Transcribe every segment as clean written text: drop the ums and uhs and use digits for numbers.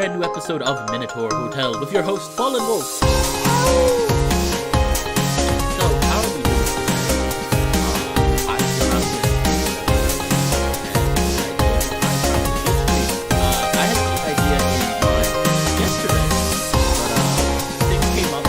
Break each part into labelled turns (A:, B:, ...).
A: brand new episode of Minotaur Hotel with your host, Fallenwolf. So, how are we doing? I had this idea in mind yesterday, but things came up.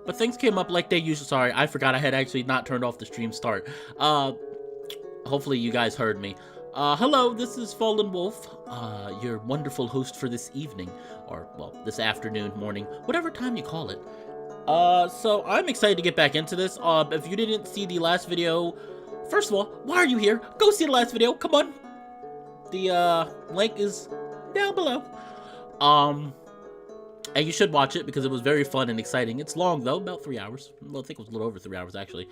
A: But things came up like they usually. Sorry, I forgot I had actually not turned off the stream start. Hopefully you guys heard me. Hello, this is Fallenwolf, your wonderful host for this evening, or, well, this afternoon, morning, whatever time you call it. So I'm excited to get back into this. If you didn't see the last video, first of all, why are you here? Go see the last video, come on. The, link is down below. And you should watch it because it was very fun and exciting. It's long, though, about 3 hours. Well, I think it was a little over 3 hours, actually.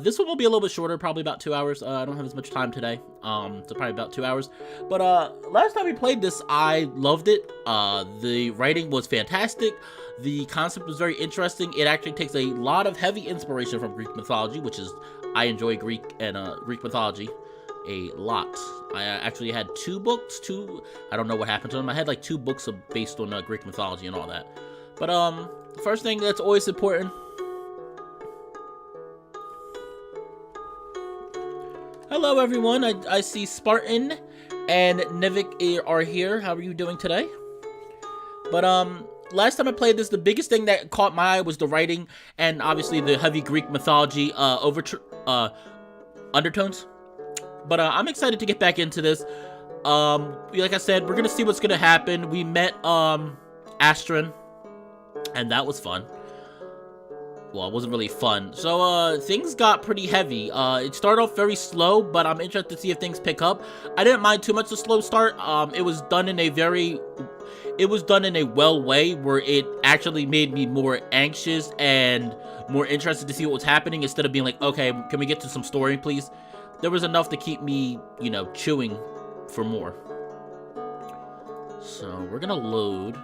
A: This one will be a little bit shorter, probably about 2 hours. I don't have as much time today, so probably about 2 hours. But last time we played this, I loved it. The writing was fantastic. The concept was very interesting. It actually takes a lot of heavy inspiration from Greek mythology, which is, I enjoy Greek and Greek mythology a lot. I actually had I don't know what happened to them. I had like 2 books based on Greek mythology and all that. But first thing that's always important. Hello everyone, I see Spartan and Nivik are here. How are you doing today? But last time I played this, the biggest thing that caught my eye was the writing and obviously the heavy Greek mythology undertones. But I'm excited to get back into this. Like I said, we're gonna see what's gonna happen. We met Astron, and that was fun. Well, it wasn't really fun. So things got pretty heavy. It started off very slow, but I'm interested to see if things pick up. I didn't mind too much the slow start. It was done in a well way where it actually made me more anxious and more interested to see what was happening instead of being like, okay, can we get to some story, please? There was enough to keep me, you know, chewing for more. So, we're gonna load.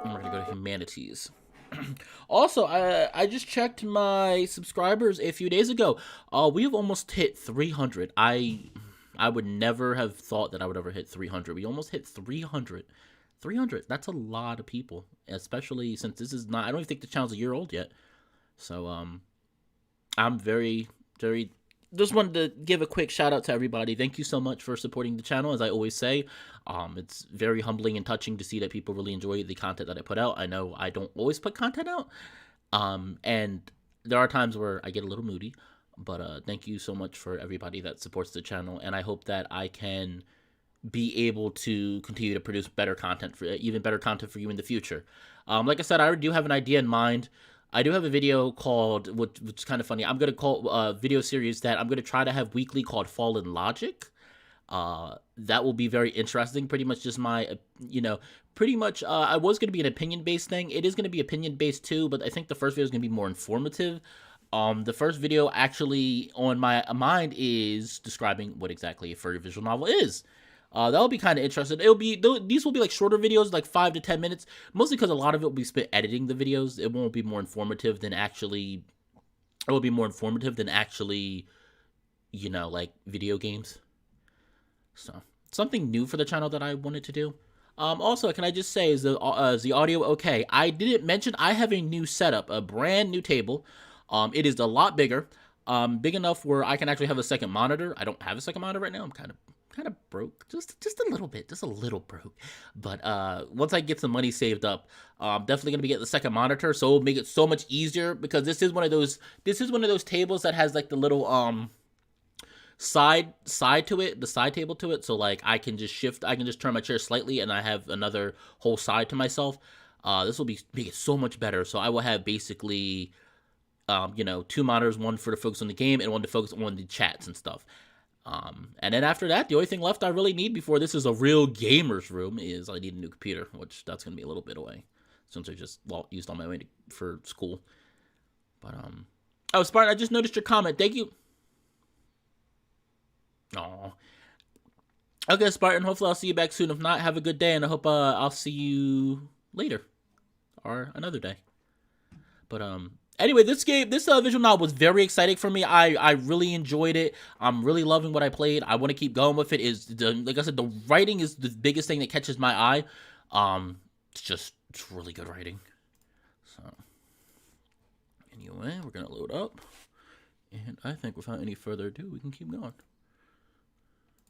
A: And we're gonna go to Humanities. Also, I just checked my subscribers a few days ago. We've almost hit 300. I would never have thought that I would ever hit 300. We almost hit 300. 300, that's a lot of people. Especially since this is not, I don't even think the channel's a year old yet. So, I'm very just wanted to give a quick shout out to everybody. Thank you so much for supporting the channel. As I always say, it's very humbling and touching to see that people really enjoy the content that I put out. I know I don't always put content out, and there are times where I get a little moody, but thank you so much for everybody that supports the channel, and I hope that I can be able to continue to produce better content, even better content for you in the future. Like I said, I do have an idea in mind. I do have a video called, which is kind of funny, I'm going to call a video series that I'm going to try to have weekly called Fallen Logic. That will be very interesting. Pretty much just my, I was going to be an opinion-based thing. It is going to be opinion-based too, but I think the first video is going to be more informative. The first video actually on my mind is describing what exactly a furry visual novel is. That'll be kind of interesting. These will be like shorter videos, like 5 to 10 minutes, mostly because a lot of it will be spent editing the videos. It won't be more informative than actually, like video games. So, something new for the channel that I wanted to do. Also, can I just say, is the audio okay? I didn't mention I have a new setup, a brand new table. It is a lot bigger, big enough where I can actually have a second monitor. I don't have a second monitor right now. I'm kind of broke, just a little broke, but once I get some money saved up, I'm definitely gonna be getting the second monitor, so it'll make it so much easier, because this is one of those tables that has like the little side table to it, so like I can just turn my chair slightly and I have another whole side to myself. This will make it so much better. So I will have basically 2 monitors, one for the focus on the game and one to focus on the chats and stuff. And then after that, the only thing left I really need before this is a real gamer's room is I need a new computer, which that's going to be a little bit away since I just used all my money for school. But, oh, Spartan, I just noticed your comment. Thank you. Aw. Okay, Spartan, hopefully I'll see you back soon. If not, have a good day, and I hope I'll see you later or another day. But Anyway, this visual novel was very exciting for me. I really enjoyed it. I'm really loving what I played. I want to keep going with it. Like I said, the writing is the biggest thing that catches my eye. It's really good writing. So anyway, we're gonna load up, and I think without any further ado, we can keep going.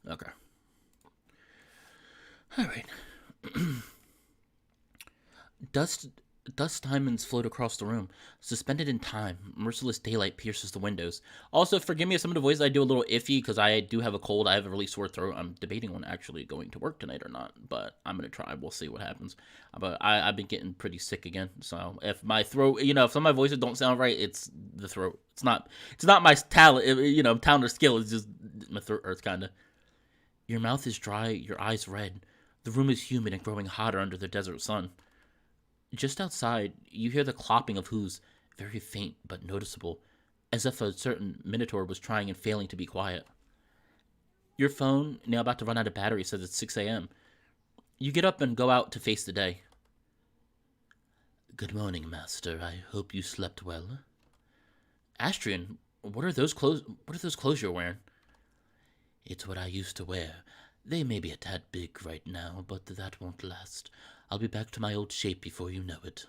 A: Okay. All right. Dust diamonds float across the room, suspended in time. Merciless daylight pierces the windows. Also, forgive me if some of the voices I do a little iffy because I do have a cold. I have a really sore throat. I'm debating on actually going to work tonight or not, but I'm gonna try. We'll see what happens. But I've been getting pretty sick again. So if my throat, if some of my voices don't sound right, it's the throat. It's not my talent. Talent or skill. It's just my throat hurts kind of. Your mouth is dry. Your eyes red. The room is humid and growing hotter under the desert sun. Just outside, you hear the clopping of hooves, very faint but noticeable, as if a certain Minotaur was trying and failing to be quiet. Your phone, now about to run out of battery, says it's 6 a.m. You get up and go out to face the day. Good morning, Master. I hope you slept well. Astrian, what are those clothes you're wearing? It's what I used to wear. They may be a tad big right now, but that won't last. I'll be back to my old shape before you know it.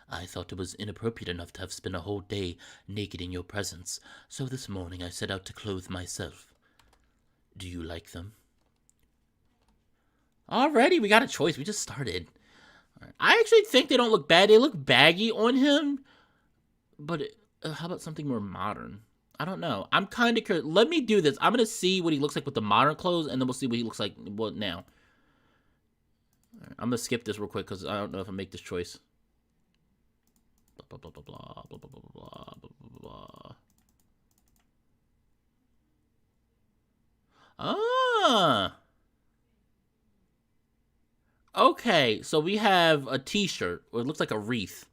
A: I thought it was inappropriate enough to have spent a whole day naked in your presence, so this morning I set out to clothe myself. Do you like them? Alrighty, we got a choice. We just started. I actually think they don't look bad. They look baggy on him, but how about something more modern? I don't know. I'm kind of curious. Let me do this. I'm going to see what he looks like with the modern clothes, and then we'll see what he looks like now. I'm going to skip this real quick because I don't know if I make this choice. Blah, blah, blah, blah, blah, blah, blah, blah, blah, blah, blah. Ah. Okay, so we have a t-shirt, or it looks like a wreath,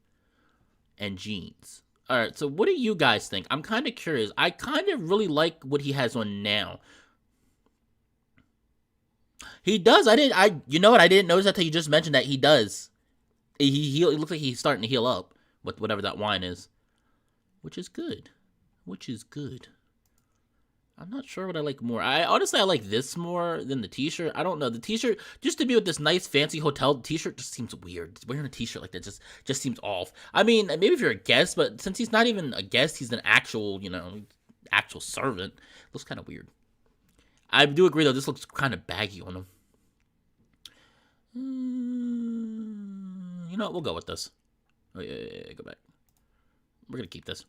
A: and jeans. Alright, so what do you guys think? I'm kind of curious. I kind of really like what he has on now. He does. You know what? I didn't notice that until you just mentioned that he does. He looks like he's starting to heal up with whatever that wine is. Which is good. I'm not sure what I like more. I like this more than the t-shirt. I don't know. The t-shirt, just to be with this nice fancy hotel t-shirt just seems weird. Wearing a t-shirt like that just seems off. I mean, maybe if you're a guest, but since he's not even a guest, he's an actual, actual servant. It looks kind of weird. I do agree, though, this looks kind of baggy on him. You know what? We'll go with this. Oh, yeah, go back. We're going to keep this.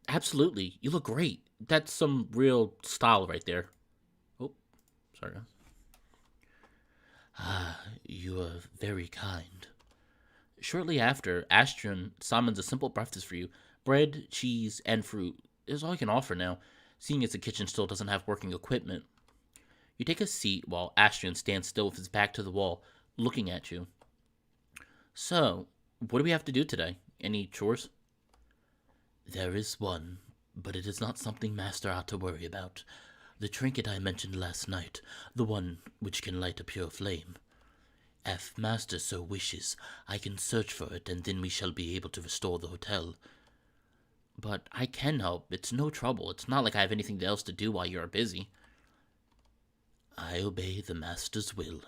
A: Absolutely. You look great. That's some real style right there. Oh, sorry. You are very kind. Shortly after, Astrian summons a simple breakfast for you. Bread, cheese, and fruit is all I can offer now, seeing as the kitchen still doesn't have working equipment. You take a seat while Astrian stands still with his back to the wall, looking at you. So, what do we have to do today? Any chores? There is one, but it is not something Master ought to worry about. The trinket I mentioned last night, the one which can light a pure flame. If Master so wishes, I can search for it, and then we shall be able to restore the hotel. But I can help. It's no trouble. It's not like I have anything else to do while you are busy. I obey the Master's will.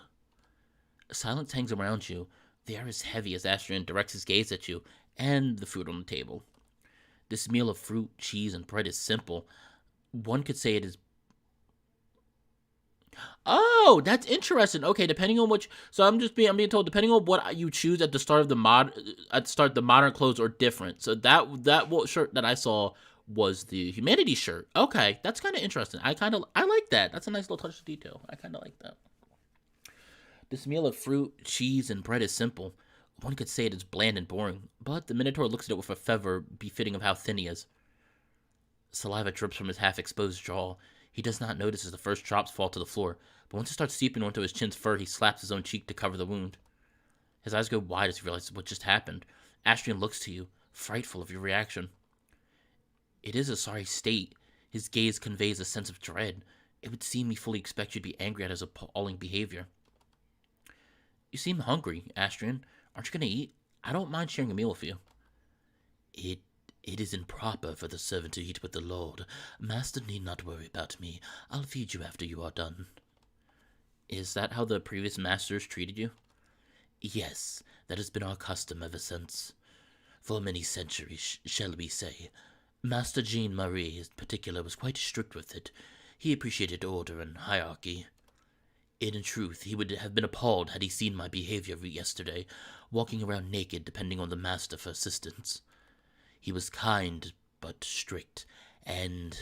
A: Silence hangs around you. The air is heavy as Astrian directs his gaze at you and the food on the table. This meal of fruit, cheese, and bread is simple. One could say it is... Oh, that's interesting. Okay, depending on which... So I'm being told, depending on what you choose at the start of the modern clothes are different. So that shirt that I saw was the humanity shirt. Okay, that's kind of interesting. I like that. That's a nice little touch of detail. I kind of like that. This meal of fruit, cheese, and bread is simple. One could say it is bland and boring, but the Minotaur looks at it with a fervor befitting of how thin he is. Saliva drips from his half-exposed jaw. He does not notice as the first drops fall to the floor, but once it starts seeping onto his chin's fur, he slaps his own cheek to cover the wound. His eyes go wide as he realizes what just happened. Astrian looks to you, frightful of your reaction. It is a sorry state. His gaze conveys a sense of dread. It would seem he fully expects you to be angry at his appalling behavior. You seem hungry, Astrian. Aren't you going to eat? I don't mind sharing a meal with you. It It is improper for the servant to eat with the Lord. Master need not worry about me. I'll feed you after you are done. Is that how the previous masters treated you? Yes, that has been our custom ever since. For many centuries, shall we say. Master Jean-Marie, in particular, was quite strict with it. He appreciated order and hierarchy. In truth, he would have been appalled had he seen my behavior yesterday, walking around naked depending on the master for assistance. He was kind, but strict, and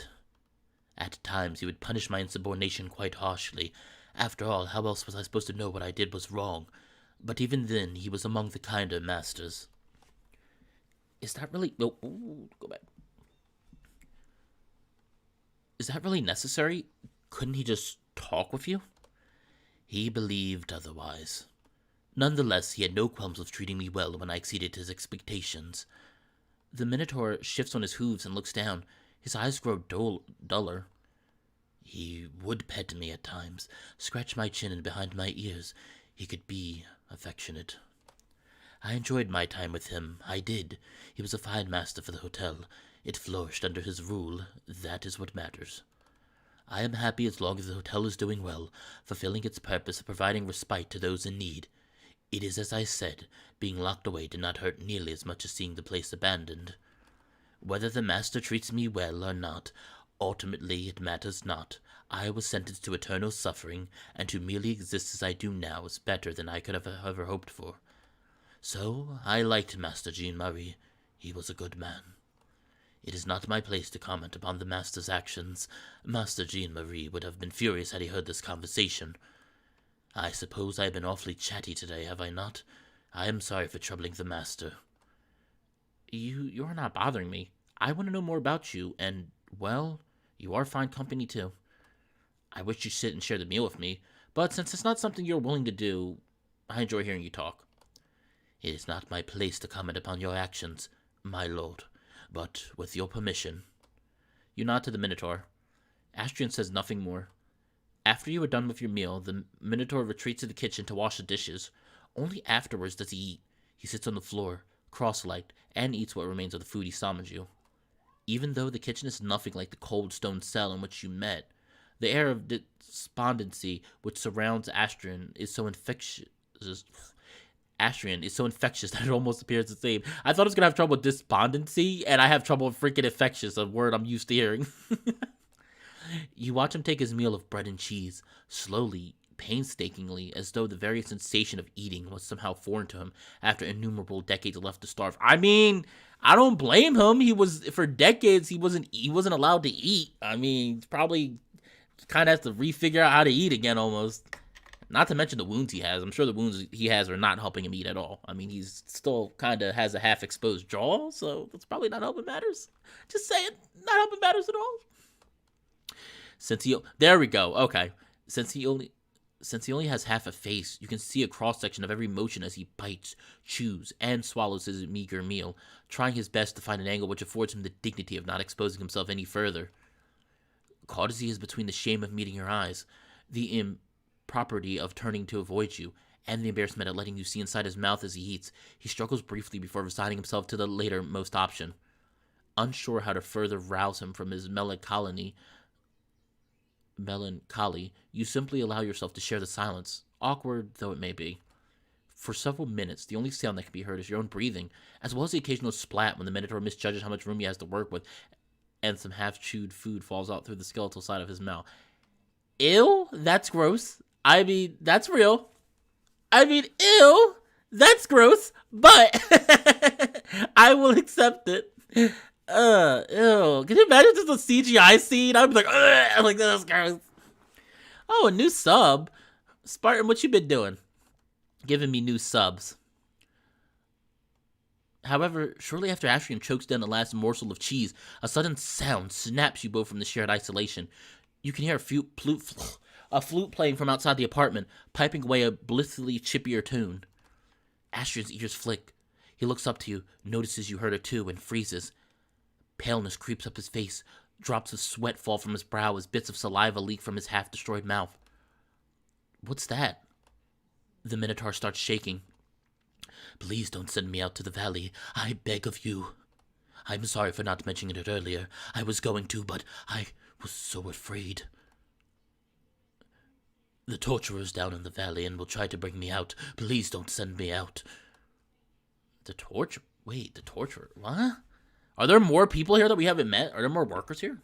A: at times he would punish my insubordination quite harshly. After all, how else was I supposed to know what I did was wrong? But even then, he was among the kinder masters. Is that really... Oh, go back. Is that really necessary? Couldn't he just talk with you? He believed otherwise. Nonetheless, he had no qualms with treating me well when I exceeded his expectations. The Minotaur shifts on his hooves and looks down. His eyes grow duller. He would pet me at times, scratch my chin and behind my ears. He could be affectionate. I enjoyed my time with him. I did. He was a fine master for the hotel. It flourished under his rule. That is what matters. I am happy as long as the hotel is doing well, fulfilling its purpose of providing respite to those in need. It is as I said, being locked away did not hurt nearly as much as seeing the place abandoned. Whether the master treats me well or not, ultimately it matters not. I was sentenced to eternal suffering, and to merely exist as I do now is better than I could have ever hoped for. So I liked Master Jean-Marie. He was a good man. It is not my place to comment upon the master's actions. Master Jean-Marie would have been furious had he heard this conversation. I suppose I have been awfully chatty today, have I not? I am sorry for troubling the master. You're not bothering me. I want to know more about you, and, well, you are fine company, too. I wish you'd sit and share the meal with me, but since it's not something you're willing to do, I enjoy hearing you talk. It is not my place to comment upon your actions, my lord, but with your permission. You nod to the Minotaur. Astrian says nothing more. After you are done with your meal, the Minotaur retreats to the kitchen to wash the dishes. Only afterwards does he eat. He sits on the floor, cross-legged, and eats what remains of the food he summoned you. Even though the kitchen is nothing like the cold stone cell in which you met, the air of despondency which surrounds Astrian is so infectious that it almost appears the same. I thought I was going to have trouble with despondency, and I have trouble with freaking infectious, a word I'm used to hearing. You watch him take his meal of bread and cheese, slowly, painstakingly, as though the very sensation of eating was somehow foreign to him after innumerable decades left to starve. I mean, I don't blame him. For decades, he wasn't allowed to eat. I mean, probably kind of has to refigure out how to eat again almost. Not to mention the wounds he has. I'm sure the wounds he has are not helping him eat at all. I mean, he's still kind of has a half-exposed jaw, so that's probably not helping matters. Just saying, not helping matters at all. There we go. Okay. Since he only has half a face, you can see a cross-section of every motion as he bites, chews, and swallows his meager meal, trying his best to find an angle which affords him the dignity of not exposing himself any further. Caught as he is between the shame of meeting your eyes, the impropriety of turning to avoid you, and the embarrassment at letting you see inside his mouth as he eats, he struggles briefly before resigning himself to the later-most option. Unsure how to further rouse him from his melancholy, you simply allow yourself to share the silence, awkward though it may be. For several minutes, the only sound that can be heard is your own breathing, as well as the occasional splat when the Minotaur misjudges how much room he has to work with, and some half-chewed food falls out through the skeletal side of his mouth. Ew, that's gross. I mean, that's real. I mean, ew, that's gross, but I will accept it. Ew. Can you imagine just a CGI scene? I'd be like, ugh, I'm like, that's gross. Oh, a new sub. Spartan, what you been doing? Giving me new subs. However, shortly after Astrian chokes down the last morsel of cheese, a sudden sound snaps you both from the shared isolation. You can hear a flute playing from outside the apartment, piping away a blissfully chippier tune. Astrian's ears flick. He looks up to you, notices you heard it too, and freezes. Paleness creeps up his face. Drops of sweat fall from his brow as bits of saliva leak from his half-destroyed mouth. What's that? The Minotaur starts shaking. Please don't send me out to the valley. I beg of you. I'm sorry for not mentioning it earlier. I was going to, but I was so afraid. The torturer's down in the valley and will try to bring me out. Please don't send me out. The torturer? Wait, the torturer? What? Are there more people here that we haven't met? Are there more workers here?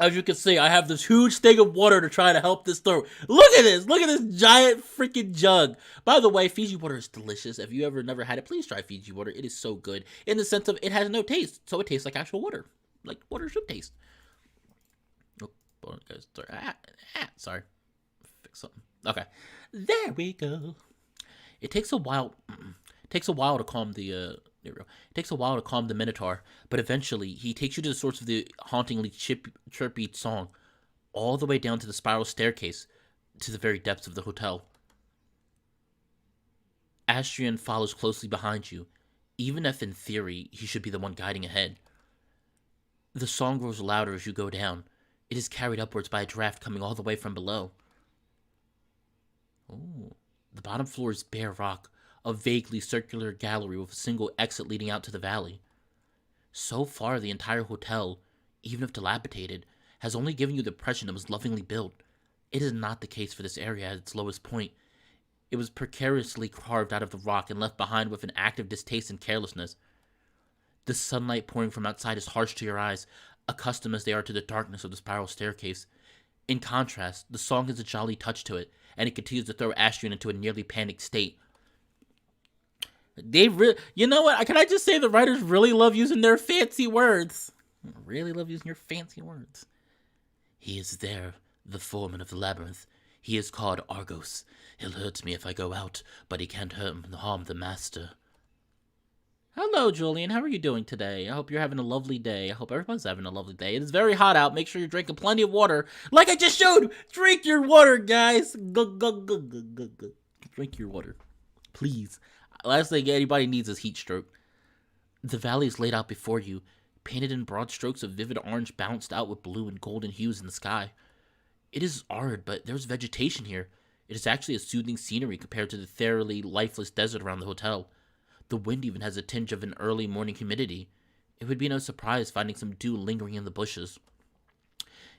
A: As you can see, I have this huge thing of water to try to help this through. Look at this! Look at this giant freaking jug. By the way, Fiji water is delicious. If you ever never had it, please try Fiji water. It is so good. In the sense of it has no taste, so it tastes like actual water. Like water should taste. Oh, sorry. Fix something. Okay. There we go. It takes a while. To calm the there we go. It takes a while to calm the Minotaur, but eventually he takes you to the source of the hauntingly chirpy song, all the way down to the spiral staircase, to the very depths of the hotel. Astrian follows closely behind you, even if in theory he should be the one guiding ahead. The song grows louder as you go down. It is carried upwards by a draft coming all the way from below. Oh, the bottom floor is bare rock, a vaguely circular gallery with a single exit leading out to the valley. So far, the entire hotel, even if dilapidated, has only given you the impression it was lovingly built. It is not the case for this area at its lowest point. It was precariously carved out of the rock and left behind with an act of distaste and carelessness. The sunlight pouring from outside is harsh to your eyes, accustomed as they are to the darkness of the spiral staircase. In contrast, the song has a jolly touch to it, and it continues to throw Astrian into a nearly panicked state. You know what? Can I just say the writers really love using their fancy words? Really love using your fancy words. He is there, the foreman of the labyrinth. He is called Argos. He'll hurt me if I go out, but he can't harm the master. Hello, Julian. How are you doing today? I hope you're having a lovely day. I hope everyone's having a lovely day. It is very hot out. Make sure you're drinking plenty of water. Like I just showed! Drink your water, guys! Go. Drink your water. Please. Last thing anybody needs is heat stroke. The valley is laid out before you, painted in broad strokes of vivid orange balanced out with blue and golden hues in the sky. It is arid, but there's vegetation here. It is actually a soothing scenery compared to the thoroughly lifeless desert around the hotel. The wind even has a tinge of an early morning humidity. It would be no surprise finding some dew lingering in the bushes.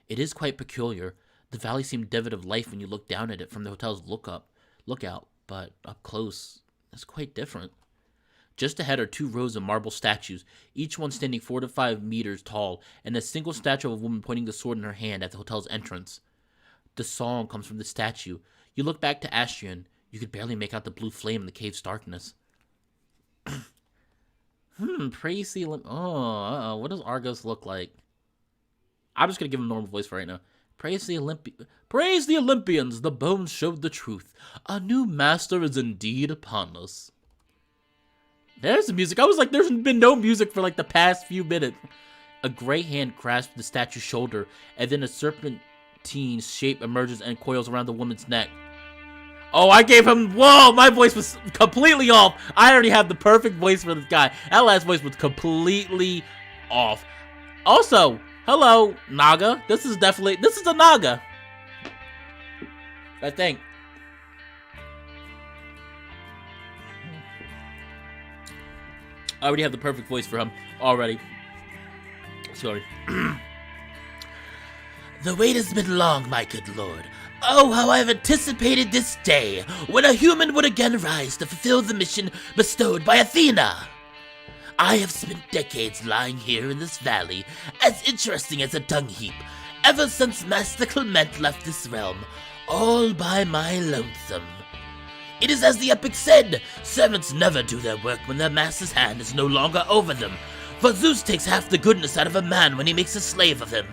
A: It is quite peculiar. The valley seemed devoid of life when you look down at it from the hotel's lookout, but up close, it's quite different. Just ahead are 2 rows of marble statues, each one standing 4 to 5 meters tall, and a single statue of a woman pointing the sword in her hand at the hotel's entrance. The song comes from the statue. You look back to Astrian. You could barely make out the blue flame in the cave's darkness. Praise the what does Argos look like? I'm just gonna give him a normal voice for right now. Praise the Olympians, the bones showed the truth. A new master is indeed upon us. There's the music. I was like, there's been no music for like the past few minutes. A gray hand grasps the statue's shoulder, and then a serpentine shape emerges and coils around the woman's neck. Oh, I gave him... Whoa, my voice was completely off. I already have the perfect voice for this guy. That last voice was completely off. Also, hello, Naga. This is a Naga. I think. I already have the perfect voice for him already. Sorry. The wait has been long, my good lord. Oh, how I have anticipated this day, when a human would again rise to fulfill the mission bestowed by Athena. I have spent decades lying here in this valley, as interesting as a dung heap, ever since Master Clement left this realm, all by my lonesome. It is as the epic said, servants never do their work when their master's hand is no longer over them, for Zeus takes half the goodness out of a man when he makes a slave of him.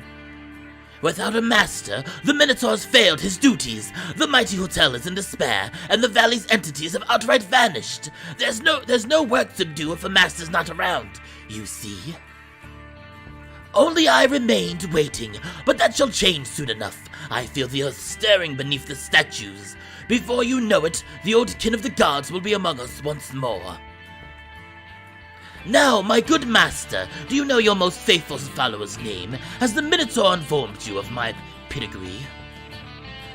A: Without a master, the Minotaur's failed his duties, the mighty hotel is in despair, and the valley's entities have outright vanished. There's no work to do if a master's not around, you see. Only I remained waiting, but that shall change soon enough. I feel the earth stirring beneath the statues. Before you know it, the old kin of the gods will be among us once more. Now, my good master, do you know your most faithful follower's name? Has the Minotaur informed you of my pedigree?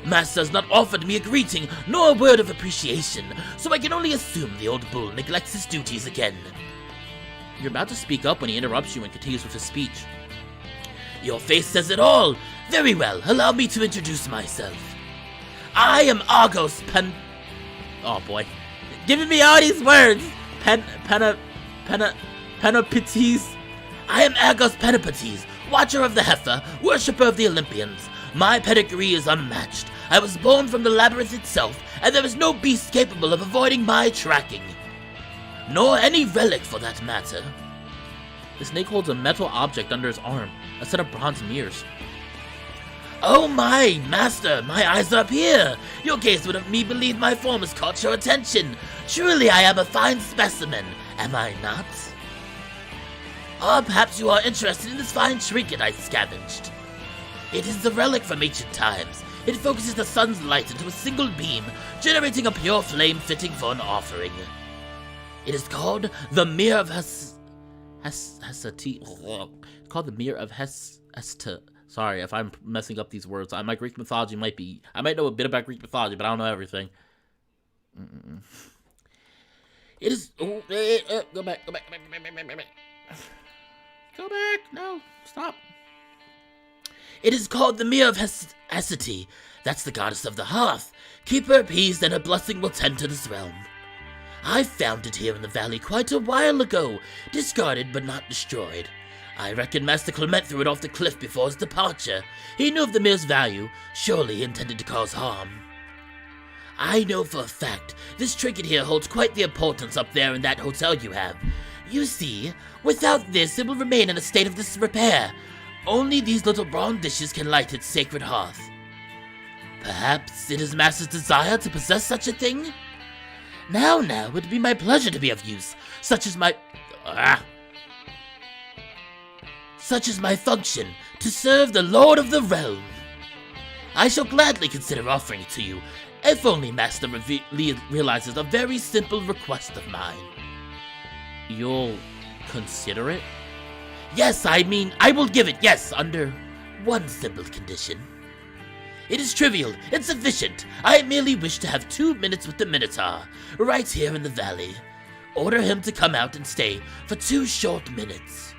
B: Master has not offered me a greeting nor a word of appreciation, so I can only assume the old bull neglects his duties again.
A: You're about to speak up when he interrupts you and continues with his speech.
B: Your face says it all. Very well, allow me to introduce myself. I am Argos
A: Oh boy. Giving me all these words! Penepites?
B: I am Argos Penepites, Watcher of the Heifer, Worshipper of the Olympians. My pedigree is unmatched. I was born from the labyrinth itself, and there is no beast capable of avoiding my tracking. Nor any relic, for that matter.
A: The snake holds a metal object under his arm, a set of bronze mirrors.
B: Oh my, Master, my eyes are up here. Your gaze would have me believe my form has caught your attention. Truly, I am a fine specimen, am I not? Or perhaps you are interested in this fine trinket I scavenged. It is the relic from ancient times. It focuses the sun's light into a single beam, generating a pure flame fitting for an offering. It is called the Mirror of Hester. It's called the Mirror of Hester. Sorry if I'm messing up these words. My Greek mythology might be... I might know a bit about Greek mythology, but I don't know everything. It is...
A: Go back. Go back. No, stop.
B: It is called the Mirror of Hester. That's the goddess of the hearth. Keep her appeased and her blessing will tend to this realm. I found it here in the valley quite a while ago, discarded but not destroyed. I reckon Master Clement threw it off the cliff before his departure. He knew of the mirror's value, surely intended to cause harm. I know for a fact, this trinket here holds quite the importance up there in that hotel you have. You see, without this it will remain in a state of disrepair. Only these little bronze dishes can light its sacred hearth. Perhaps it is Master's desire to possess such a thing? Now, it would be my pleasure to be of use, such as my function, to serve the Lord of the Realm. I shall gladly consider offering it to you, if only Master realizes a very simple request of mine.
A: You'll consider it?
B: Yes, I mean, I will give it, yes, under one simple condition. It is trivial, insufficient. I merely wish to have 2 minutes with the Minotaur, right here in the valley. Order him to come out and stay for 2 short minutes.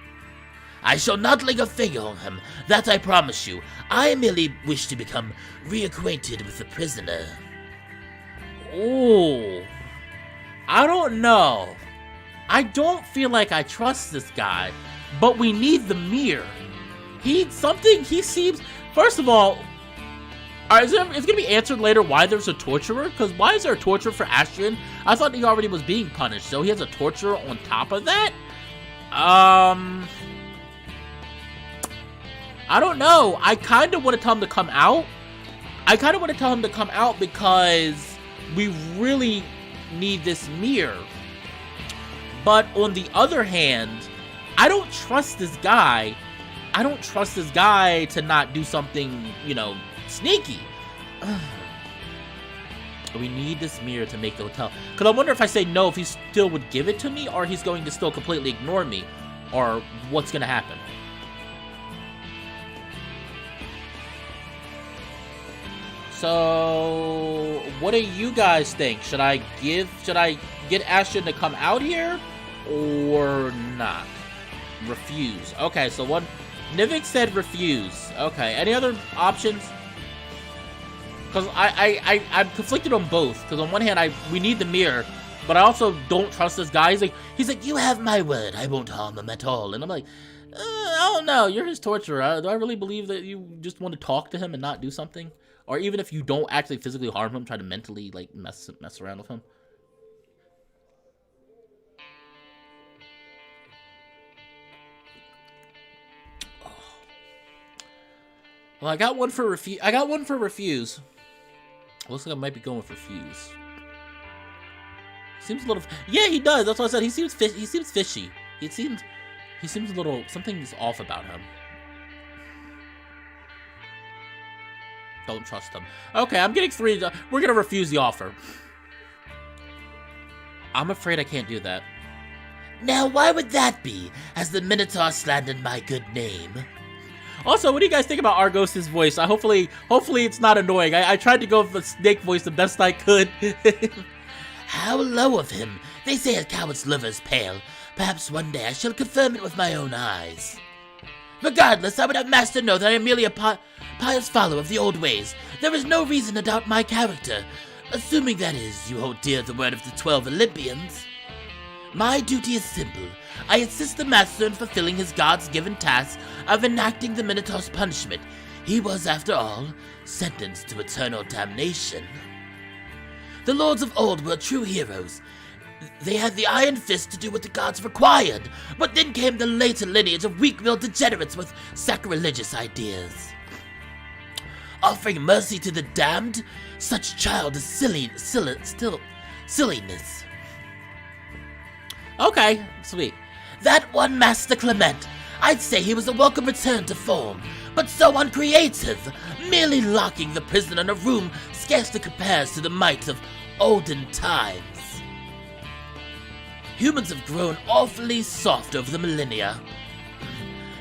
B: I shall not lay a finger on him, that I promise you. I merely wish to become reacquainted with the prisoner.
A: Ooh. I don't know. I don't feel like I trust this guy, but we need the mirror. He seems... First of all, it's going to be answered later why there's a torturer, because why is there a torturer for Astrian? I thought he already was being punished, so he has a torturer on top of that? I don't know. I kind of want to tell him to come out. Because we really need this mirror. But on the other hand, I don't trust this guy. To not do something, sneaky. We need this mirror to make the hotel. Because I wonder if I say no, if he still would give it to me, or he's going to still completely ignore me, or what's going to happen. So, what do you guys think? Should I get Ashton to come out here, or not? Refuse. Okay, so Nivik said refuse. Okay, any other options? Because I'm conflicted on both. Because on one hand, we need the mirror, but I also don't trust this guy. He's like, you have my word, I won't harm him at all. And I'm like, I don't know, you're his torturer. Do I really believe that you just want to talk to him and not do something? Or even if you don't actually physically harm him, try to mentally, mess around with him? Well, I got one for refuse. Looks like I might be going with refuse. Seems a little... Yeah, he does. That's what I said. He seems fishy. He seems a little... Something's off about him. Don't trust him. Okay, I'm getting 3. We're gonna refuse the offer. I'm afraid I can't do that.
B: Now, why would that be, as the Minotaur slandered my good name?
A: Also, what do you guys think about Argos' voice? Hopefully it's not annoying. I tried to go with the snake voice the best I could.
B: How low of him. They say a coward's liver is pale. Perhaps one day I shall confirm it with my own eyes. Regardless, I would have Master know that I am merely a pious follower of the old ways. There is no reason to doubt my character. Assuming, that is, you hold dear the word of the 12 Olympians. My duty is simple. I assist the Master in fulfilling his God's given task of enacting the Minotaur's punishment. He was, after all, sentenced to eternal damnation. The lords of old were true heroes. They had the iron fist to do what the gods required, but then came the later lineage of weak-willed degenerates with sacrilegious ideas. Offering mercy to the damned, such childish silliness.
A: Okay, sweet.
B: That one Master Clement, I'd say he was a welcome return to form, but so uncreative, merely locking the prisoner in a room scarcely compares to the might of olden times. Humans have grown awfully soft over the millennia.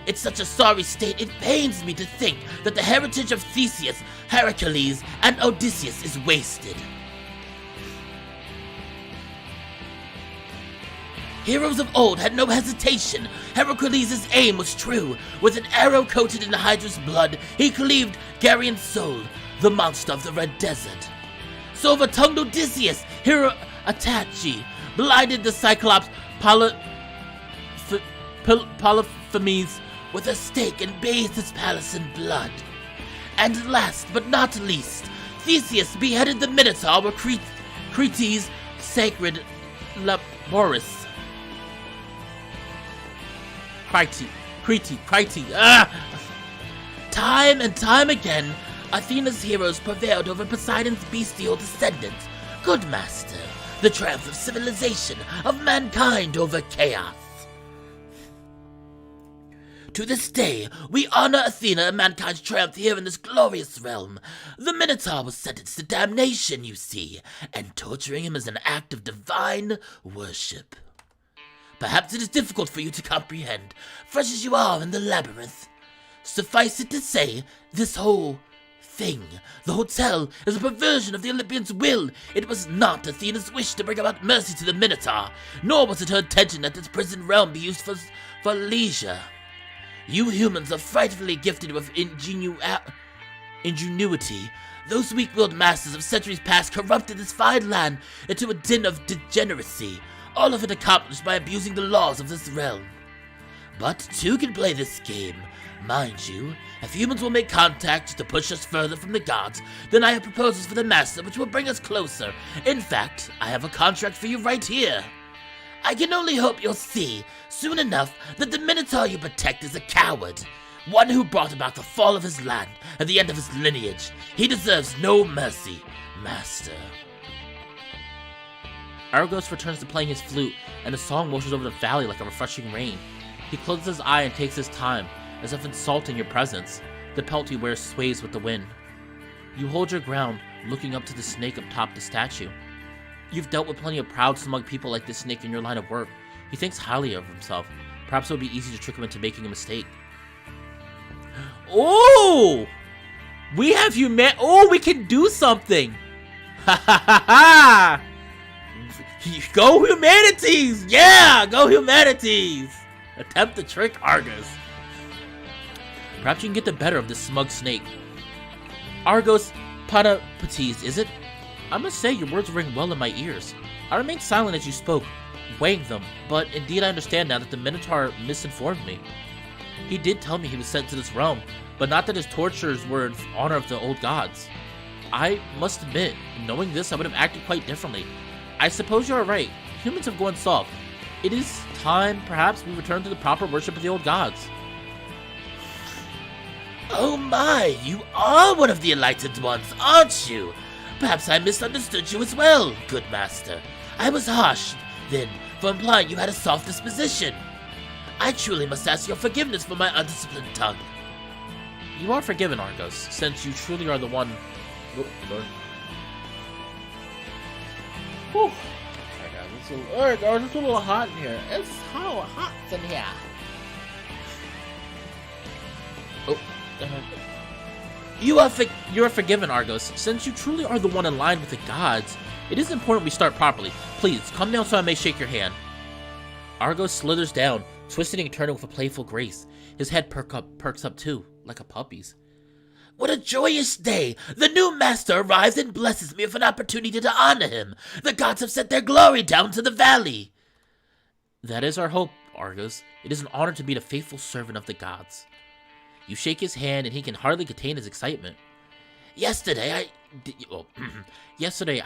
B: It's such a sorry state, it pains me to think that the heritage of Theseus, Heracles, and Odysseus is wasted. Heroes of old had no hesitation. Heracles' aim was true. With an arrow coated in Hydra's blood, he cleaved Gerion's soul, the monster of the Red Desert. Silver-tongued Odysseus, hero Atachi, blinded the Cyclops Polyphemes with a stake and bathed his palace in blood. And last but not least, Theseus beheaded the Minotaur with Crete's sacred Laboris. Crete. Time and time again, Athena's heroes prevailed over Poseidon's bestial descendants. Good master, the triumph of civilization, of mankind over chaos. To this day, we honor Athena and mankind's triumph here in this glorious realm. The Minotaur was sentenced to damnation, you see, and torturing him is an act of divine worship. Perhaps it is difficult for you to comprehend, fresh as you are in the labyrinth. Suffice it to say, this whole thing, the hotel, is a perversion of the Olympians' will. It was not Athena's wish to bring about mercy to the Minotaur, nor was it her intention that this prison realm be used for leisure. You humans are frightfully gifted with ingenuity. Those weak-willed masters of centuries past corrupted this fine land into a den of degeneracy, all of it accomplished by abusing the laws of this realm. But two can play this game. Mind you, if humans will make contact to push us further from the gods, then I have proposals for the Master which will bring us closer. In fact, I have a contract for you right here. I can only hope you'll see, soon enough, that the Minotaur you protect is a coward. One who brought about the fall of his land and the end of his lineage. He deserves no mercy, Master.
A: Argos returns to playing his flute, and the song washes over the valley like a refreshing rain. He closes his eye and takes his time, as if insulting your presence. The pelt he wears sways with the wind. You hold your ground, looking up to the snake atop the statue. You've dealt with plenty of proud, smug people like this snake in your line of work. He thinks highly of himself. Perhaps it would be easy to trick him into making a mistake. Oh! We have Oh, we can do something! Ha ha ha ha! Go Humanities! Yeah! Go Humanities! Attempt to trick Argos. Perhaps you can get the better of this smug snake. Argos Panapates, is it? I must say your words ring well in my ears. I remained silent as you spoke, weighing them, but indeed I understand now that the Minotaur misinformed me. He did tell me he was sent to this realm, but not that his tortures were in honor of the old gods. I must admit, knowing this, I would have acted quite differently. I suppose you are right. Humans have gone soft. It is time, perhaps, we return to the proper worship of the old gods.
B: Oh my, you are one of the enlightened ones, aren't you? Perhaps I misunderstood you as well, good master. I was harsh, then, for implying you had a soft disposition. I truly must ask your forgiveness for my undisciplined tongue.
A: You are forgiven, Argos, since you truly are the one... Oh, Lord. Whew. Alright guys, it's a little hot in here. It's so hot in here. Oh. You are forgiven, Argos. Since you truly are the one in line with the gods, it is important we start properly. Please, come down so I may shake your hand. Argos slithers down, twisting and turning with a playful grace. His head perks up too, like a puppy's.
B: What a joyous day! The new master arrives and blesses me with an opportunity to honor him. The gods have sent their glory down to the valley.
A: That is our hope, Argos. It is an honor to be the faithful servant of the gods. You shake his hand, and he can hardly contain his excitement.
B: Yesterday, I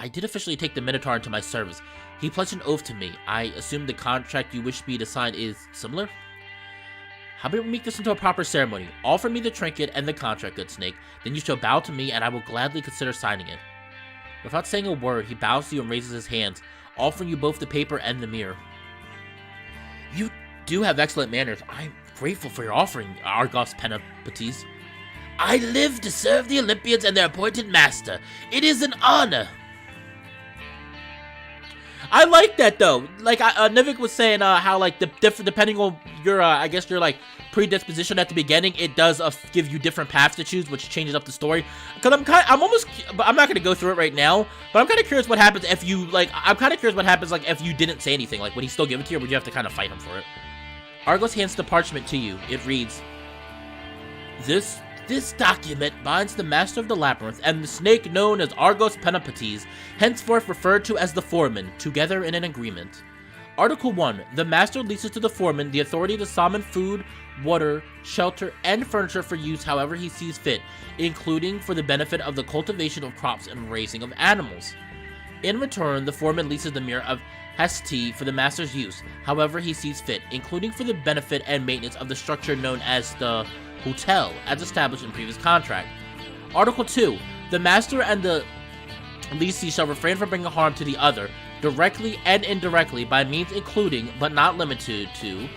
A: did officially take the Minotaur into my service. He pledged an oath to me. I assume the contract you wish me to sign is similar? How about we make this into a proper ceremony? Offer me the trinket and the contract, good snake. Then you shall bow to me, and I will gladly consider signing it. Without saying a word, he bows to you and raises his hands, offering you both the paper and the mirror. You do have excellent manners. I'm grateful for your offering, Argos Penapates.
B: I live to serve the Olympians and their appointed master. It is an honor.
A: I like that though. Like Nivik was saying, how like depending on your, I guess your like predisposition at the beginning, it does give you different paths to choose, which changes up the story. Because I'm not gonna go through it right now, but I'm kind of curious what happens if you like. I'm kind of curious what happens like if you didn't say anything. Like would he still give it to you, or would you have to kind of fight him for it? Argos hands the parchment to you. It reads, This document binds the Master of the Labyrinth and the snake known as Argos Penapates, henceforth referred to as the Foreman, together in an agreement. Article 1. The Master leases to the Foreman the authority to summon food, water, shelter, and furniture for use however he sees fit, including for the benefit of the cultivation of crops and raising of animals. In return, the Foreman leases the Mirror of Hester for the Master's use, however he sees fit, including for the benefit and maintenance of the structure known as the Hotel, as established in previous contract. Article 2. The Master and the leasee shall refrain from bringing harm to the other, directly and indirectly, by means including, but not limited to,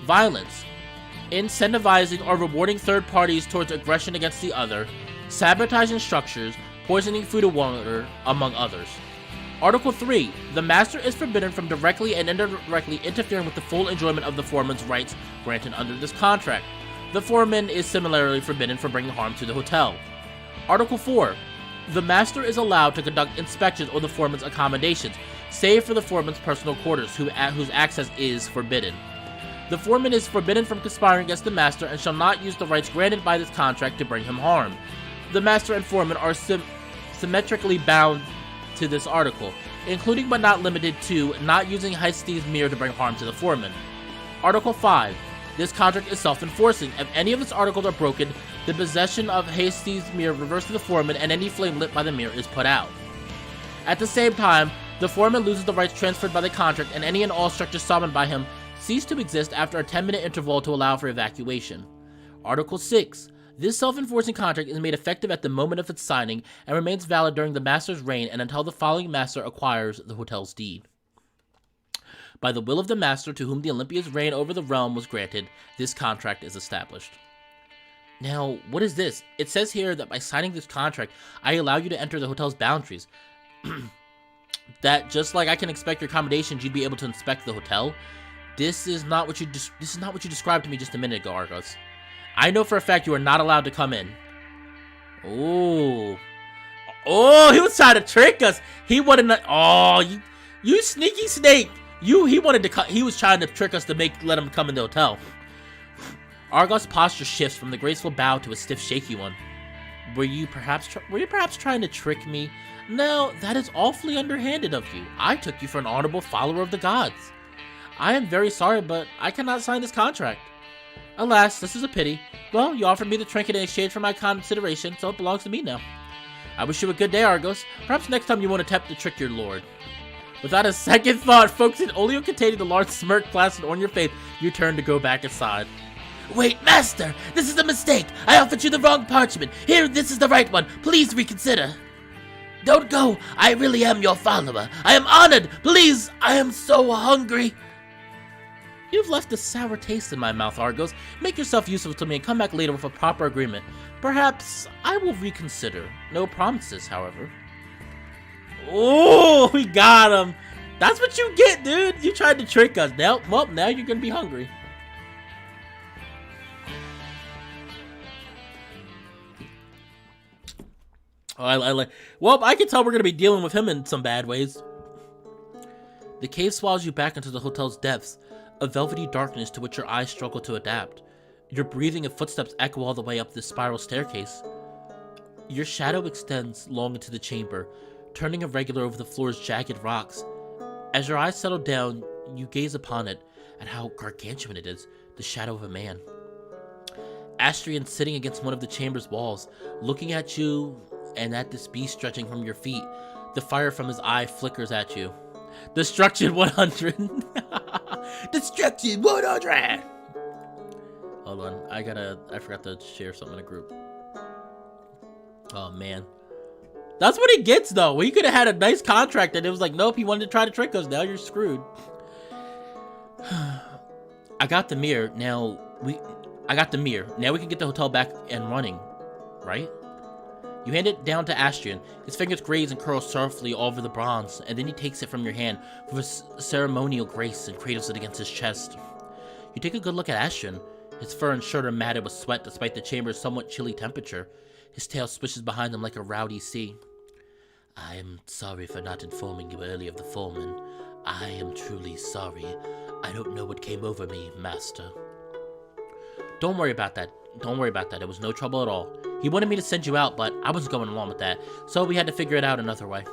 A: violence, incentivizing or rewarding third parties towards aggression against the other, sabotaging structures, poisoning food and water, among others. Article 3. The Master is forbidden from directly and indirectly interfering with the full enjoyment of the Foreman's rights granted under this contract. The Foreman is similarly forbidden from bringing harm to the hotel. Article 4. The Master is allowed to conduct inspections on the Foreman's accommodations, save for the Foreman's personal quarters, whose access is forbidden. The Foreman is forbidden from conspiring against the Master and shall not use the rights granted by this contract to bring him harm. The Master and Foreman are symmetrically bound to this article, including but not limited to not using Hester's mirror to bring harm to the Foreman. Article 5. This contract is self-enforcing. If any of its articles are broken, the possession of Hester's mirror reverts to the Foreman and any flame lit by the mirror is put out. At the same time, the Foreman loses the rights transferred by the contract, and any and all structures summoned by him cease to exist after a 10-minute interval to allow for evacuation. Article 6. This self-enforcing contract is made effective at the moment of its signing and remains valid during the Master's reign and until the following Master acquires the hotel's deed. By the will of the Master to whom the Olympia's reign over the realm was granted, this contract is established. Now, what is this? It says here that by signing this contract, I allow you to enter the hotel's boundaries. That just like I can inspect your accommodations, you'd be able to inspect the hotel. This is not what you described to me just a minute ago, Argos. I know for a fact you are not allowed to come in. Oh, he was trying to trick us. He wanted to. Oh, you sneaky snake. He was trying to trick us to let him come in the hotel. Argos' posture shifts from the graceful bow to a stiff, shaky one. Were you perhaps trying to trick me? No, that is awfully underhanded of you. I took you for an honorable follower of the gods. I am very sorry, but I cannot sign this contract. Alas, this is a pity. Well, you offered me the trinket in exchange for my consideration, so it belongs to me now. I wish you a good day, Argos. Perhaps next time you won't attempt to trick your lord. Without a second thought, focusing only on containing the large smirk plastered on your face, you turn to go back inside.
B: Wait, Master! This is a mistake! I offered you the wrong parchment! Here, this is the right one! Please reconsider! Don't go! I really am your follower! I am honored! Please! I am so hungry!
A: You've left a sour taste in my mouth, Argos. Make yourself useful to me and come back later with a proper agreement. Perhaps I will reconsider. No promises, however. Oh, we got him. That's what you get, dude. You tried to trick us. Now you're gonna be hungry. Oh, I like. Well, I can tell we're gonna be dealing with him in some bad ways. The cave swallows you back into the hotel's depths, a velvety darkness to which your eyes struggle to adapt. Your breathing and footsteps echo all the way up this spiral staircase. Your shadow extends long into the chamber, turning irregular over the floor's jagged rocks. As your eyes settle down, you gaze upon it, and how gargantuan it is, the shadow of a man. Astrian sitting against one of the chamber's walls, looking at you and at this beast stretching from your feet. The fire from his eye flickers at you. Destruction 100. Destruction 100. Hold on, I forgot to share something in a group. Oh man. That's what he gets though. He could have had a nice contract and it was like, nope, he wanted to try to trick us. Now you're screwed. I got the mirror. Now we can get the hotel back and running, right? You hand it down to Astrian. His fingers graze and curl softly over the bronze, and then he takes it from your hand with a ceremonial grace and cradles it against his chest. You take a good look at Astrian. His fur and shirt are matted with sweat despite the chamber's somewhat chilly temperature. His tail swishes behind him like a rowdy sea. I am sorry for not informing you earlier of the foreman. I am truly sorry. I don't know what came over me, master. Don't worry about that. It was no trouble at all. He wanted me to send you out, but I wasn't going along with that, so we had to figure it out another way.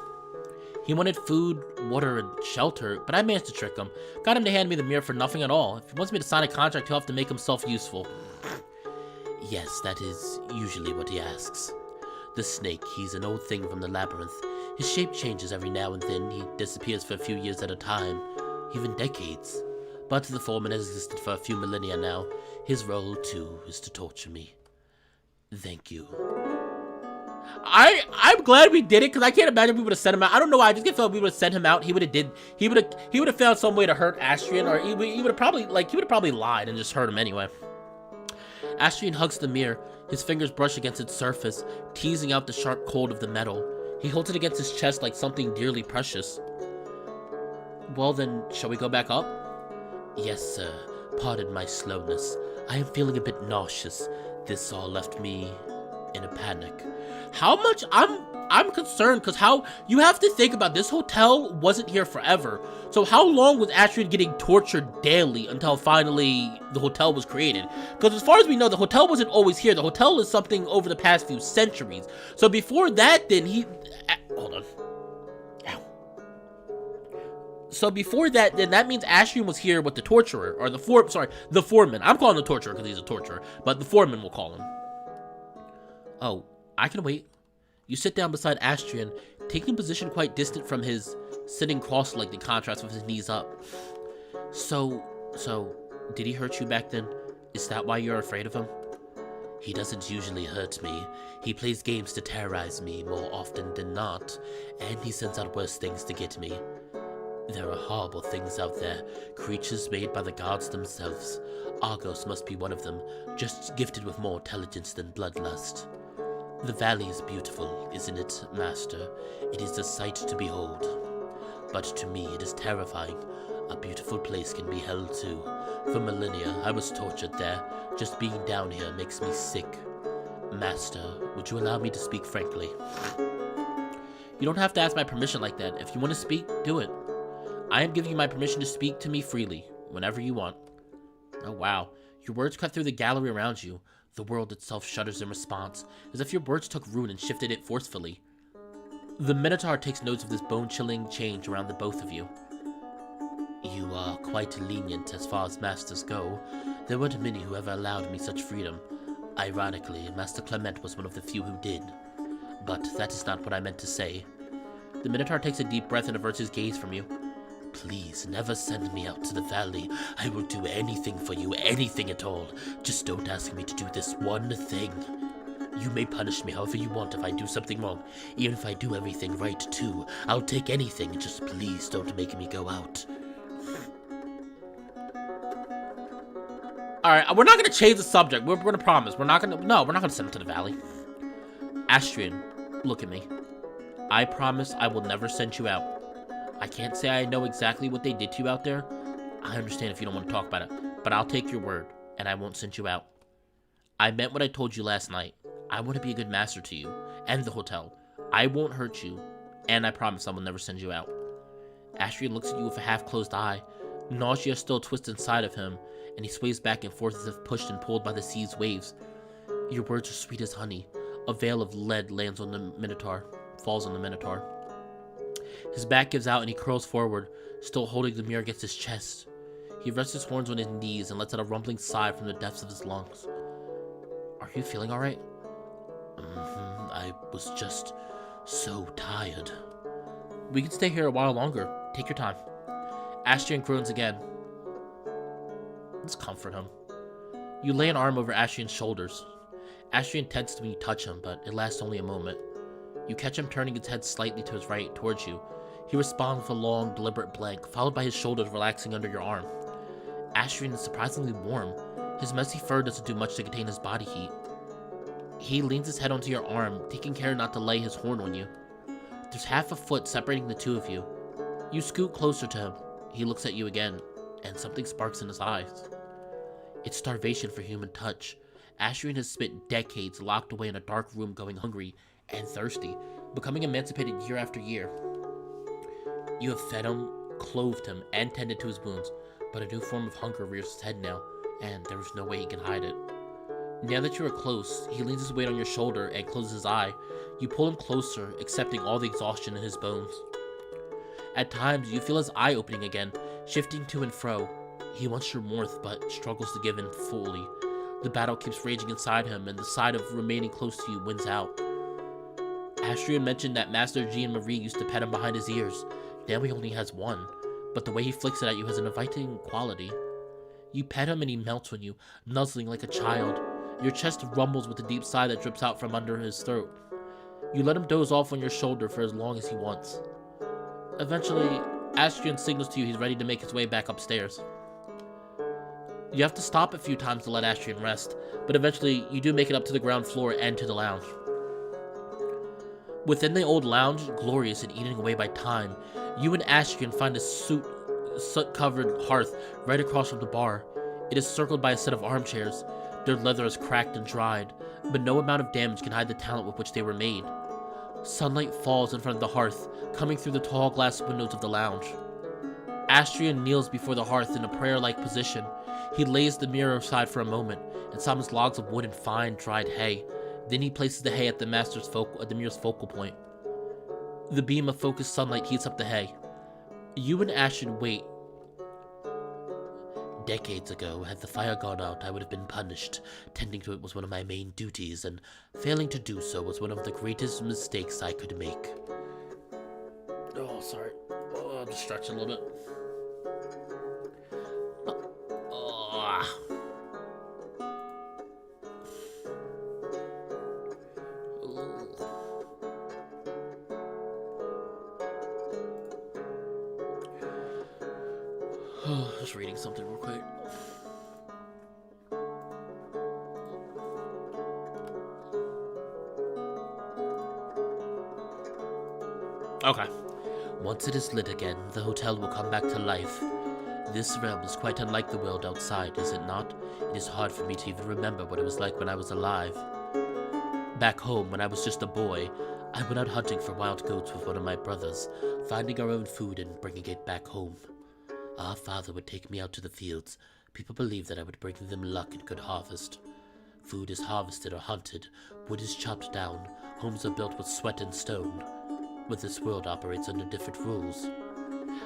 A: He wanted food, water, and shelter, but I managed to trick him. Got him to hand me the mirror for nothing at all. If he wants me to sign a contract, he'll have to make himself useful. Yes, that is usually what he asks. The snake, he's an old thing from the labyrinth. His shape changes every now and then. He disappears for a few years at a time, even decades. But the foreman has existed for a few millennia now. His role, too, is to torture me. Thank you. I'm glad we did it, because I can't imagine we would have sent him out. I don't know why, I just get felt we would have sent him out. He would have found some way to hurt Astrian, or he would have probably lied and just hurt him anyway. Astrian hugs the mirror. His fingers brush against its surface, teasing out the sharp cold of the metal. He holds it against his chest like something dearly precious. Well then, shall we go back up? Yes, sir. Pardon my slowness. I am feeling a bit nauseous. This all left me in a panic. How much I'm concerned, because how you have to think about this hotel wasn't here forever. So how long was Astrian getting tortured daily until finally the hotel was created? Because as far as we know, the hotel wasn't always here. The hotel is something over the past few centuries. So before that, then hold on. So before that, then that means Astrian was here with the torturer, or the foreman. I'm calling the torturer because he's a torturer, but the foreman will call him. Oh, I can wait. You sit down beside Astrian, taking a position quite distant from his sitting cross-legged in contrast with his knees up. So, did he hurt you back then? Is that why you're afraid of him? He doesn't usually hurt me. He plays games to terrorize me more often than not, and he sends out worse things to get me. There are horrible things out there, creatures made by the gods themselves. Argos must be one of them, just gifted with more intelligence than bloodlust. The valley is beautiful, isn't it, master? It is a sight to behold. But to me it is terrifying. A beautiful place can be hell too. For millennia I was tortured there. Just being down here makes me sick. Master, would you allow me to speak frankly? You don't have to ask my permission like that. If you want to speak, do it. I am giving you my permission to speak to me freely, whenever you want. Oh wow, your words cut through the gallery around you. The world itself shudders in response, as if your words took root and shifted it forcefully. The Minotaur takes notes of this bone-chilling change around the both of you. You are quite lenient as far as masters go. There weren't many who ever allowed me such freedom. Ironically, Master Clement was one of the few who did. But that is not what I meant to say. The Minotaur takes a deep breath and averts his gaze from you. Please, never send me out to the valley. I will do anything for you, anything at all. Just don't ask me to do this one thing. You may punish me however you want if I do something wrong. Even if I do everything right, too. I'll take anything, just please don't make me go out. Alright, we're not gonna change the subject. We're gonna promise. We're not gonna send him to the valley. Astrian, look at me. I promise I will never send you out. I can't say I know exactly what they did to you out there. I understand if you don't want to talk about it, but I'll take your word, and I won't send you out. I meant what I told you last night. I want to be a good master to you, and the hotel. I won't hurt you, and I promise I will never send you out. Astrian looks at you with a half-closed eye. Nausea still twists inside of him, and he sways back and forth as if pushed and pulled by the sea's waves. Your words are sweet as honey. A veil of lead lands on the Minotaur, falls on the Minotaur. His back gives out and he curls forward, still holding the mirror against his chest. He rests his horns on his knees and lets out a rumbling sigh from the depths of his lungs. Are you feeling alright?
B: I was just so tired.
A: We can stay here a while longer. Take your time. Astrian groans again. Let's comfort him. You lay an arm over Astrian's shoulders. Astrian tenses when you touch him, but it lasts only a moment. You catch him turning his head slightly to his right, towards you. He responds with a long, deliberate blank, followed by his shoulders relaxing under your arm. Astrian is surprisingly warm. His messy fur doesn't do much to contain his body heat. He leans his head onto your arm, taking care not to lay his horn on you. There's half a foot separating the two of you. You scoot closer to him. He looks at you again, and something sparks in his eyes. It's starvation for human touch. Astrian has spent decades locked away in a dark room going hungry and thirsty, becoming emancipated year after year. You have fed him, clothed him, and tended to his wounds, but a new form of hunger rears his head now, and there is no way he can hide it. Now that you are close, he leans his weight on your shoulder and closes his eye. You pull him closer, accepting all the exhaustion in his bones. At times, you feel his eye opening again, shifting to and fro. He wants your warmth, but struggles to give in fully. The battle keeps raging inside him, and the side of remaining close to you wins out. Astrian mentioned that Master G and Marie used to pet him behind his ears. Now he only has one, but the way he flicks it at you has an inviting quality. You pet him and he melts on you, nuzzling like a child. Your chest rumbles with the deep sigh that drips out from under his throat. You let him doze off on your shoulder for as long as he wants. Eventually, Astrian signals to you he's ready to make his way back upstairs. You have to stop a few times to let Astrian rest, but eventually you do make it up to the ground floor and to the lounge. Within the old lounge, glorious and eaten away by time, you and Astrian find a soot-covered hearth right across from the bar. It is circled by a set of armchairs. Their leather is cracked and dried, but no amount of damage can hide the talent with which they were made. Sunlight falls in front of the hearth, coming through the tall glass windows of the lounge. Astrian kneels before the hearth in a prayer-like position. He lays the mirror aside for a moment and summons logs of wood and fine, dried hay. Then he places the hay at the mirror's focal point. The beam of focused sunlight heats up the hay. You and Astrian wait.
B: Decades ago, had the fire gone out, I would have been punished. Tending to it was one of my main duties, and failing to do so was one of the greatest mistakes I could make.
A: Oh, sorry. Oh, I'll just stretch a little bit. Just reading something real quick. Okay.
B: Once it is lit again, the hotel will come back to life. This realm is quite unlike the world outside, is it not? It is hard for me to even remember what it was like when I was alive. Back home, when I was just a boy, I went out hunting for wild goats with one of my brothers, finding our own food and bringing it back home. Our father would take me out to the fields. People believed that I would bring them luck and good harvest. Food is harvested or hunted, wood is chopped down, homes are built with sweat and stone. But this world operates under different rules.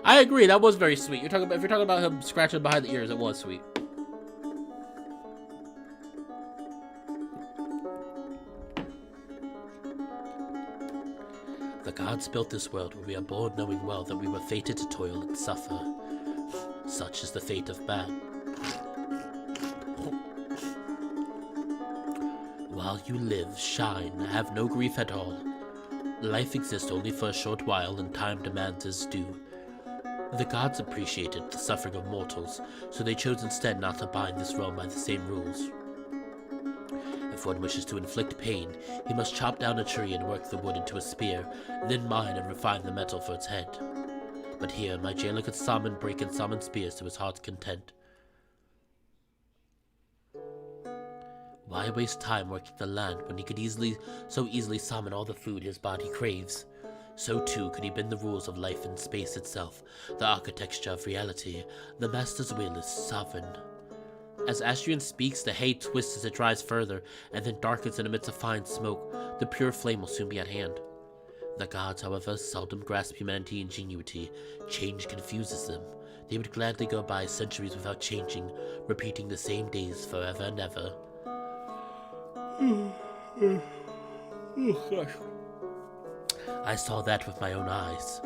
A: I agree, that was very sweet. If you're talking about him scratching behind the ears, it was sweet.
B: The gods built this world where we are born knowing well that we were fated to toil and suffer. Such is the fate of man. While you live, shine, have no grief at all. Life exists only for a short while, and time demands its due. The gods appreciated the suffering of mortals, so they chose instead not to bind this realm by the same rules. If one wishes to inflict pain, he must chop down a tree and work the wood into a spear, then mine and refine the metal for its head. But here, my jailer could summon, break, and summon spears to his heart's content. Why waste time working the land when he could so easily summon all the food his body craves? So too could he bend the rules of life and space itself, the architecture of reality. The Master's will is sovereign. As Astrian speaks, the hay twists as it dries further, and then darkens and emits a fine smoke. The pure flame will soon be at hand. The gods, however, seldom grasp humanity ingenuity. Change confuses them. They would gladly go by centuries without changing, repeating the same days forever and ever.
A: Oh, gosh.
B: I saw that with my own eyes.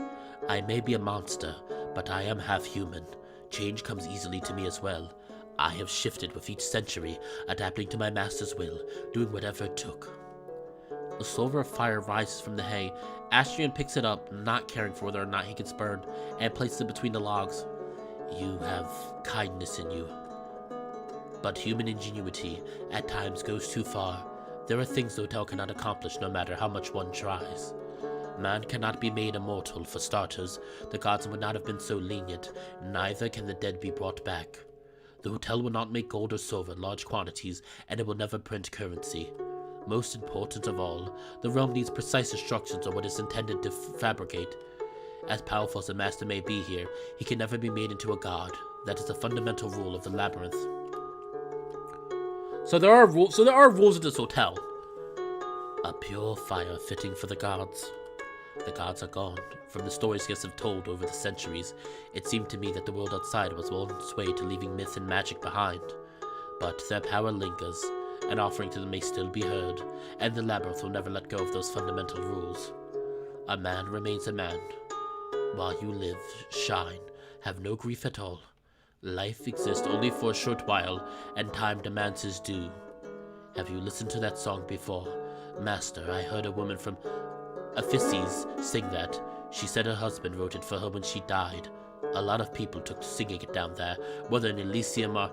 B: I may be a monster, but I am half human. Change comes easily to me as well. I have shifted with each century, adapting to my master's will, doing whatever it took. A sliver of fire rises from the hay. Astrian picks it up, not caring for whether or not he gets burned, and places it between the logs. You have kindness in you. But human ingenuity at times goes too far. There are things the hotel cannot accomplish no matter how much one tries. Man cannot be made immortal, for starters. The gods would not have been so lenient. Neither can the dead be brought back. The hotel will not make gold or silver in large quantities, and it will never print currency. Most important of all, the realm needs precise instructions on what it's intended to fabricate. As powerful as the master may be here, he can never be made into a god. That is the fundamental rule of the labyrinth.
A: So there are rules at this hotel.
B: A pure fire fitting for the gods. The gods are gone. From the stories guests have told over the centuries, it seemed to me that the world outside was well on its way to leaving myth and magic behind. But their power lingers. An offering to them may still be heard, and the labyrinth will never let go of those fundamental rules. A man remains a man. While you live, shine, have no grief at all. Life exists only for a short while, and time demands his due. Have you listened to that song before? Master, I heard a woman from Ephesus sing that. She said her husband wrote it for her when she died. A lot of people took to singing it down there, whether in Elysium or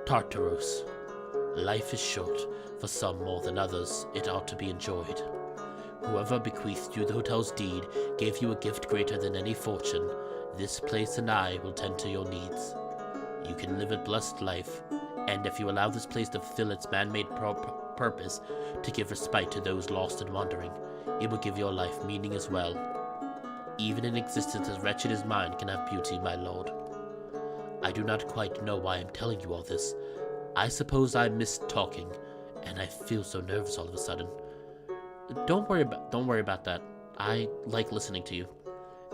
B: Tartaros. Life is short. For some more than others, it ought to be enjoyed. Whoever bequeathed you the hotel's deed gave you a gift greater than any fortune. This place and I will tend to your needs. You can live a blessed life, and if you allow this place to fulfill its man-made purpose to give respite to those lost and wandering, it will give your life meaning as well. Even an existence as wretched as mine can have beauty, my lord. I do not quite know why I'm telling you all this. I suppose I missed talking, and I feel so nervous all of a sudden. Don't worry about that. I like listening to you.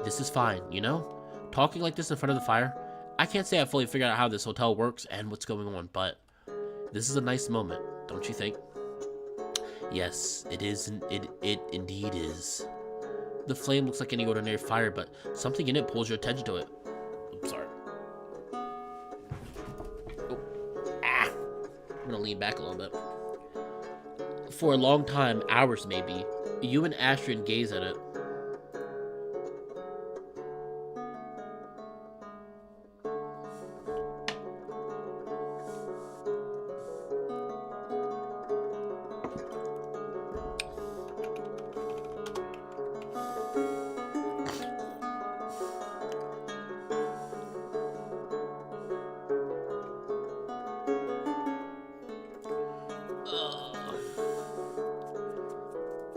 B: This is fine, you know? Talking like this in front of the fire, I can't say I fully figured out how this hotel works and what's going on, but this is a nice moment, don't you think? Yes, it is. It indeed is. The flame looks like any ordinary fire, but something in it pulls your attention to it. I'm sorry. I'm gonna lean back a little bit. For a long time, hours maybe, you and Astrian gaze at it.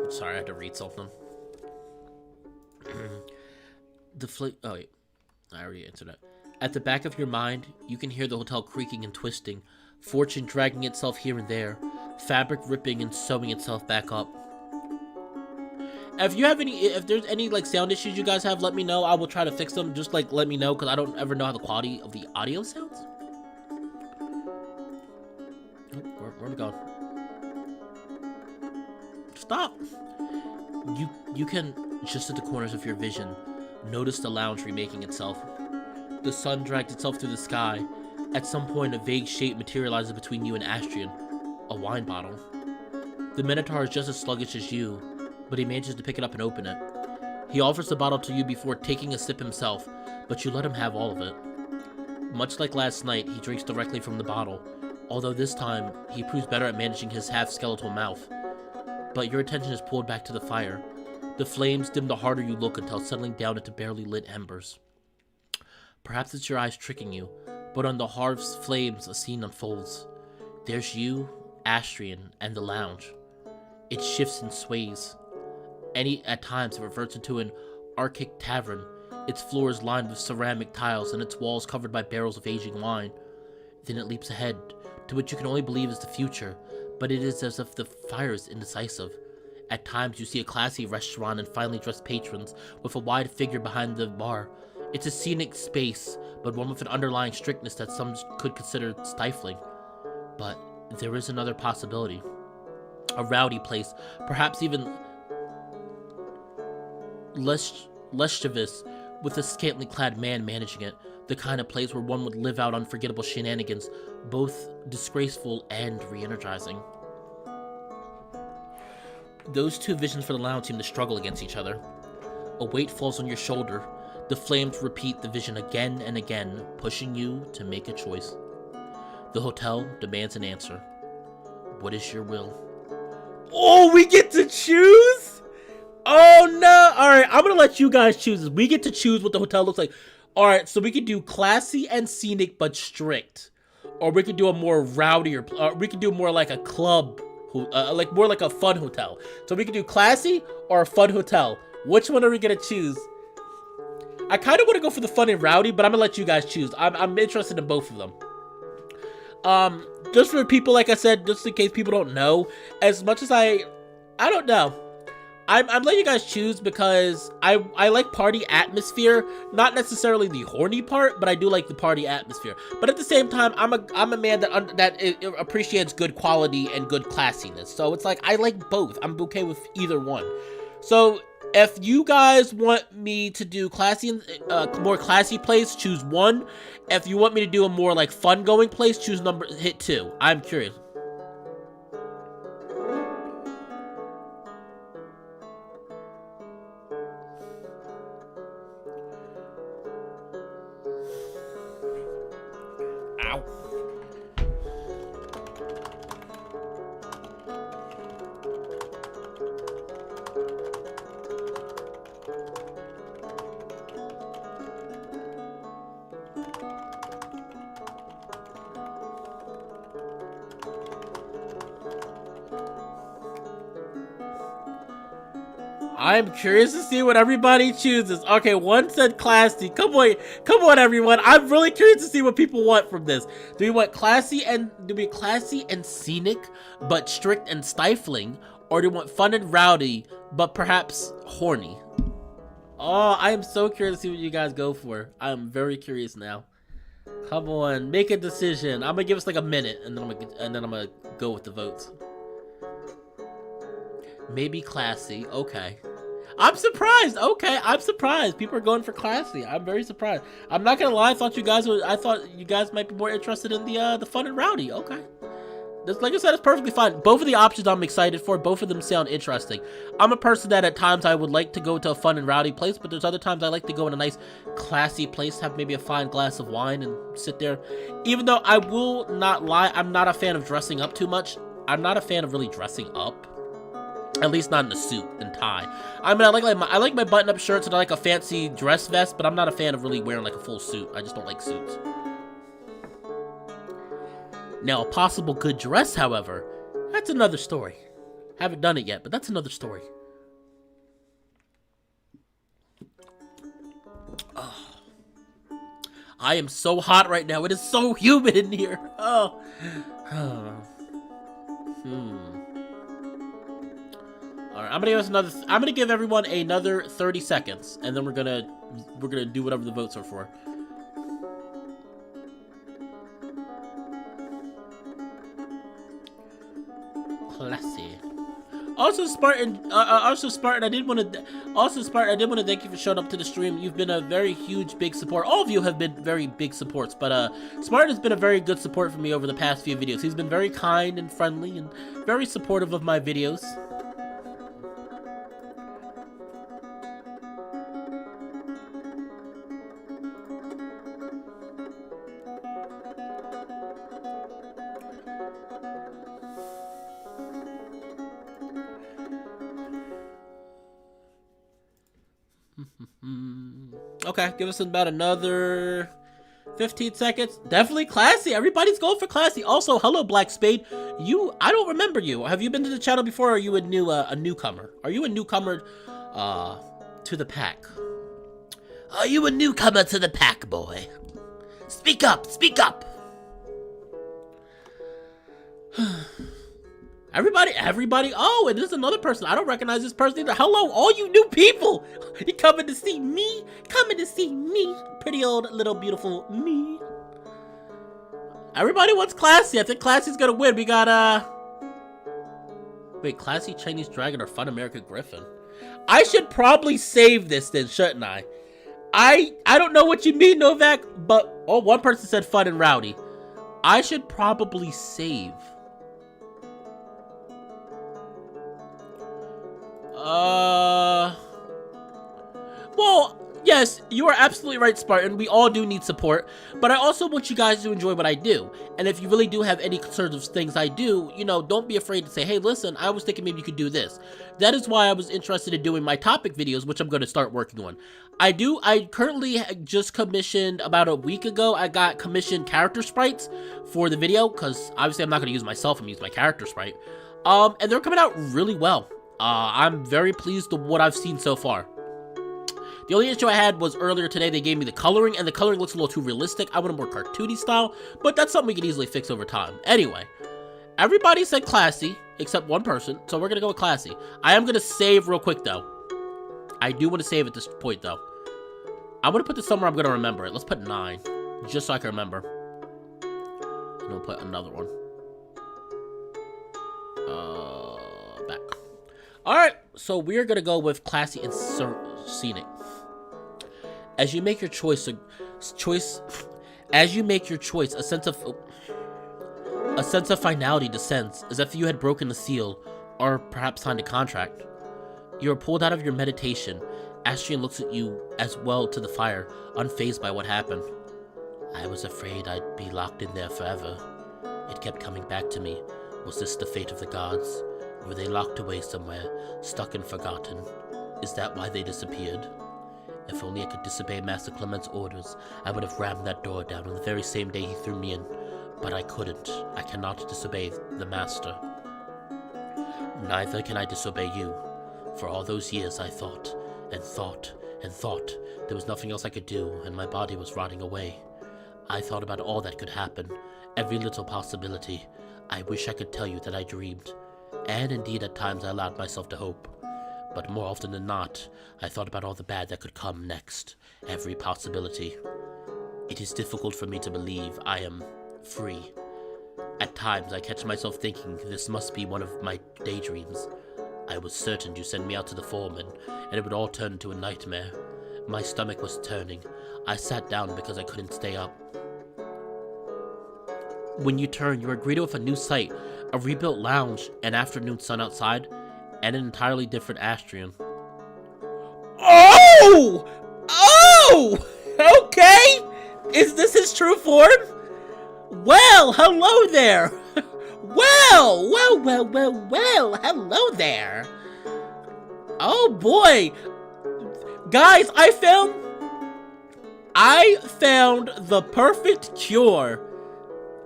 B: Sorry, I had to read something. Oh wait, I already answered that. At the back of your mind, you can hear the hotel creaking and twisting, fortune dragging itself here and there, fabric ripping and sewing itself back up. If there's any like sound issues you guys have, let me know. I will try to fix them. Just like let me know, because I don't ever know how the quality of the audio sounds. Where are we going? Stop! You can, just at the corners of your vision, notice the lounge remaking itself. The sun dragged itself through the sky. At some point, a vague shape materializes between you and Astrian. A wine bottle. The Minotaur is just as sluggish as you, but he manages to pick it up and open it. He offers the bottle to you before taking a sip himself, but you let him have all of it. Much like last night, he drinks directly from the bottle, although this time, he proves better at managing his half-skeletal mouth. But your attention is pulled back to the fire. The flames dim the harder you look until settling down into barely lit embers. Perhaps it's your eyes tricking you, but on the hearth's flames a scene unfolds. There's you,
A: Astrian, and the lounge. It shifts and sways. At times it reverts into an archaic tavern, its floors lined with ceramic tiles and its walls covered by barrels of aging wine. Then it leaps ahead, to what you can only believe is the future, but it is as if the fire is indecisive. At times you see a classy restaurant and finely dressed patrons with a wide figure behind the bar. It's a scenic space, but one with an underlying strictness that some could consider stifling. But there is another possibility. A rowdy place, perhaps even mischievous, with a scantily clad man managing it. The kind of place where one would live out unforgettable shenanigans, both disgraceful and re-energizing. Those two visions for the lounge seem to struggle against each other. A weight falls on your shoulder. The flames repeat the vision again and again, pushing you to make a choice. The hotel demands an answer. What is your will?
C: Oh, we get to choose? Oh no! Alright, I'm gonna let you guys choose. We get to choose what the hotel looks like. Alright, so we could do classy and scenic but strict. Or we could do a more rowdier, we could do more like a club, like more like a fun hotel. So we could do classy or a fun hotel. Which one are we gonna choose? I kind of want to go for the fun and rowdy, but I'm gonna let you guys choose. I'm interested in both of them. Just for people, like I said, just in case people don't know, as much as I don't know. I'm letting you guys choose because I like party atmosphere, not necessarily the horny part, but I do like the party atmosphere. But at the same time, I'm a man that appreciates good quality and good classiness. So it's like I like both. I'm okay with either one. So if you guys want me to do classy and more classy place, choose 1. If you want me to do a more like fun going place, hit 2. I'm curious. Ow. I'm curious to see what everybody chooses. Okay, 1 said classy. Come on, everyone. I'm really curious to see what people want from this. Do we want classy and scenic, but strict and stifling, or do we want fun and rowdy, but perhaps horny? Oh, I am so curious to see what you guys go for. I'm very curious now. Come on, make a decision. I'm gonna give us like a minute, and then I'm gonna go with the votes. Maybe classy. Okay. I'm surprised. Okay, I'm surprised. People are going for classy. I'm very surprised. I'm not gonna lie. I thought you guys might be more interested in the fun and rowdy. Okay. Like I said, it's perfectly fine. Both of the options I'm excited for. Both of them sound interesting. I'm a person that at times I would like to go to a fun and rowdy place, but there's other times I like to go in a nice classy place, have maybe a fine glass of wine and sit there. Even though I will not lie, I'm not a fan of dressing up too much. I'm not a fan of really dressing up. At least not in a suit and tie. I mean, I like my button-up shirts and I like a fancy dress vest, but I'm not a fan of really wearing like a full suit. I just don't like suits. Now, a possible good dress, however, that's another story. Haven't done it yet, but that's another story. Oh. I am so hot right now. It is so humid in here. Oh. Alright, I'm gonna give everyone another 30 seconds, and then we're gonna do whatever the votes are for. Classy. Also, Spartan, I did want to thank you for showing up to the stream. You've been a very huge, big support. All of you have been very big supports, but Spartan has been a very good support for me over the past few videos. He's been very kind and friendly and very supportive of my videos. Okay, give us about another 15 seconds. Definitely classy. Everybody's going for classy. Also, hello, Black Spade. I don't remember you. Have you been to the channel before, or are you a newcomer? Are you a newcomer, to the pack?
B: Are you a newcomer to the pack, boy? Speak up, speak up!
C: Everybody, oh, and there's another person. I don't recognize this person either. Hello, all you new people! You coming to see me? Coming to see me? Pretty old, little, beautiful me. Everybody wants Classy. I think Classy's gonna win. We got, wait, Classy Chinese Dragon or Fun American Griffin? I should probably save this then, shouldn't I? I don't know what you mean, Novak, but, oh, one person said Fun and Rowdy. I should probably save. Well, yes, you are absolutely right, Spartan. We all do need support, but I also want you guys to enjoy what I do. And if you really do have any concerns of things I do, you know, don't be afraid to say, hey, listen, I was thinking maybe you could do this. That is why I was interested in doing my topic videos, which I'm going to start working on. I currently just commissioned, about a week ago, I got commissioned character sprites for the video, because obviously I'm not going to use myself, I'm going to use my character sprite. And they're coming out really well. I'm very pleased with what I've seen so far. The only issue I had was earlier today they gave me the coloring, and the coloring looks a little too realistic. I want a more cartoony style, but that's something we can easily fix over time. Anyway, everybody said Classy, except one person, so we're going to go with Classy. I am going to save real quick, though. I do want to save at this point, though. I'm going to put this somewhere I'm going to remember it. Let's put 9, just so I can remember. And we'll put another one. Back. Alright, so we're going to go with Classy and Scenic. As you make your choice, a sense of finality descends, as if you had broken the seal, or perhaps signed a contract. You are pulled out of your meditation. Astrian looks at you as well to the fire, unfazed by what happened. I was afraid I'd be locked in there forever. It kept coming back to me. Was this the fate of the gods? Were they locked away somewhere, stuck and forgotten? Is that why they disappeared? If only I could disobey Master Clement's orders, I would have rammed that door down on the very same day he threw me in. But I couldn't. I cannot disobey the Master. Neither can I disobey you. For all those years I thought, and thought, and thought. There was nothing else I could do, and my body was rotting away. I thought about all that could happen, every little possibility. I wish I could tell you that I dreamed. And indeed at times I allowed myself to hope. But more often than not, I thought about all the bad that could come next, every possibility. It is difficult for me to believe I am free. At times I catch myself thinking this must be one of my daydreams. I was certain you sent me out to the foreman, and it would all turn into a nightmare. My stomach was turning. I sat down because I couldn't stay up. When you turn, you are greeted with a new sight, a rebuilt lounge, an afternoon sun outside, and an entirely different Astrian. Oh! Oh! Okay! Is this his true form? Well, hello there! Well, hello there! Oh boy! Guys, I found the perfect cure.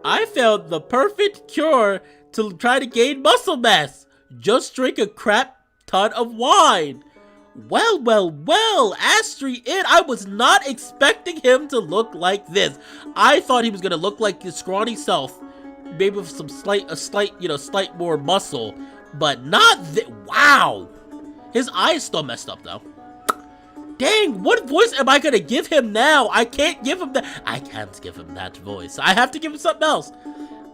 C: I found the perfect cure to try to gain muscle mass. Just drink a crap ton of wine. Well, Astrian, I was not expecting him to look like this. I thought he was gonna look like his scrawny self, maybe with some slight more muscle, but not that. Wow, his eyes still messed up though. Dang, what voice am I gonna give him now? I can't give him that. I can't give him that voice. I have to give him something else.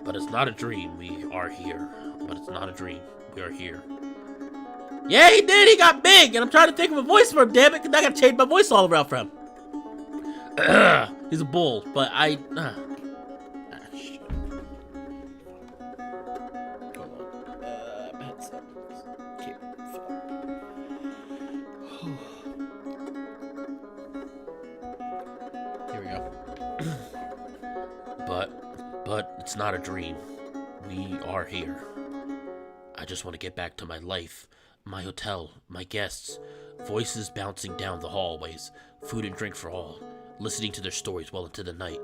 C: But it's not a dream. We are here. But it's not a dream. We are here. Yeah, he did. He got big, and I'm trying to think of a voice for him. Damn it! Cause I gotta change my voice all around for him. He's a bull, but I. Shit. Hold on. Bad sounds. Here we go. But it's not a dream. We are here. I just want to get back to my life, my hotel, my guests, voices bouncing down the hallways, food and drink for all, listening to their stories well into the night.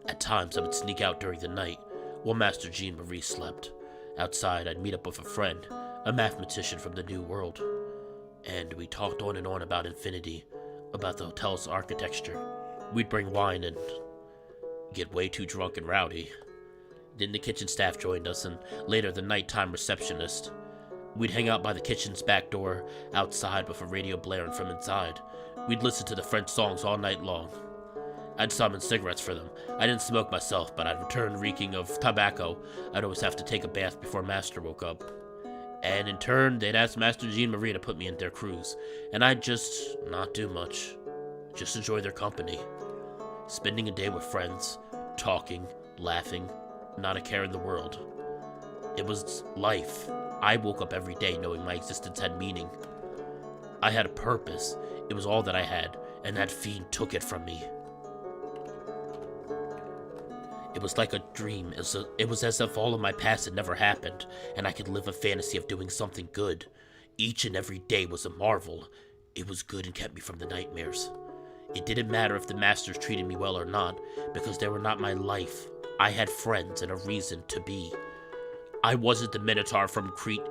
C: At times I would sneak out during the night, while Master Jean Marie slept.
A: Outside, I'd meet up with a friend, a mathematician from the New World, and we talked on and on about infinity, about the hotel's architecture. We'd bring wine and get way too drunk and rowdy. Then the kitchen staff joined us, and later the nighttime receptionist. We'd hang out by the kitchen's back door, outside with a radio blaring from inside. We'd listen to the French songs all night long. I'd summon cigarettes for them. I didn't smoke myself, but I'd return reeking of tobacco. I'd always have to take a bath before Master woke up. And in turn, they'd ask Master Jean Marie to put me in their cruise, and I'd just not do much. Just enjoy their company. Spending a day with friends, talking, laughing, not a care in the world. It was life. I woke up every day knowing my existence had meaning. I had a purpose. It was all that I had, and that fiend took it from me. It was like a dream. It was as if all of my past had never happened, and I could live a fantasy of doing something good. Each and every day was a marvel. It was good and kept me from the nightmares. It didn't matter if the masters treated me well or not, because they were not my life. I had friends and a reason to be. I wasn't the Minotaur from Crete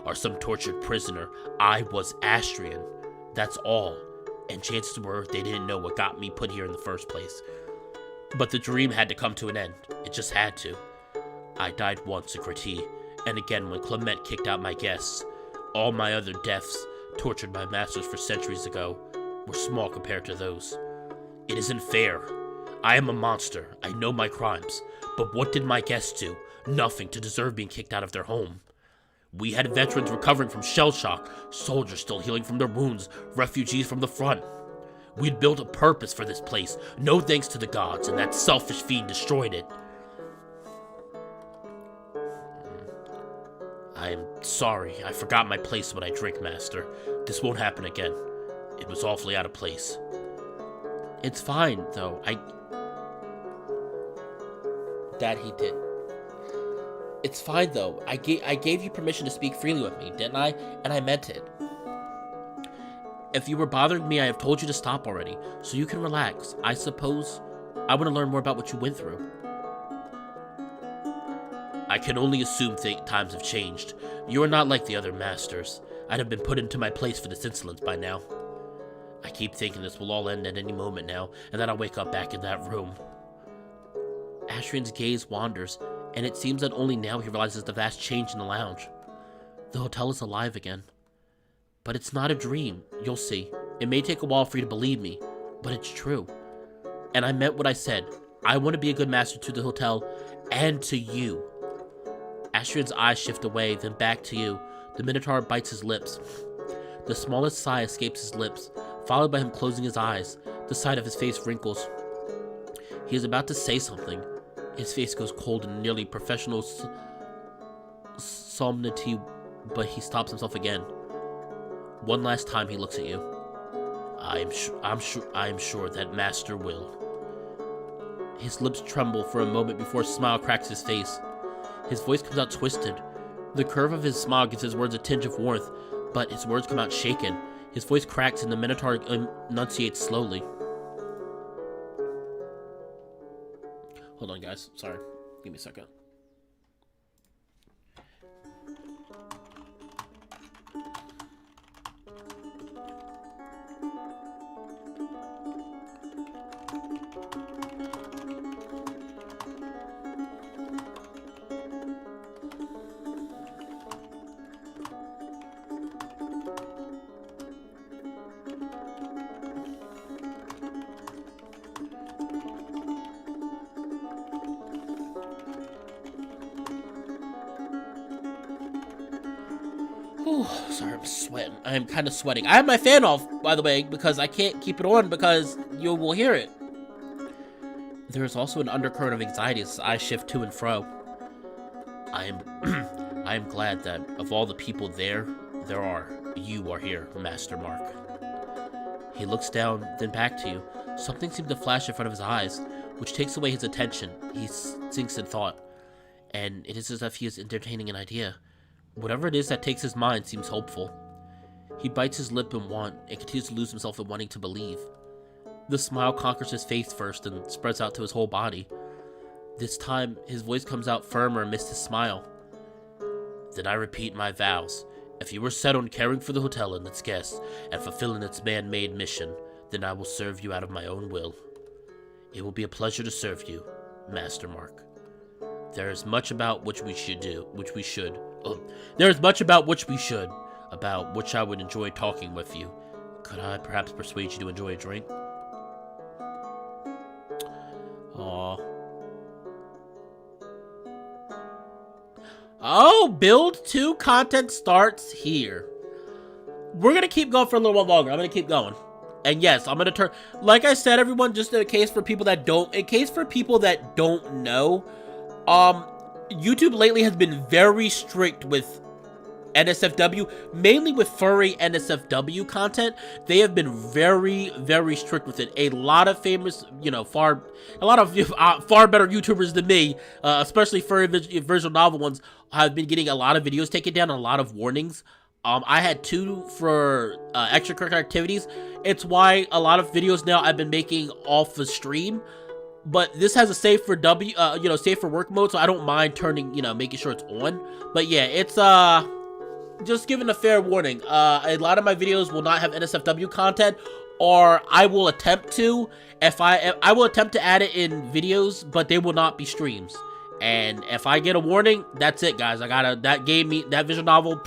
A: or some tortured prisoner. I was Astrian. That's all. And chances were they didn't know what got me put here in the first place. But the dream had to come to an end. It just had to. I died once in Crete, and again when Clement kicked out my guests. All my other deaths, tortured by masters for centuries ago, were small compared to those. It isn't fair. I am a monster. I know my crimes. But what did my guests do? Nothing to deserve being kicked out of their home. We had veterans recovering from shell shock, soldiers still healing from their wounds, refugees from the front. We'd built a purpose for this place, no thanks to the gods, and that selfish fiend destroyed it. I am sorry. I forgot my place when I drink, Master. This won't happen again. It was awfully out of place.
C: It's fine, though. That he did. It's fine, though. I gave you permission to speak freely with me, didn't I? And I meant it. If you were bothering me, I have told you to stop already, so you can relax. I suppose I want to learn more about what you went through.
A: I can only assume times have changed. You are not like the other masters. I'd have been put into my place for this insolence by now. I keep thinking this will all end at any moment now, and that I'll wake up back in that room.
C: Astrian's gaze wanders, and it seems that only now he realizes the vast change in the lounge. The hotel is alive again. But it's not a dream, you'll see. It may take a while for you to believe me, but it's true. And I meant what I said. I want to be a good master to the hotel, and to you. Astrian's eyes shift away, then back to you. The Minotaur bites his lips. The smallest sigh escapes his lips, followed by him closing his eyes. The side of his face wrinkles. He is about to say something. His face goes cold in nearly professional solemnity, but he stops himself again. One last time he looks at you. I am sure that Master will. His lips tremble for a moment before a smile cracks his face. His voice comes out twisted. The curve of his smile gives his words a tinge of warmth, but his words come out shaken. His voice cracks and the Minotaur enunciates slowly. Hold on, guys. Sorry. Give me a second. Sorry, I'm sweating. I'm kind of sweating. I have my fan off, by the way, because I can't keep it on because you will hear it. There is also an undercurrent of anxiety as I shift to and fro. I am glad that of all the people you are here, Master Mark. He looks down, then back to you. Something seems to flash in front of his eyes, which takes away his attention. He sinks in thought, and it is as if he is entertaining an idea. Whatever it is that takes his mind seems hopeful. He bites his lip in want and continues to lose himself in wanting to believe. The smile conquers his face first and spreads out to his whole body. This time, his voice comes out firmer amidst his smile.
B: Then I repeat my vows. If you are set on caring for the hotel and its guests, and fulfilling its man-made mission, then I will serve you out of my own will. It will be a pleasure to serve you, Master Mark. There is much about which we should, about which I would enjoy talking with you. Could I perhaps persuade you to enjoy a drink?
C: Aw. Oh, build 2 content starts here. We're gonna keep going for a little while longer. I'm gonna keep going. And yes, I'm gonna turn, like I said, everyone, just in case for people that don't know, YouTube lately has been very strict with NSFW, mainly with furry NSFW content. They have been very, very strict with it. A lot of famous, far better YouTubers than me, especially furry visual novel ones, have been getting a lot of videos taken down and a lot of warnings. I had 2 for extracurricular activities. It's why a lot of videos now I've been making off the stream. But this has a save for save for work mode, so I don't mind turning, making sure it's on. But yeah, it's just giving a fair warning. A lot of my videos will not have NSFW content, or I will attempt to. I will attempt to add it in videos, but they will not be streams. And if I get a warning, that's it, guys. That visual novel.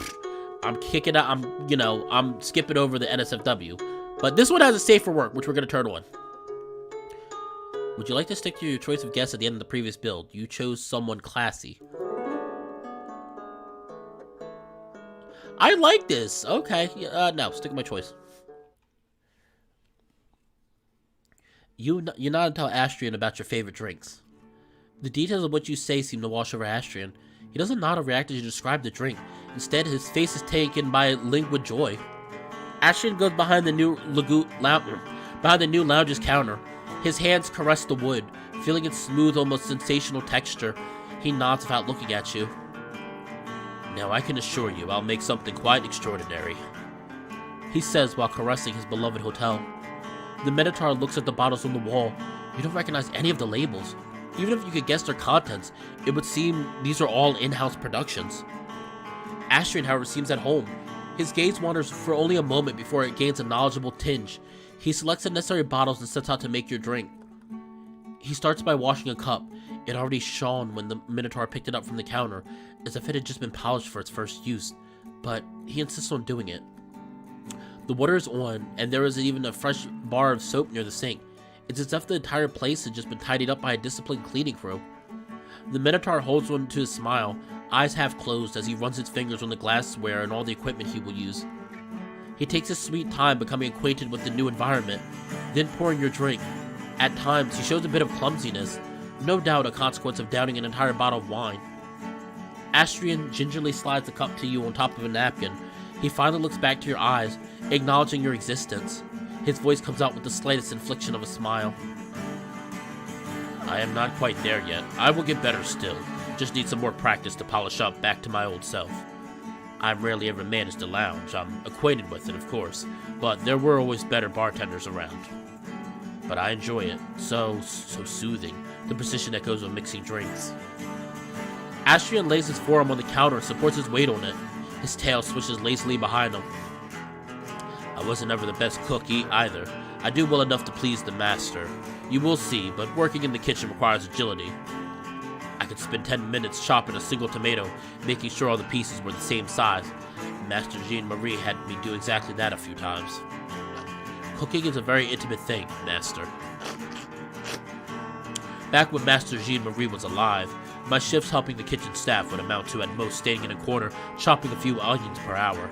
C: I'm kicking out. I'm skipping over the NSFW. But this one has a save for work, which we're gonna turn on. Would you like to stick to your choice of guests at the end of the previous build? You chose someone classy. I like this. Okay. No, stick with my choice. You're not tell Astrian about your favorite drinks. The details of what you say seem to wash over Astrian. He doesn't nod or react as you describe the drink. Instead, his face is taken by languid joy. Astrian goes behind the new lounge's counter. His hands caress the wood, feeling its smooth, almost sensational texture. He nods without looking at you. Now I can assure you I'll make something quite extraordinary, he says while caressing his beloved hotel. The Minotaur looks at the bottles on the wall. You don't recognize any of the labels. Even if you could guess their contents, it would seem these are all in-house productions. Astrian, however, seems at home. His gaze wanders for only a moment before it gains a knowledgeable tinge. He selects the necessary bottles and sets out to make your drink. He starts by washing a cup. It already shone when the Minotaur picked it up from the counter, as if it had just been polished for its first use, but he insists on doing it. The water is on, and there is even a fresh bar of soap near the sink. It's as if the entire place had just been tidied up by a disciplined cleaning crew. The Minotaur holds on to his smile, eyes half closed as he runs his fingers on the glassware and all the equipment he will use. He takes his sweet time becoming acquainted with the new environment, then pouring your drink. At times, he shows a bit of clumsiness, no doubt a consequence of downing an entire bottle of wine. Astrian gingerly slides the cup to you on top of a napkin. He finally looks back to your eyes, acknowledging your existence. His voice comes out with the slightest inflection of a smile. I am not quite there yet. I will get better still. Just need some more practice to polish up back to my old self. I rarely ever managed a lounge. I'm acquainted with it, of course, but there were always better bartenders around. But I enjoy it. So soothing. The precision that goes with mixing drinks. Astrian lays his forearm on the counter and supports his weight on it. His tail swishes lazily behind him. I wasn't ever the best cook either. I do well enough to please the master. You will see, but working in the kitchen requires agility. I could spend 10 minutes chopping a single tomato, making sure all the pieces were the same size. Master Jean-Marie had me do exactly that a few times. Cooking is a very intimate thing, Master. Back when Master Jean-Marie was alive, my shifts helping the kitchen staff would amount to at most standing in a corner, chopping a few onions per hour.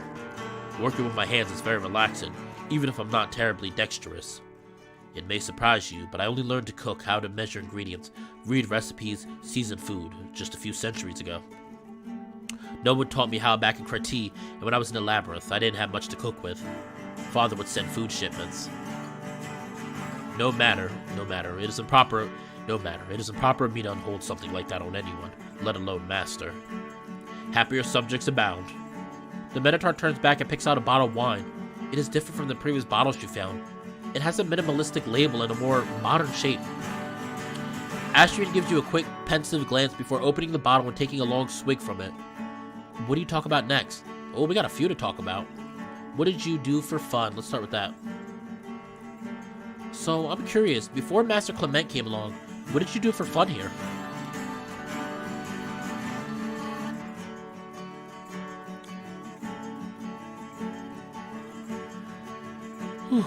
C: Working with my hands is very relaxing, even if I'm not terribly dexterous. It may surprise you, but I only learned to cook, how to measure ingredients, read recipes, season food, just a few centuries ago. No one taught me how back in Créty, and when I was in the labyrinth, I didn't have much to cook with. Father would send food shipments. No matter, it is improper of me to unhold something like that on anyone, let alone master. Happier subjects abound. The Minotaur turns back and picks out a bottle of wine. It is different from the previous bottles you found. It has a minimalistic label and a more modern shape. Astrian gives you a quick, pensive glance before opening the bottle and taking a long swig from it.
A: What do you talk about next? Oh, we got a few to talk about. What did you do for fun? Let's start with that. So, I'm curious, before Master Clement came along, what did you do for fun here? Whew.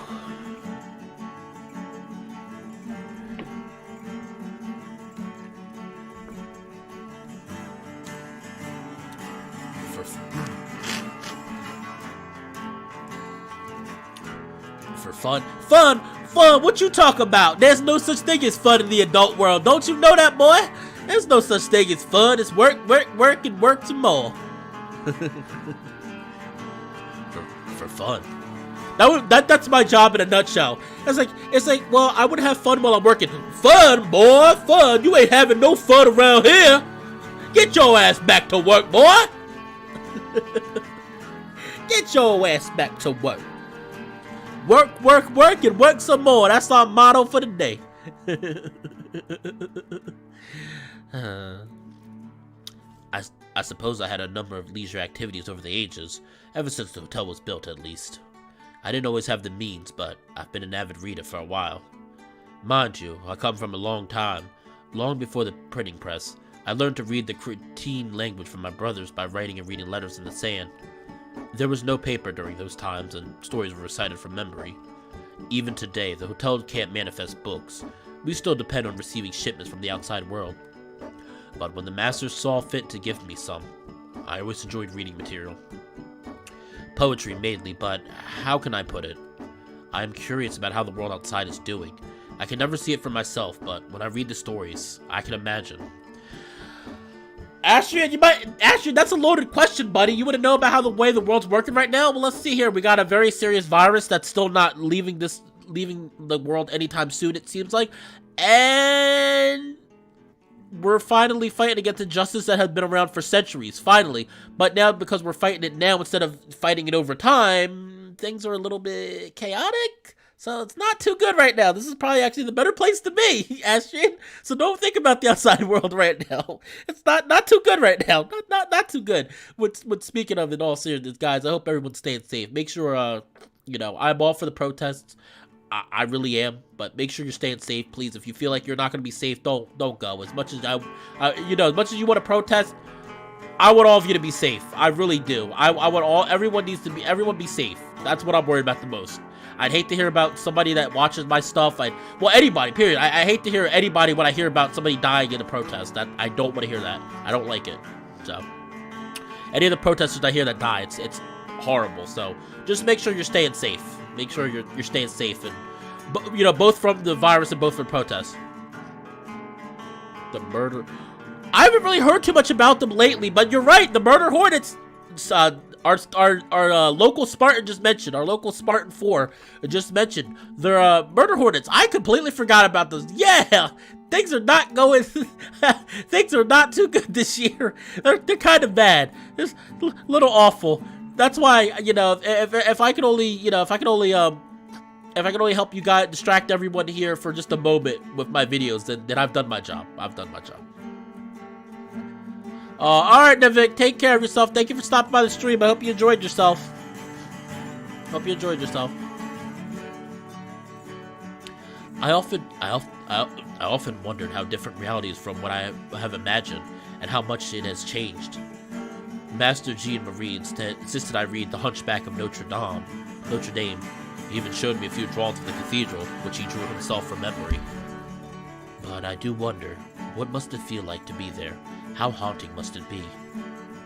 A: For fun? Fun! Fun! What you talk about? There's no such thing as fun in the adult world. Don't you know that, boy? There's no such thing as fun. It's work, work, work, and work some more. for fun. That's my job in a nutshell. It's like, well, I would have fun while I'm working. Fun, boy, fun. You ain't having no fun around here. Get your ass back to work, boy. Get your ass back to work. Work, work, work, and work some more. That's our motto for the day. I suppose I had a number of leisure activities over the ages, ever since the hotel was built at least. I didn't always have the means, but I've been an avid reader for a while. Mind you, I come from a long time. Long before the printing press, I learned to read the Cretan language from my brothers by writing and reading letters in the sand. There was no paper during those times, and stories were recited from memory. Even today, the hotel can't manifest books. We still depend on receiving shipments from the outside world. But when the masters saw fit to give me some, I always enjoyed reading material. Poetry mainly, but how can I put it? I am curious about how the world outside is doing. I can never see it for myself, but when I read the stories, I can imagine. Ashton, that's a loaded question, buddy. You want to know about how the world's working right now? Well, let's see here. We got a very serious virus that's still not leaving the world anytime soon, it seems like. And we're finally fighting against injustice that has been around for centuries, finally. But now, because we're fighting it now instead of fighting it over time, things are a little bit chaotic. So it's not too good right now. This is probably actually the better place to be, Ashton. So don't think about the outside world right now. It's not too good right now. Not too good. With speaking of, in all seriousness, guys, I hope everyone's staying safe. Make sure, I'm all for the protests. I really am, but make sure you're staying safe, please. If you feel like you're not going to be safe, don't go. As much as as much as you want to protest, I want all of you to be safe. I really do. I want everyone be safe. That's what I'm worried about the most. I'd hate to hear about somebody that watches my stuff. Anybody, period. I hate to hear anybody when I hear about somebody dying in a protest. I don't want to hear that. I don't like it. So, any of the protesters I hear that die, it's horrible. So, just make sure you're staying safe. Make sure you're staying safe, and both from the virus and both from protests. The murder. I haven't really heard too much about them lately, but you're right. The murder hornets. Our local Spartan just mentioned. Our local Spartan 4 just mentioned. They're murder hornets. I completely forgot about those. Yeah, things are not going. Things are not too good this year. They're kind of bad. It's a little awful. That's why if I could only help you guys distract everyone here for just a moment with my videos, then I've done my job. Alright, Nivik, take care of yourself. Thank you for stopping by the stream. I hope you enjoyed yourself. I often wondered how different reality is from what I have imagined, and how much it has changed. Master Jean Marie insisted I read The Hunchback of Notre Dame. He even showed me a few drawings of the cathedral, which he drew himself from memory. But I do wonder, what must it feel like to be there? How haunting must it be?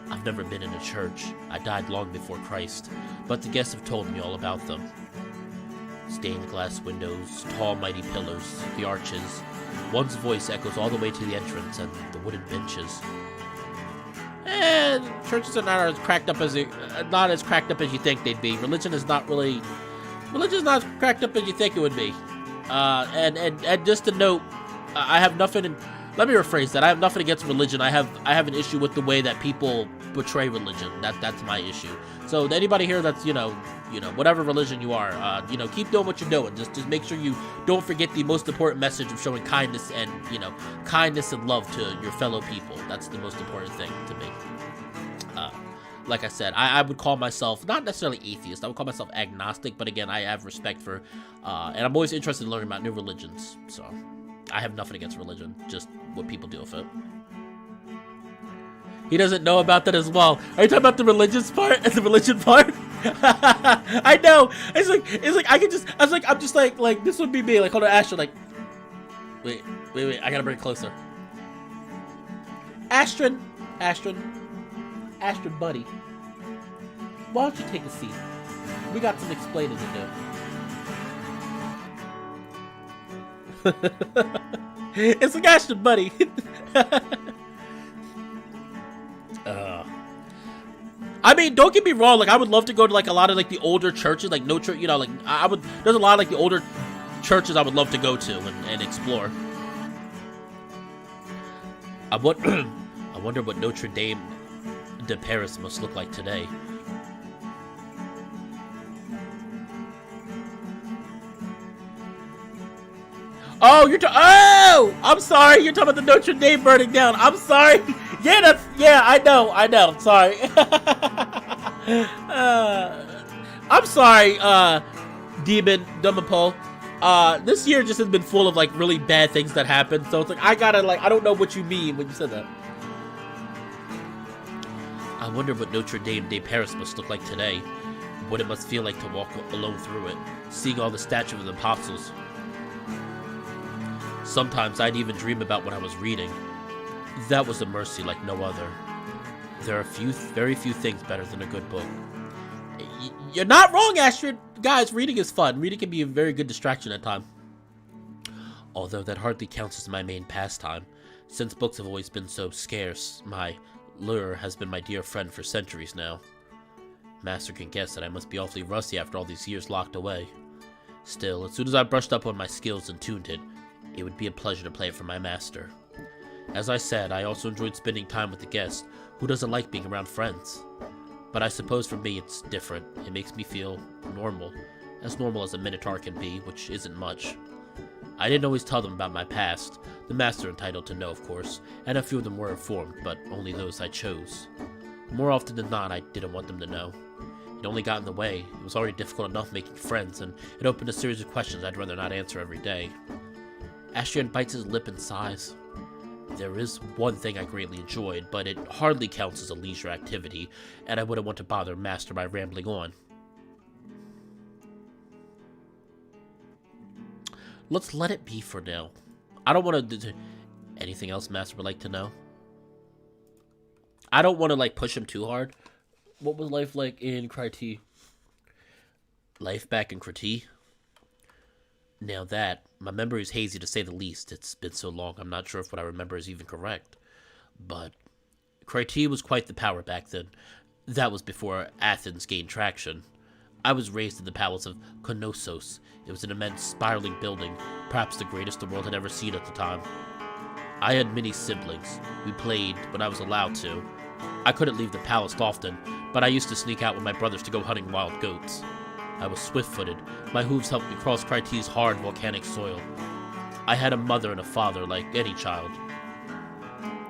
A: I've never been in a church. I died long before Christ, but the guests have told me all about them. Stained glass windows, tall mighty pillars, the arches. One's voice echoes all the way to the entrance, and the wooden benches. Churches are not as cracked up as you think they'd be. Religion is not as cracked up as you think it would be. And just to note, I have nothing. Let me rephrase that. I have nothing against religion. I have an issue with the way that people portray religion. That's my issue. So anybody here that's whatever religion you are, keep doing what you're doing. Just make sure you don't forget the most important message of showing kindness and kindness and love to your fellow people. That's the most important thing to me. like I said, I would call myself not necessarily atheist. I would call myself agnostic, but again, I have respect for, and I'm always interested in learning about new religions. So I have nothing against religion, just what people do with it. He doesn't know about that as well. Are you talking about the religious part? The religion part? I know. It's like I'm just like this would be me. Like, hold on, Astrid. Like, wait. I gotta bring it closer. Astrid, buddy. Why don't you take a seat? We got some explaining to do. It's like Astrid, buddy. I mean, don't get me wrong. Like, I would love to go to like a lot of like the older churches, like no church. You know, like I would. There's a lot of like the older churches I would love to go to and explore. I wonder what Notre Dame de Paris must look like today. Oh, Oh, I'm sorry. You're talking about the Notre Dame burning down. I'm sorry. Yeah, I know. Sorry. I'm sorry, Demon Dumapole. This year just has been full of like really bad things that happened. So it's like I don't know what you mean when you said that. I wonder what Notre Dame de Paris must look like today. What it must feel like to walk alone through it, seeing all the statues of the apostles. Sometimes I'd even dream about what I was reading. That was a mercy like no other. There are very few things better than a good book. You're not wrong, Astrid. Guys, reading is fun. Reading can be a very good distraction at times. Although that hardly counts as my main pastime. Since books have always been so scarce, my lure has been my dear friend for centuries now. Master can guess that I must be awfully rusty after all these years locked away. Still, as soon as I brushed up on my skills and tuned it would be a pleasure to play it for my master. As I said, I also enjoyed spending time with the guests. Who doesn't like being around friends? But I suppose for me it's different. It makes me feel normal as a Minotaur can be, which isn't much. I didn't always tell them about my past. The master entitled to know, of course, and a few of them were informed, but only those I chose. More often than not, I didn't want them to know. It only got in the way. It was already difficult enough making friends, and it opened a series of questions I'd rather not answer every day. Ashian bites his lip and sighs. There is one thing I greatly enjoyed, but it hardly counts as a leisure activity, and I wouldn't want to bother Master by rambling on. Let's let it be for now. I don't want to... Anything else Master would like to know? I don't want to, like, push him too hard. What was life like in Kriti? Life back in Kriti? Now that, my memory is hazy to say the least. It's been so long, I'm not sure if what I remember is even correct. But Kriti was quite the power back then. That was before Athens gained traction. I was raised in the palace of Knossos. It was an immense spiraling building, perhaps the greatest the world had ever seen at the time. I had many siblings. We played when I was allowed to. I couldn't leave the palace often, but I used to sneak out with my brothers to go hunting wild goats. I was swift-footed. My hooves helped me cross Kriti's hard volcanic soil. I had a mother and a father like any child.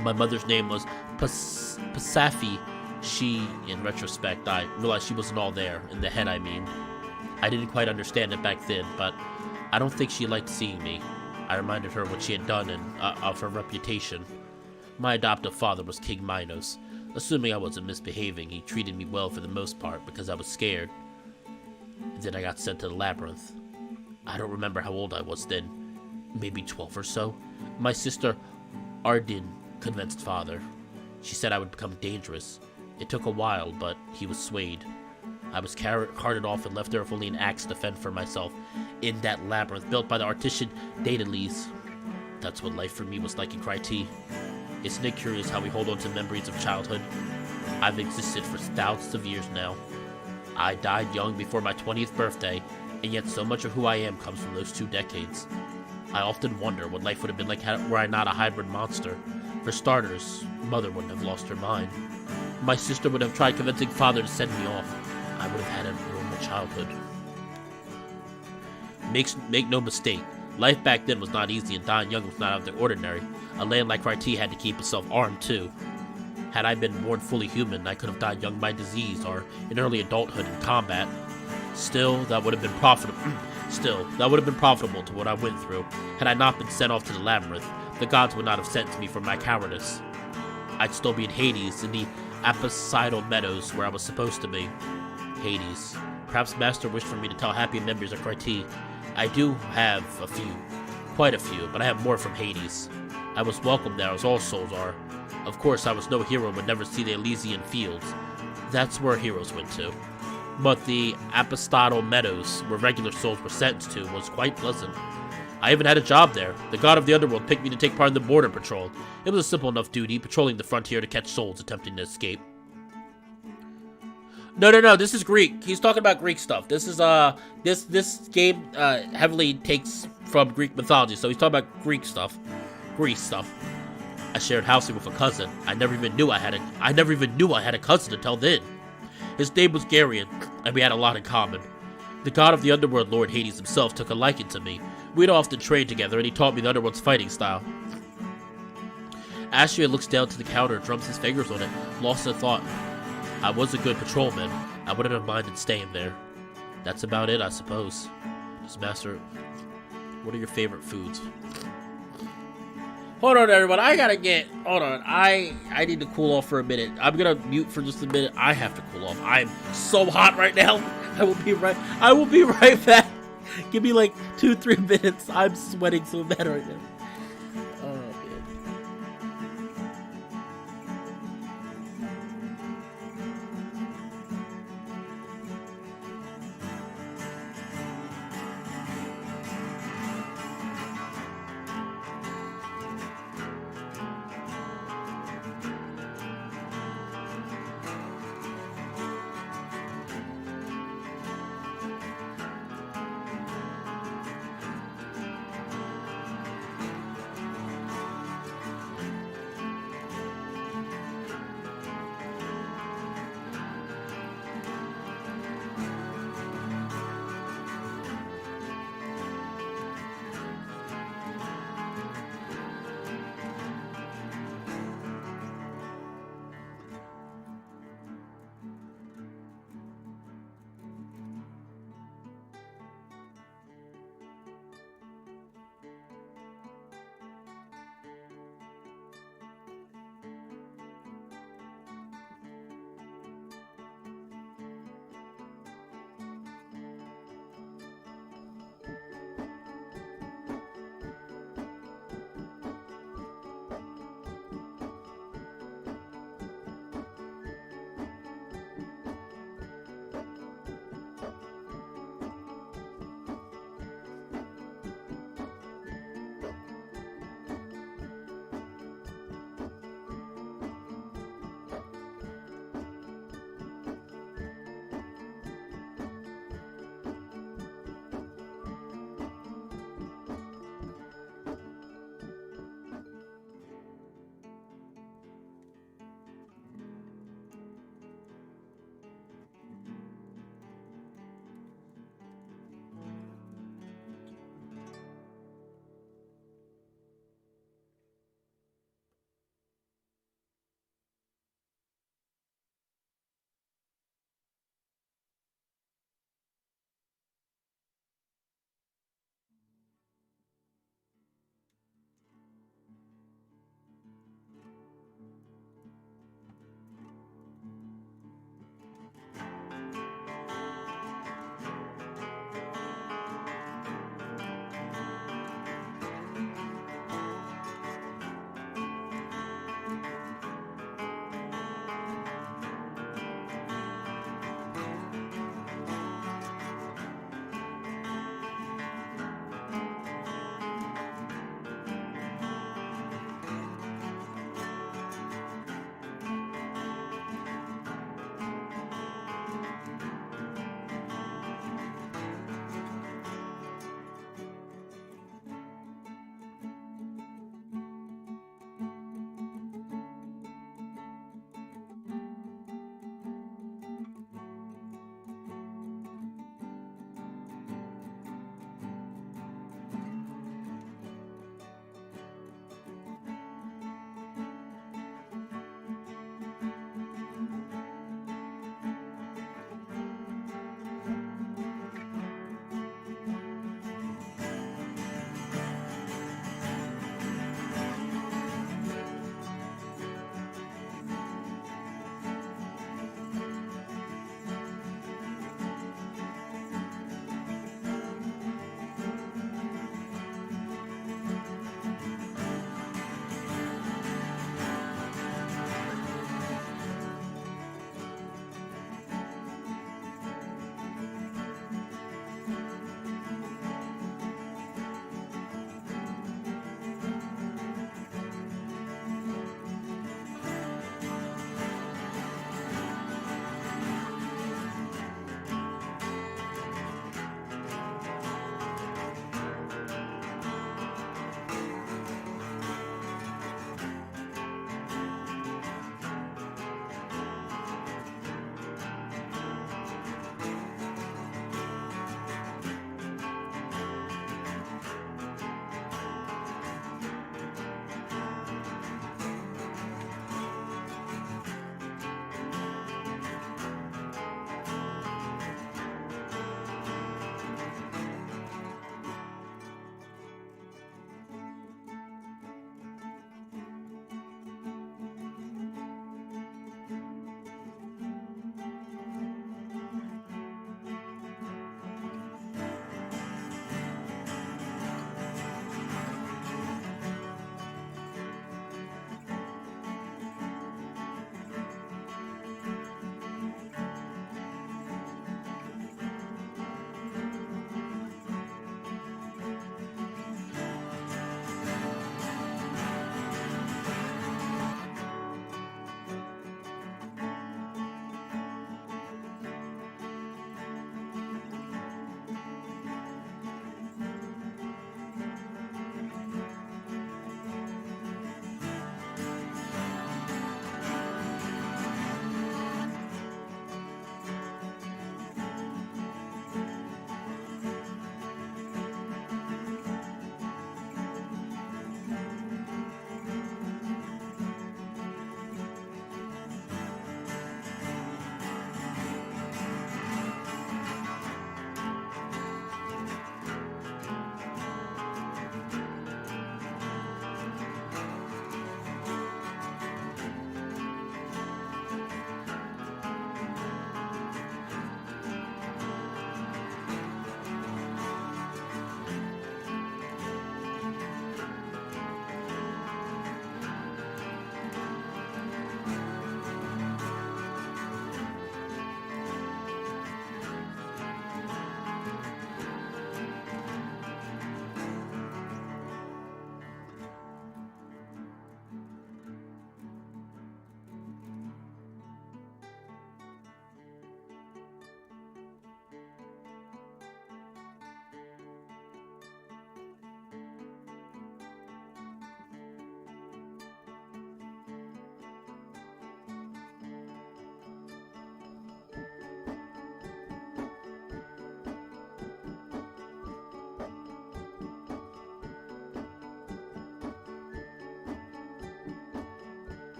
A: My mother's name was Pasafi. She, in retrospect, I realized she wasn't all there, in the head I mean. I didn't quite understand it back then, but I don't think she liked seeing me. I reminded her what she had done and of her reputation. My adoptive father was King Minos. Assuming I wasn't misbehaving, he treated me well for the most part because I was scared. Then I got sent to the labyrinth. I don't remember how old I was then. Maybe 12 or so. My sister, Ardyn, convinced father. She said I would become dangerous. It took a while, but he was swayed. I was carted off and left there with only an axe to fend for myself in that labyrinth built by the artisan Daedalus. That's what life for me was like in Kriti. Isn't it curious how we hold on to memories of childhood? I've existed for thousands of years now. I died young before my 20th birthday, and yet so much of who I am comes from those 2 decades. I often wonder what life would have been like were I not a hybrid monster. For starters, Mother wouldn't have lost her mind. My sister would have tried convincing Father to send me off. I would have had a normal childhood. Make no mistake, life back then was not easy and dying young was not out of the ordinary. A land like Kriti had to keep itself armed too. Had I been born fully human, I could have died young by disease or in early adulthood in combat. Still, that would have been profitable. To what I went through. Had I not been sent off to the labyrinth, the gods would not have sentenced me for my cowardice. I'd still be in Hades, in the apostolic meadows where I was supposed to be. Hades. Perhaps Master wished for me to tell happy members of Crite. I do have a few. Quite a few, but I have more from Hades. I was welcome there, as all souls are. Of course, I was no hero and would never see the Elysian fields. That's where heroes went to. But the apostolic meadows, where regular souls were sentenced to, was quite pleasant. I even had a job there. The god of the underworld picked me to take part in the border patrol. It was a simple enough duty, patrolling the frontier to catch souls attempting to escape.
C: No, this is Greek. He's talking about Greek stuff. This is, this game, heavily takes from Greek mythology, so he's talking about Greek stuff. Greece stuff.
A: I shared housing with a cousin. I never even knew I had a cousin until then. His name was Garion, and we had a lot in common. The god of the underworld, Lord Hades himself, took a liking to me. We'd often train together, and he taught me the underworld's fighting style. Astria looks down to the counter, drums his fingers on it, lost in thought. I was a good patrolman. I wouldn't have minded staying there. That's about it, I suppose. Just Master, what are your favorite foods?
C: Hold on, everyone. Hold on. I need to cool off for a minute. I'm gonna mute for just a minute. I have to cool off. I'm so hot right now. I will be right back. Give me like 2-3 minutes. I'm sweating so bad right now. Oh, man.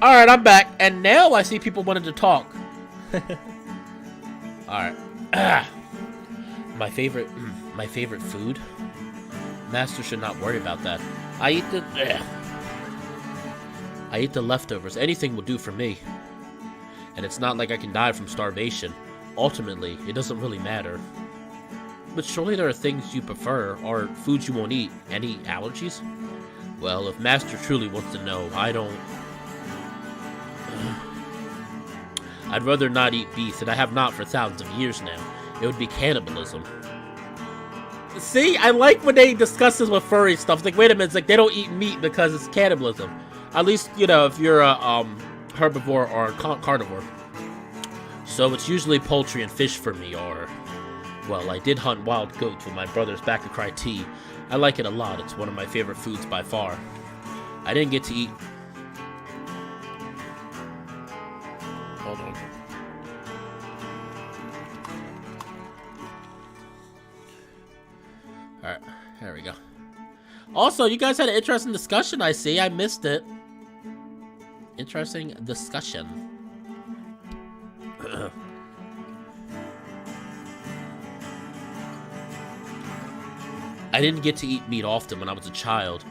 C: Alright, I'm back, and now I see people wanting to talk. Alright. My favorite food? Master should not worry about that. I eat the leftovers. Anything will do for me. And it's not like I can die from starvation. Ultimately, it doesn't really matter. But surely there are things you prefer, or foods you won't eat. Any allergies? Well, if Master truly wants to know, I don't... I'd rather not eat beef, and I have not for thousands of years now. It would be cannibalism. See, I like when they discuss this with furry stuff. It's like, wait a minute, it's like they don't eat meat because it's cannibalism. At least, you know, if you're a herbivore or carnivore. So it's usually poultry and fish for me, or... Well, I did hunt wild goats with my brothers back at Cry Tea. I like it a lot. It's one of my favorite foods by far. I didn't get to eat... Hold on. Alright, there we go. Also, you guys had an interesting discussion, I see. I missed it. Interesting discussion. I didn't get to eat meat often when I was a child.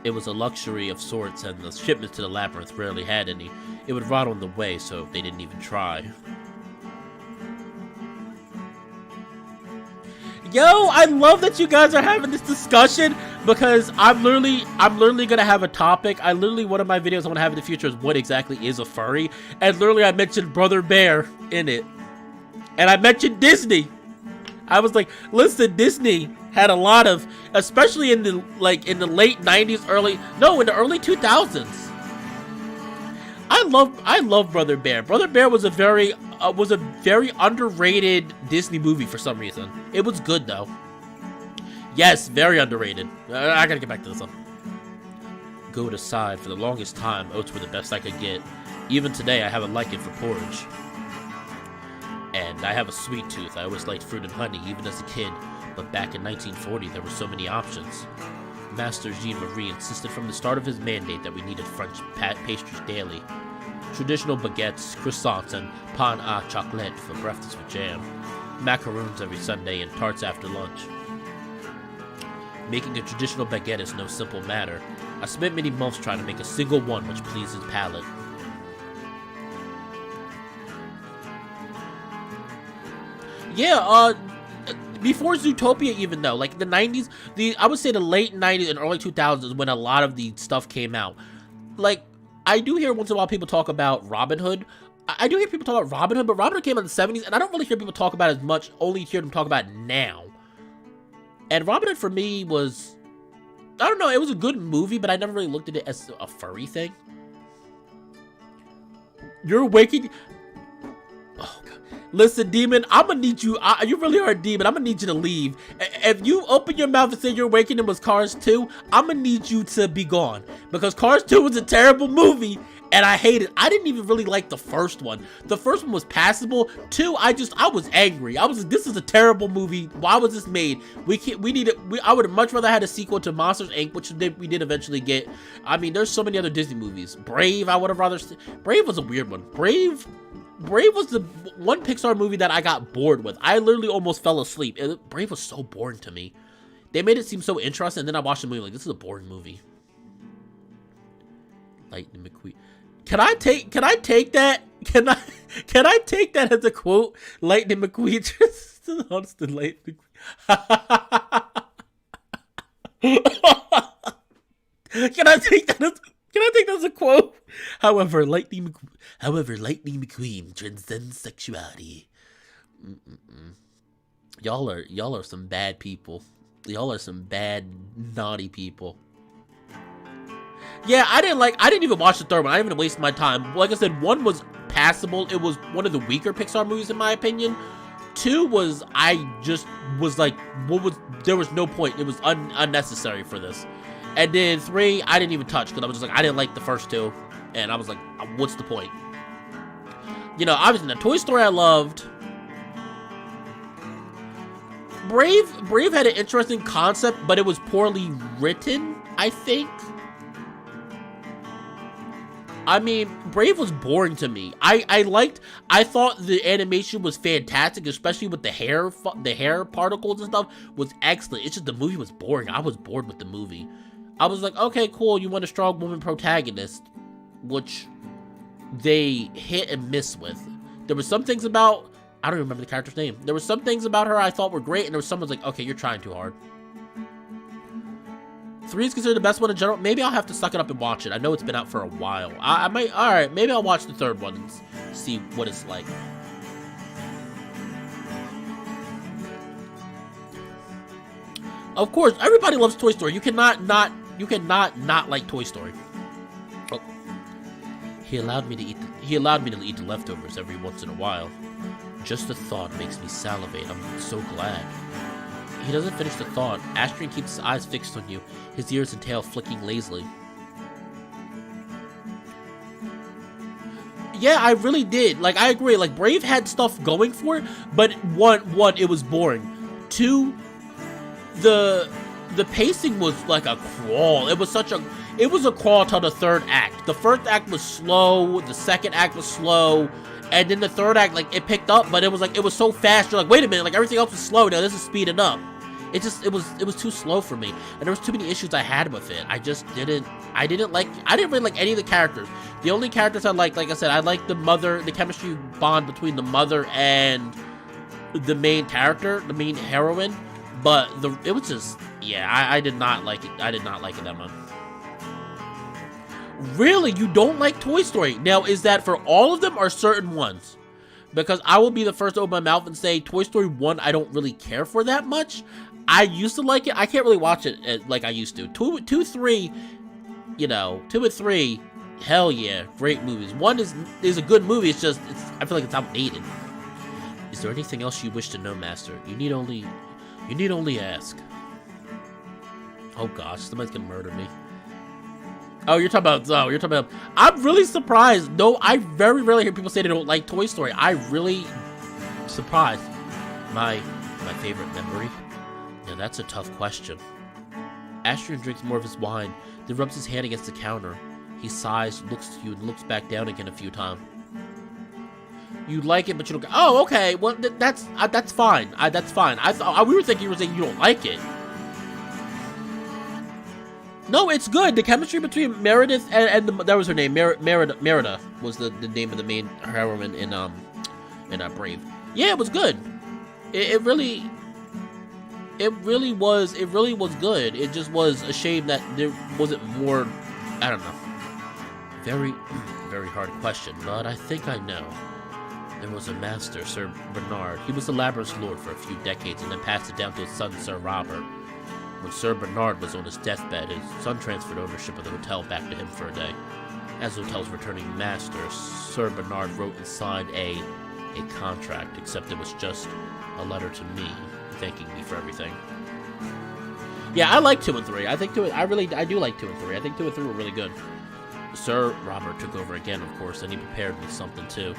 C: It was a luxury of sorts, and the shipments to the labyrinth rarely had any. It would rot on the way, so they didn't even try. Yo, I love that you guys are having this discussion, because I'm literally gonna have a topic. One of my videos I want to have in the future is what exactly is a furry, and literally I mentioned Brother Bear in it, and I mentioned Disney. I was like, listen, Disney had a lot of, especially in the late 90s, in the early 2000s. I love Brother Bear. Brother Bear was a very underrated Disney movie for some reason. It was good though. Yes, very underrated. I gotta get back to this one. Goat aside, for the longest time, oats were the best I could get. Even today, I have a liking for porridge. And I have a sweet tooth. I always liked fruit and honey, even as a kid. But back in 1940, there were so many options. Master Jean-Marie insisted from the start of his mandate that we needed French pastries daily. Traditional baguettes, croissants, and pain à chocolat for breakfast with jam. Macaroons every Sunday and tarts after lunch. Making a traditional baguette is no simple matter. I spent many months trying to make a single one which pleased his palate. Yeah, before Zootopia even though, like the 90s, I would say the late 90s and early 2000s is when a lot of the stuff came out. Like, I do hear once in a while people talk about Robin Hood. I do hear people talk about Robin Hood, but Robin Hood came out in the 70s, and I don't really hear people talk about it as much, only hear them talk about it now. And Robin Hood for me was, I don't know, it was a good movie, but I never really looked at it as a furry thing. You're waking... Oh, God. Listen, Demon, I'm gonna need you. You really are a demon. I'm gonna need you to leave. If you open your mouth and say your awakening was Cars 2, I'm gonna need you to be gone. Because Cars 2 was a terrible movie, and I hate it. I didn't even really like the first one. The first one was passable. 2, I was angry. I was like, this is a terrible movie. Why was this made? I would have much rather had a sequel to Monsters, Inc., which we did eventually get. I mean, there's so many other Disney movies. Brave, I would have rather... Brave was a weird one. Brave was the one Pixar movie that I got bored with. I literally almost fell asleep. Brave was so boring to me. They made it seem so interesting, and then I watched the movie like, this is a boring movie. Lightning McQueen. Can I take that? Can I take that as a quote? Lightning McQueen. Just honest and Lightning McQueen. Can I take that as a quote? However, Lightning McQueen transcends sexuality. Y'all are some bad people. Y'all are some bad, naughty people. Yeah, I didn't even watch the third one. I didn't even waste my time. Like I said, 1 was passable. It was one of the weaker Pixar movies in my opinion. 2 was, there was no point. It was unnecessary for this. And then 3, I didn't even touch because I was just like, I didn't like the first 2. And I was like, what's the point? You know, obviously, the Toy Story I loved. Brave had an interesting concept, but it was poorly written, I think.
A: I mean, Brave was boring to me. I thought the animation was fantastic, especially with the hair particles and stuff was excellent. It's just the movie was boring. I was bored with the movie. I was like, okay, cool, you want a strong woman protagonist, which they hit and miss with. There were some things about, I don't even remember the character's name. There were some things about her I thought were great, and there was some was like, okay, you're trying too hard. 3 is considered the best one in general. Maybe I'll have to suck it up and watch it. I know it's been out for a while. I might, alright, maybe I'll watch the 3rd one and see what it's like. Of course, everybody loves Toy Story. You cannot not like Toy Story. Oh. He allowed me to eat the leftovers every once in a while. Just the thought makes me salivate. I'm so glad. He doesn't finish the thought. Astrian keeps his eyes fixed on you, his ears and tail flicking lazily. Yeah, I really did. Like, I agree. Like, Brave had stuff going for it, but one, it was boring. 2, the pacing was like a crawl. It was a crawl till the 3rd act. The 1st act was slow, the 2nd act was slow, and then the 3rd act, like, it picked up, but it was so fast. You're like, wait a minute, like, everything else was slow. Now this is speeding up. It was too slow for me, and there was too many issues I had with it. I didn't really like any of the characters. The only characters I liked, like I said, I liked the chemistry bond between the mother and the main character, the main heroine, but it was just, yeah, I did not like it. I did not like it that much. Really? You don't like Toy Story? Now, is that for all of them or certain ones? Because I will be the first to open my mouth and say Toy Story 1 I don't really care for that much. I used to like it. I can't really watch it like I used to. 2, 3, you know, 2 and 3, hell yeah, great movies. 1 is a good movie. It's just, I feel like it's outdated. Is there anything else you wish to know, Master? You need only ask. Oh gosh, somebody's gonna murder me. Oh, you're talking about, I'm really surprised. No, I very rarely hear people say they don't like Toy Story. I really surprised. My favorite memory? Now that's a tough question. Astrian drinks more of his wine, then rubs his hand against the counter. He sighs, looks to you, and looks back down again a few times. You like it, but you don't. Oh, okay. Well, that's fine. That's fine. We were thinking you were saying you don't like it. No, it's good. The chemistry between Meredith and that was her name. Merida was the name of the main heroine in Brave. Yeah, it was good. It really was good. It just was a shame that there wasn't more. I don't know. Very, very hard question, but I think I know. There was a master, Sir Bernard. He was the Labyrinth's lord for a few decades and then passed it down to his son, Sir Robert. When Sir Bernard was on his deathbed, his son transferred ownership of the hotel back to him for a day. As the hotel's returning master, Sir Bernard wrote and signed a contract, except it was just a letter to me, thanking me for everything. Yeah, I like 2 and 3. I think I do like 2 and 3. I think 2 and 3 were really good. Sir Robert took over again, of course, and he prepared me something too.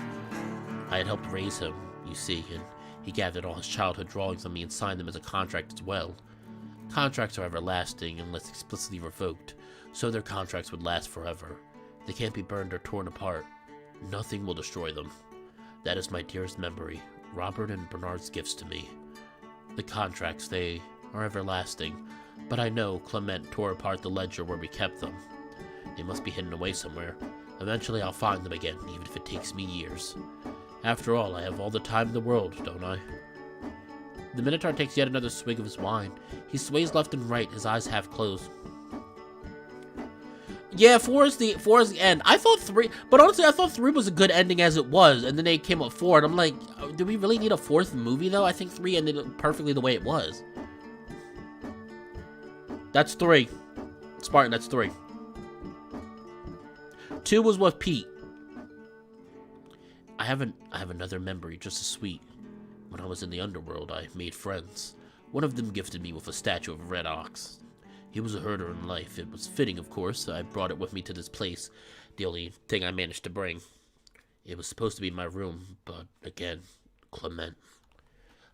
A: I had helped raise him, you see, and he gathered all his childhood drawings on me and signed them as a contract as well. Contracts are everlasting unless explicitly revoked, so their contracts would last forever. They can't be burned or torn apart. Nothing will destroy them. That is my dearest memory, Robert and Bernard's gifts to me. The contracts, they are everlasting, but I know Clement tore apart the ledger where we kept them. They must be hidden away somewhere. Eventually I'll find them again, even if it takes me years. After all, I have all the time in the world, don't I? The Minotaur takes yet another swig of his wine. He sways left and right, his eyes half closed. Yeah, 4 is the end. I thought 3, but honestly, I thought 3 was a good ending as it was, and then they came up 4, and I'm like, do we really need a 4th movie, though? I think 3 ended perfectly the way it was. That's 3. Spartan, that's 3. 2 was with Pete. I have another memory just as sweet. When I was in the underworld, I made friends. One of them gifted me with a statue of a red ox. He was a herder in life. It was fitting, of course. I brought it with me to this place. The only thing I managed to bring. It was supposed to be in my room, but again, Clement.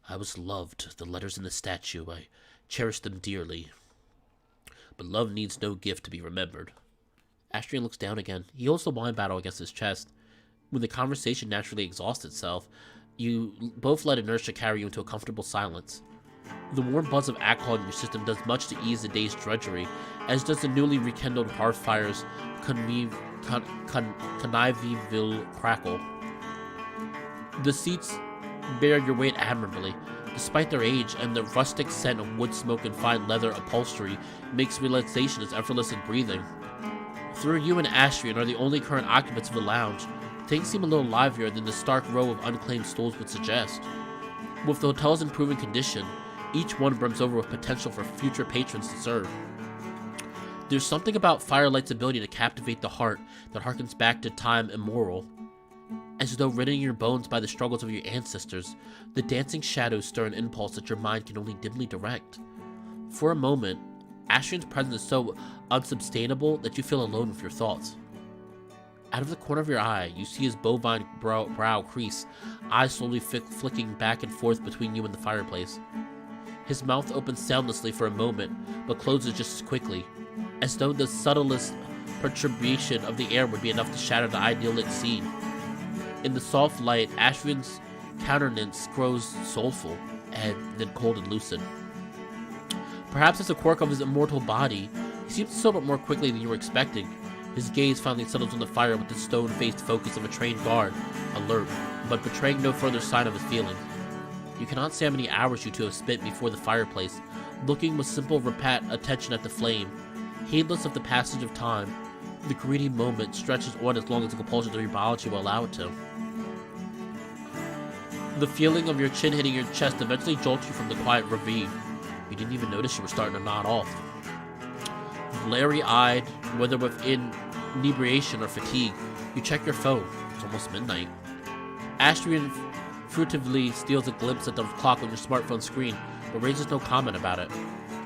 A: I was loved. The letters in the statue, I cherished them dearly. But love needs no gift to be remembered. Astrian looks down again. He holds the wine bottle against his chest. When the conversation naturally exhausts itself, you both let inertia carry you into a comfortable silence. The warm buzz of alcohol in your system does much to ease the day's drudgery, as does the newly rekindled hearth fire's conniving crackle. The seats bear your weight admirably. Despite their age, and the rustic scent of wood smoke and fine leather upholstery makes relaxation as effortless as breathing. Though you and Astrian are the only current occupants of the lounge, things seem a little livelier than the stark row of unclaimed stools would suggest. With the hotel's improving condition, each one brims over with potential for future patrons to serve. There's something about Firelight's ability to captivate the heart that harkens back to time immemorial. As though written in your bones by the struggles of your ancestors, the dancing shadows stir an impulse that your mind can only dimly direct. For a moment, Astrian's presence is so unsubstantiable that you feel alone with your thoughts. Out of the corner of your eye, you see his bovine brow crease, eyes slowly flicking back and forth between you and the fireplace. His mouth opens soundlessly for a moment, but closes just as quickly, as though the subtlest perturbation of the air would be enough to shatter the idyllic scene. In the soft light, Astrian's countenance grows soulful, and then cold and lucid. Perhaps as a quirk of his immortal body, he seems to sober up more quickly than you were expecting. His gaze finally settles on the fire with the stone-faced focus of a trained guard, alert, but betraying no further sign of his feelings. You cannot say how many hours you two have spent before the fireplace, looking with simple rapt attention at the flame. Heedless of the passage of time, the greedy moment stretches on as long as the compulsion of your biology will allow it to. The feeling of your chin hitting your chest eventually jolts you from the quiet ravine. You didn't even notice you were starting to nod off. Blurry-eyed, whether with inebriation or fatigue, you check your phone. It's almost midnight. Astrian furtively steals a glimpse at the clock on your smartphone screen, but raises no comment about it.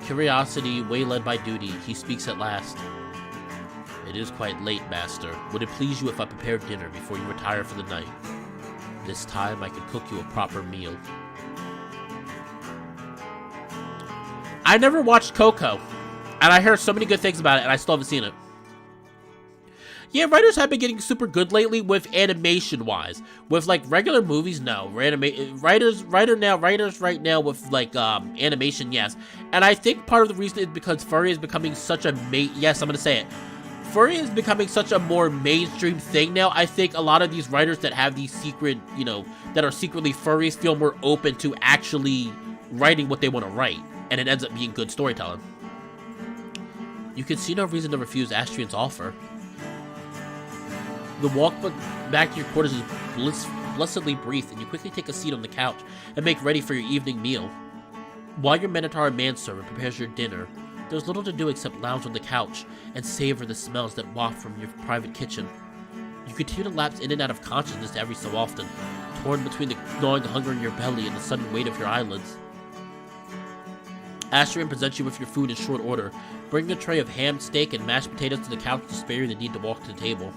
A: Curiosity wayled by duty, he speaks at last. It is quite late, master. Would it please you if I prepared dinner before you retire for the night? This time I can cook you a proper meal. I never watched Coco, and I heard so many good things about it, and I still haven't seen it. Yeah, writers have been getting super good lately with animation-wise. With, like, regular movies, no. Writers right now with, like, animation, yes. And I think part of the reason is because furry is becoming such a yes, I'm gonna say it. Furry is becoming such a more mainstream thing now. I think a lot of these writers that have these secret, that are secretly furries feel more open to actually writing what they want to write. And it ends up being good storytelling. You can see no reason to refuse Astrian's offer. The walk back to your quarters is blessedly brief, and you quickly take a seat on the couch and make ready for your evening meal. While your Minotaur manservant prepares your dinner, there's little to do except lounge on the couch and savor the smells that waft from your private kitchen. You continue to lapse in and out of consciousness every so often, torn between the gnawing hunger in your belly and the sudden weight of your eyelids. Astrian presents you with your food in short order, bringing a tray of ham, steak, and mashed potatoes to the couch to spare you the need to walk to the table.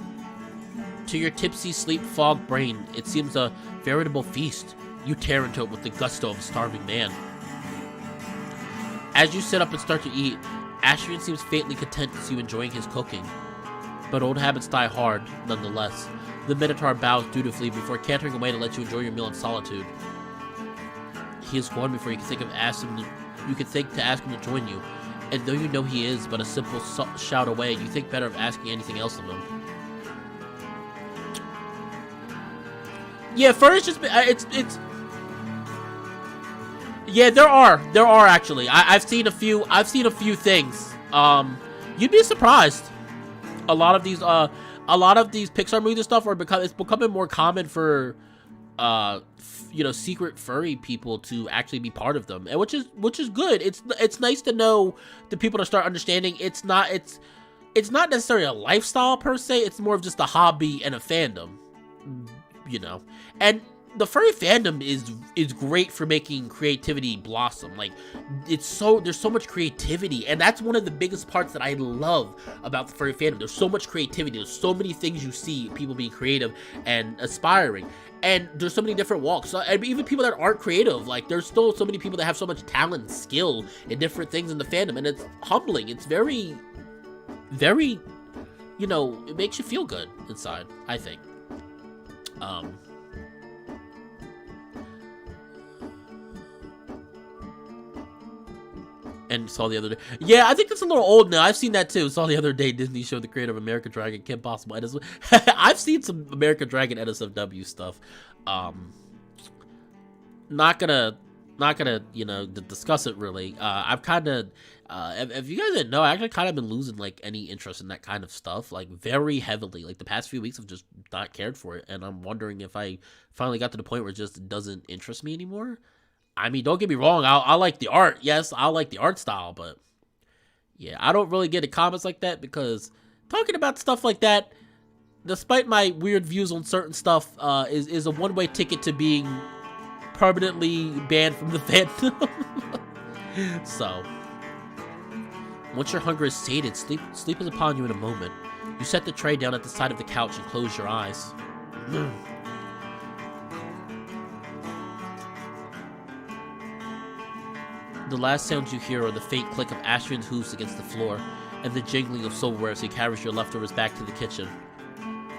A: To your tipsy, sleep-fogged brain, it seems a veritable feast. You tear into it with the gusto of a starving man. As you sit up and start to eat, Astrian seems faintly content to see you enjoying his cooking. But old habits die hard, nonetheless. The Minotaur bows dutifully before cantering away to let you enjoy your meal in solitude. He is gone before you can think to ask him to join you, and though you know he is but a simple shout away, you think better of asking anything else of him. Yeah, furry's just it's. Yeah, there are actually. I've seen a few things. You'd be surprised. A lot of these Pixar movies and stuff it's becoming more common for secret furry people to actually be part of them, and which is good. It's nice to know the people to start understanding it's not necessarily a lifestyle per se. It's more of just a hobby and a fandom, and the furry fandom is great for making creativity blossom. Like, there's so much creativity, and that's one of the biggest parts that I love about the furry fandom. There's so much creativity. There's so many things you see people being creative and aspiring, and there's so many different walks. So, and even people that aren't creative, like, there's still so many people that have so much talent and skill in different things in the fandom, and it's humbling. It's very, very, you know, it makes you feel good inside, I think. And saw the other day. Yeah, I think that's a little old now. I've seen that too. Saw the other day Disney showed the creator of American Dragon, Kim Possible. I've seen some American Dragon NSFW stuff. Not gonna, you know, discuss it really. I've kind of, if you guys didn't know, I actually kind of been losing like any interest in that kind of stuff, like very heavily. Like the past few weeks, I've just not cared for it, and I'm wondering if I finally got to the point where it just doesn't interest me anymore. I mean, don't get me wrong, I like the art. Yes, I like the art style, but yeah, I don't really get in comments like that because talking about stuff like that, despite my weird views on certain stuff, is a one-way ticket to being permanently banned from the fandom. So, once your hunger is sated, sleep is upon you in a moment. You set the tray down at the side of the couch and close your eyes. The last sounds you hear are the faint click of Astrian's hooves against the floor, and the jingling of silverware as he carries your leftovers back to the kitchen.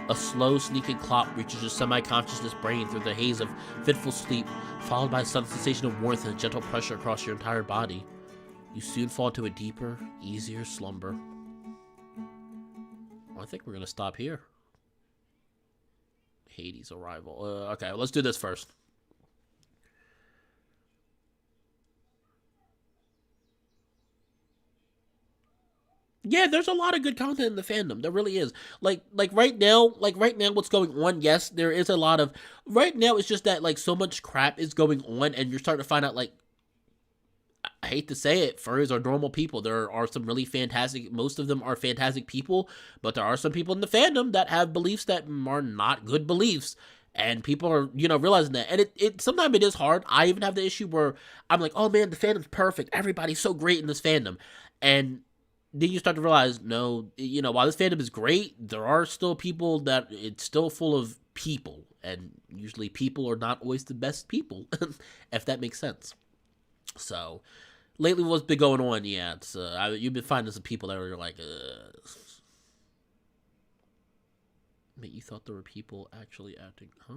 A: A slow, sneaking clop reaches your semi-consciousness brain through the haze of fitful sleep, followed by a sudden sensation of warmth and a gentle pressure across your entire body. You soon fall into a deeper, easier slumber. Well, I think we're gonna stop here. Hades' arrival. Okay, let's do this first. Yeah, there's a lot of good content in the fandom. There really is. Like right now, what's going on? Yes, there is a lot of. Right now, it's just that like so much crap is going on, and you're starting to find out like. I hate to say it, furries are normal people. There are some really fantastic. Most of them are fantastic people, but there are some people in the fandom that have beliefs that are not good beliefs, and people are realizing that. And it sometimes it is hard. I even have the issue where I'm like, oh man, the fandom's perfect. Everybody's so great in this fandom, and then you start to realize, no, while this fandom is great, there are still people that it's still full of people, and usually people are not always the best people, if that makes sense. So, lately what's been going on, yeah, it's, you've been finding some people that are like, Wait, you thought there were people actually acting, huh?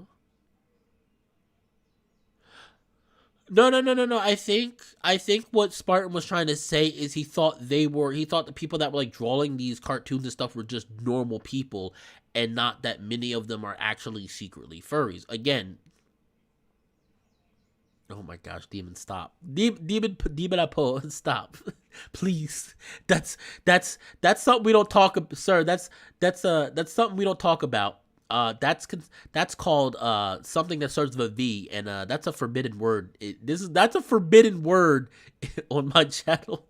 A: No. I think what Spartan was trying to say is he thought the people that were like drawing these cartoons and stuff were just normal people, and not that many of them are actually secretly furries. Again, oh my gosh, Demon, stop. Demon Apo, stop. Please. That's something we don't talk about, sir. That's something we don't talk about. That's called something that starts with a V, and that's a forbidden word. That's a forbidden word on my channel.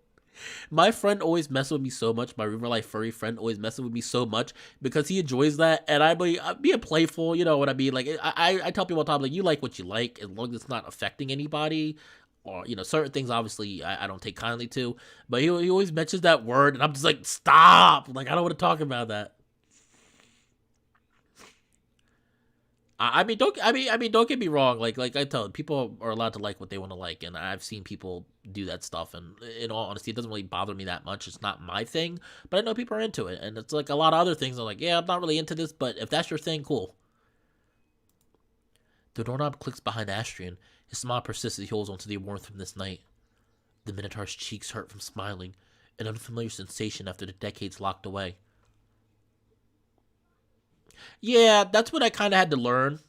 A: My friend always messes with me so much. My real life furry friend always messes with me so much because he enjoys that, and I'm being playful. You know what I mean? Like I tell people all the time, like, you like what you like as long as it's not affecting anybody. Or certain things obviously I don't take kindly to, but he always mentions that word, and I'm just like, stop! Like, I don't want to talk about that. I mean, don't get me wrong. Like I tell you, people are allowed to like what they want to like, and I've seen people do that stuff. And in all honesty, it doesn't really bother me that much. It's not my thing, but I know people are into it, and it's like a lot of other things. I'm like, yeah, I'm not really into this, but if that's your thing, cool. The doorknob clicks behind Astrian. His smile persists as he holds onto the warmth from this night. The Minotaur's cheeks hurt from smiling, an unfamiliar sensation after the decades locked away. Yeah, that's what I kind of had to learn,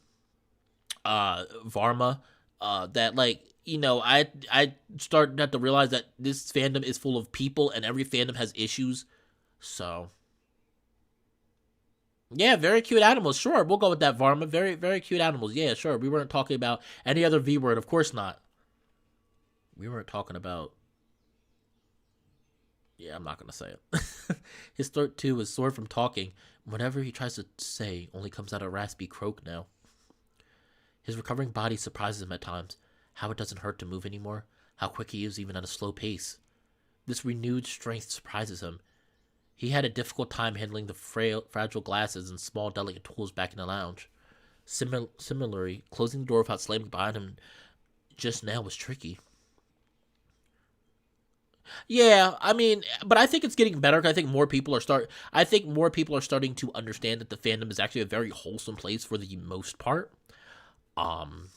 A: Varma, that, like, I started to have to realize that this fandom is full of people, and every fandom has issues, so. Yeah, very cute animals, sure, we'll go with that, Varma, very, very cute animals, yeah, sure, we weren't talking about any other V word, of course not. We weren't talking about. Yeah, I'm not gonna say it. His throat, too, is sore from talking. Whatever he tries to say only comes out a raspy croak now. His recovering body surprises him at times. How it doesn't hurt to move anymore. How quick he is even at a slow pace. This renewed strength surprises him. He had a difficult time handling the fragile glasses and small delicate tools back in the lounge. Similarly, closing the door without slamming behind him just now was tricky. Yeah, I mean, but I think it's getting better. 'Cause I think more people are I think more people are starting to understand that the fandom is actually a very wholesome place for the most part. Um,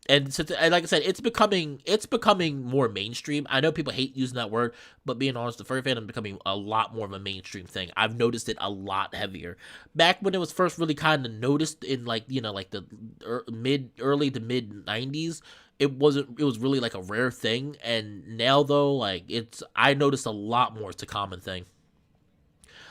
A: and so, and like I said, it's becoming more mainstream. I know people hate using that word, but being honest, the furry fandom is becoming a lot more of a mainstream thing. I've noticed it a lot heavier. Back when it was first really kind of noticed in like like the early to mid 90s, it was really like a rare thing. And now though, like I noticed a lot more. It's a common thing.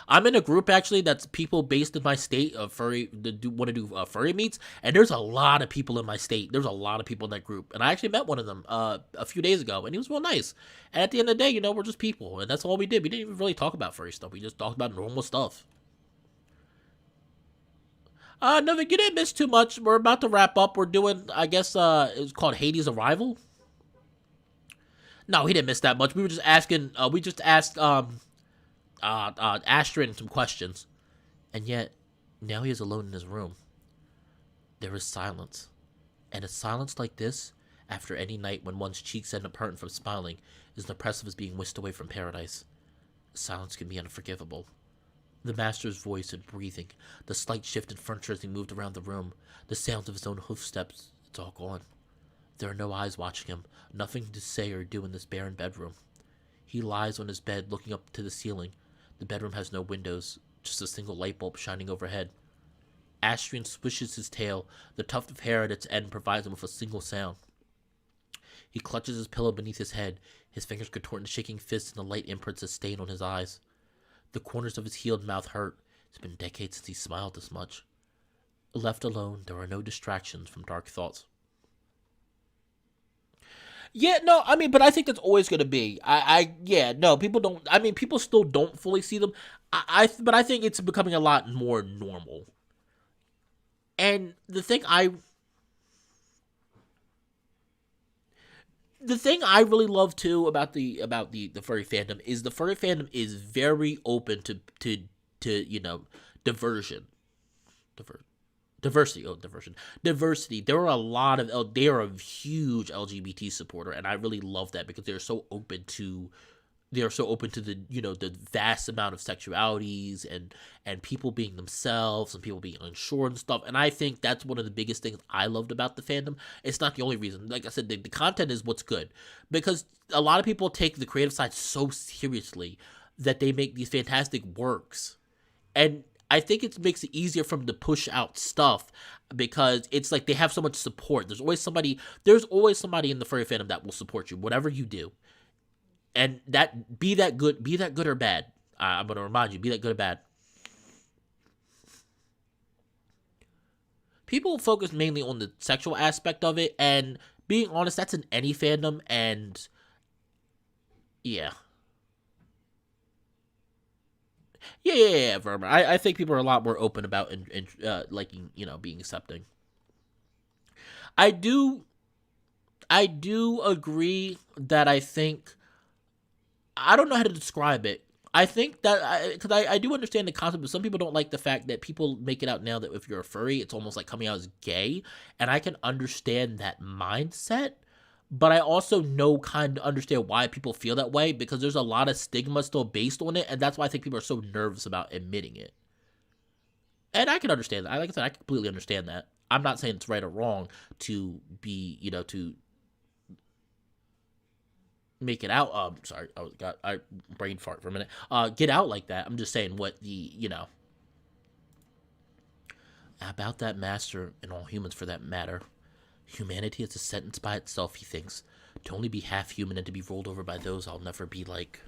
A: I'm in a group actually that's people based in my state of furry that want to do furry meets, and there's a lot of people in my state. There's a lot of people in that group, and I actually met one of them a few days ago, and he was real nice. And at the end of the day, we're just people, and that's all we did. We didn't even really talk about furry stuff. We just talked about normal stuff. No, you didn't miss too much. We're about to wrap up. We're doing, I guess, it's called Hades' Arrival. No, he didn't miss that much. We were just asking. We just asked Astrid some questions, and yet now he is alone in his room. There is silence, and a silence like this, after any night when one's cheeks end up hurting from smiling, is as oppressive as being whisked away from paradise. Silence can be unforgivable. The master's voice and breathing, the slight shift in furniture as he moved around the room, the sounds of his own hoofsteps, it's all gone. There are no eyes watching him, nothing to say or do in this barren bedroom. He lies on his bed looking up to the ceiling. The bedroom has no windows, just a single light bulb shining overhead. Astrian swishes his tail. The tuft of hair at its end provides him with a single sound. He clutches his pillow beneath his head. His fingers contort in shaking fists, and the light imprints a stain on his eyes. The corners of his healed mouth hurt. It's been decades since he smiled this much. Left alone, there are no distractions from dark thoughts. Yeah, no, I mean, but I think that's always going to be. Yeah, no, people don't. I mean, people still don't fully see them. But I think it's becoming a lot more normal. And the thing I really love too about the furry fandom is the furry fandom is very open to diversion, diversity. Oh, diversity. There are a lot of they are a huge LGBT supporter, and I really love that because they're so open to the the vast amount of sexualities and people being themselves and people being unsure and stuff. And I think that's one of the biggest things I loved about the fandom. It's not the only reason. Like I said, the content is what's good, because a lot of people take the creative side so seriously that they make these fantastic works, and I think it makes it easier for them to push out stuff because it's like they have so much support. There's always somebody in the furry fandom that will support you, whatever you do. And that be that good or bad. I'm gonna remind you, be that good or bad. People focus mainly on the sexual aspect of it, and being honest, that's in any fandom. And yeah, yeah, Verma. I think people are a lot more open about and liking, being accepting. I do, I do agree that I don't know how to describe it. I think that because I do understand the concept, but some people don't like the fact that people make it out now that if you're a furry, it's almost like coming out as gay, and I can understand that mindset. But I also kind of understand why people feel that way because there's a lot of stigma still based on it, and that's why I think people are so nervous about admitting it. And I can understand that. Like I said, I completely understand that. I'm not saying it's right or wrong to be, to make it out. Sorry, I brain fart for a minute. Get out like that. I'm just saying what about that master and all humans for that matter. Humanity is a sentence by itself, he thinks. To only be half human and to be rolled over by those I'll never be like.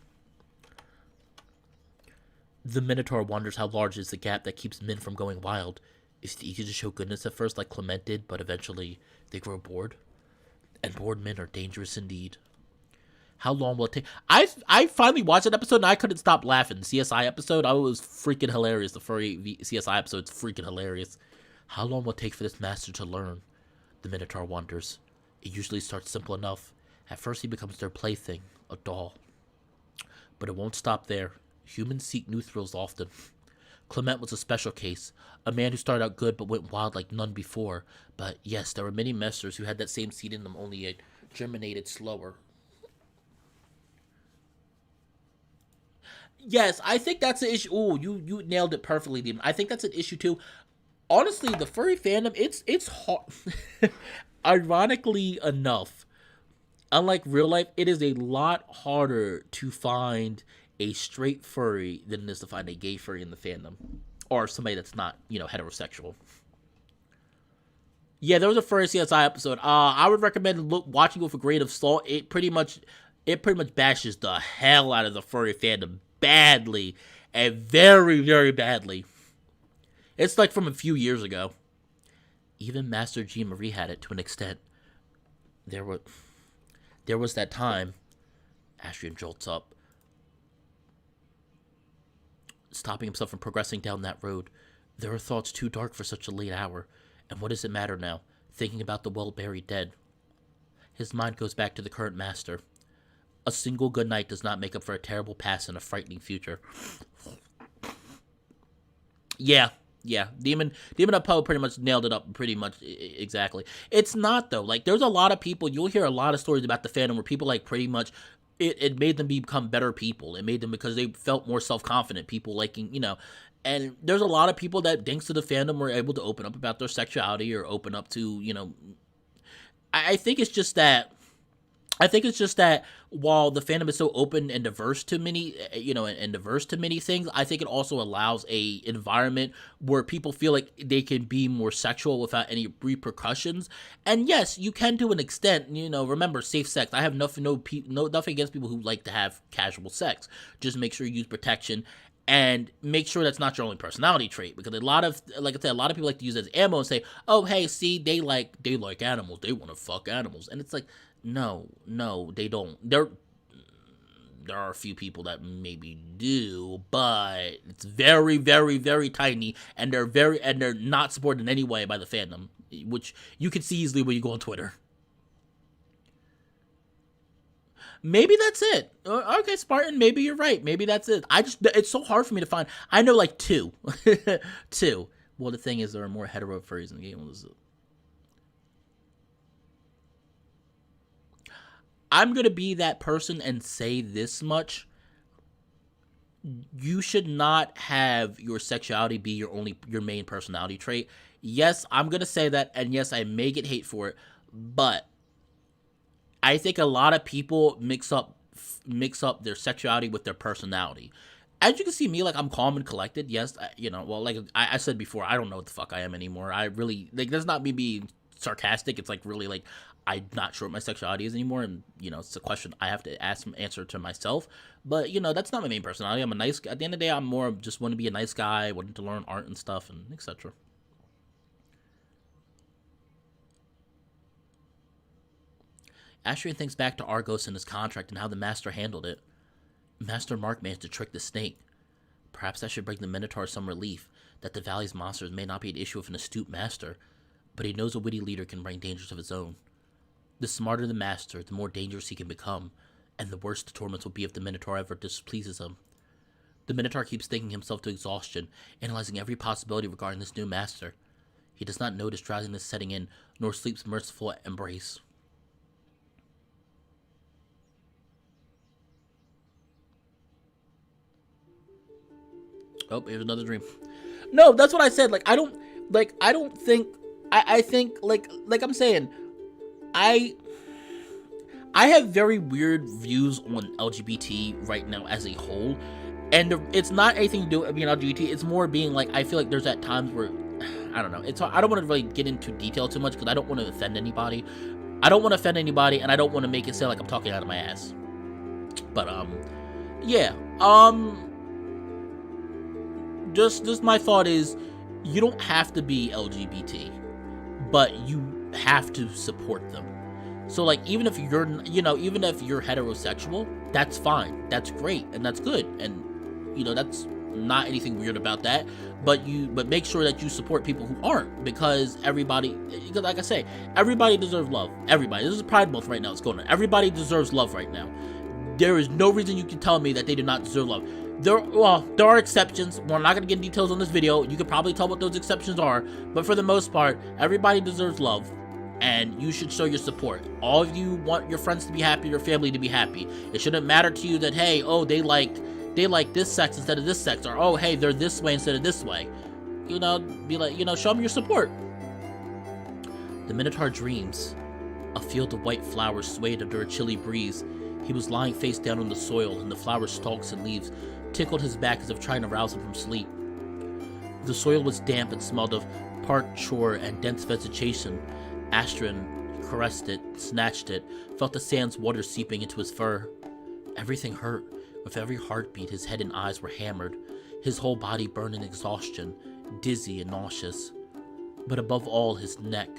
A: The Minotaur wonders how large is the gap that keeps men from going wild. Is it easy to show goodness at first like Clement did, but eventually they grow bored? And bored men are dangerous indeed. How long will it take? I finally watched an episode and I couldn't stop laughing. The CSI episode, I was freaking hilarious. The furry CSI episode's freaking hilarious. How long will it take for this master to learn? The Minotaur wonders. It usually starts simple enough. At first he becomes their plaything, a doll. But it won't stop there. Humans seek new thrills often. Clement was a special case, a man who started out good but went wild like none before. But yes, there were many masters who had that same seed in them, only it germinated slower. Yes, I think that's an issue. Ooh, you nailed it perfectly, Demon. I think that's an issue too. Honestly, the furry fandom, it's hard. Ironically enough, unlike real life, it is a lot harder to find a straight furry than it is to find a gay furry in the fandom, or somebody that's not, heterosexual. Yeah, there was a furry CSI episode. I would recommend watching it with a grain of salt. It pretty much bashes the hell out of the furry fandom badly, and very, very badly. It's like from a few years ago. Even Master G. Marie had it to an extent. There was that time. Astrian jolts up, stopping himself from progressing down that road. There are thoughts too dark for such a late hour. And what does it matter now? Thinking about the well-buried dead. His mind goes back to the current master. A single good night does not make up for a terrible past and a frightening future. Yeah. Demon Up Poe pretty much nailed it up pretty much exactly. It's not, though. Like, there's a lot of people, you'll hear a lot of stories about the fandom where people, like, pretty much, it made them become better people. It made them because they felt more self-confident. People liking, and there's a lot of people that, thanks to the fandom, were able to open up about their sexuality or open up to, I think it's just that while the fandom is so open and diverse to many, and diverse to many things, I think it also allows a environment where people feel like they can be more sexual without any repercussions. And yes, you can to an extent, remember, safe sex. I have nothing against people who like to have casual sex. Just make sure you use protection. And make sure that's not your only personality trait, because a lot of people like to use it as ammo and say, "Oh, hey, see, they like animals. They want to fuck animals." And it's like, no, they don't. There are a few people that maybe do, but it's very, very, very tiny, and they're not supported in any way by the fandom, which you can see easily when you go on Twitter. Maybe that's it. Okay, Spartan, maybe you're right. Maybe that's it. It's so hard for me to find. I know like two. Two. Well, the thing is, there are more hetero furries in the game. I'm going to be that person and say this much. You should not have your sexuality be your main personality trait. Yes, I'm going to say that, and yes, I may get hate for it, but I think a lot of people mix up their sexuality with their personality. As you can see me, like, I'm calm and collected. Yes, like I said before, I don't know what the fuck I am anymore. I really, like, that's not me being sarcastic. It's like really like I'm not sure what my sexuality is anymore, and it's a question I have to answer to myself. But that's not my main personality. At the end of the day, I'm more just want to be a nice guy, wanting to learn art and stuff, and etc. Astrian thinks back to Argos and his contract and how the Master handled it. Master Mark managed to trick the snake. Perhaps that should bring the Minotaur some relief, that the Valley's monsters may not be an issue of an astute Master, but he knows a witty leader can bring dangers of his own. The smarter the Master, the more dangerous he can become, and the worse the torments will be if the Minotaur ever displeases him. The Minotaur keeps thinking himself to exhaustion, analyzing every possibility regarding this new Master. He does not notice drowsiness setting in, nor sleep's merciful embrace. Oh, here's another dream. No, that's what I said. I think, like I'm saying, I have very weird views on LGBT right now as a whole, and it's not anything to do with being LGBT. It's more being like, I feel like there's at times where, I don't know. I don't want to really get into detail too much because I don't want to offend anybody. And I don't want to make it sound like I'm talking out of my ass. But yeah. Just my thought is, you don't have to be LGBT, but you have to support them. So, like, even if you're heterosexual, that's fine, that's great, and that's good, and that's not anything weird about that. But make sure that you support people who aren't, because like I say, everybody deserves love. Everybody. This is Pride Month right now. It's going on. Everybody deserves love right now. There is no reason you can tell me that they do not deserve love. There are exceptions. We're not going to get in details on this video. You could probably tell what those exceptions are. But for the most part, everybody deserves love. And you should show your support. All of you want your friends to be happy, your family to be happy. It shouldn't matter to you that, hey, they like they like this sex instead of this sex, or oh, hey, they're this way instead of this way. You know, be like, you know, show them your support. The Minotaur dreams. A field of white flowers swayed under a chilly breeze. He was lying face down on the soil, and the flower stalks and leaves tickled his back as if trying to rouse him from sleep. The soil was damp and smelled of parture and dense vegetation. Astrid caressed it, snatched it, felt the sand's water seeping into his fur. Everything hurt. With every heartbeat, his head and eyes were hammered. His whole body burned in exhaustion, dizzy and nauseous. But above all, his neck.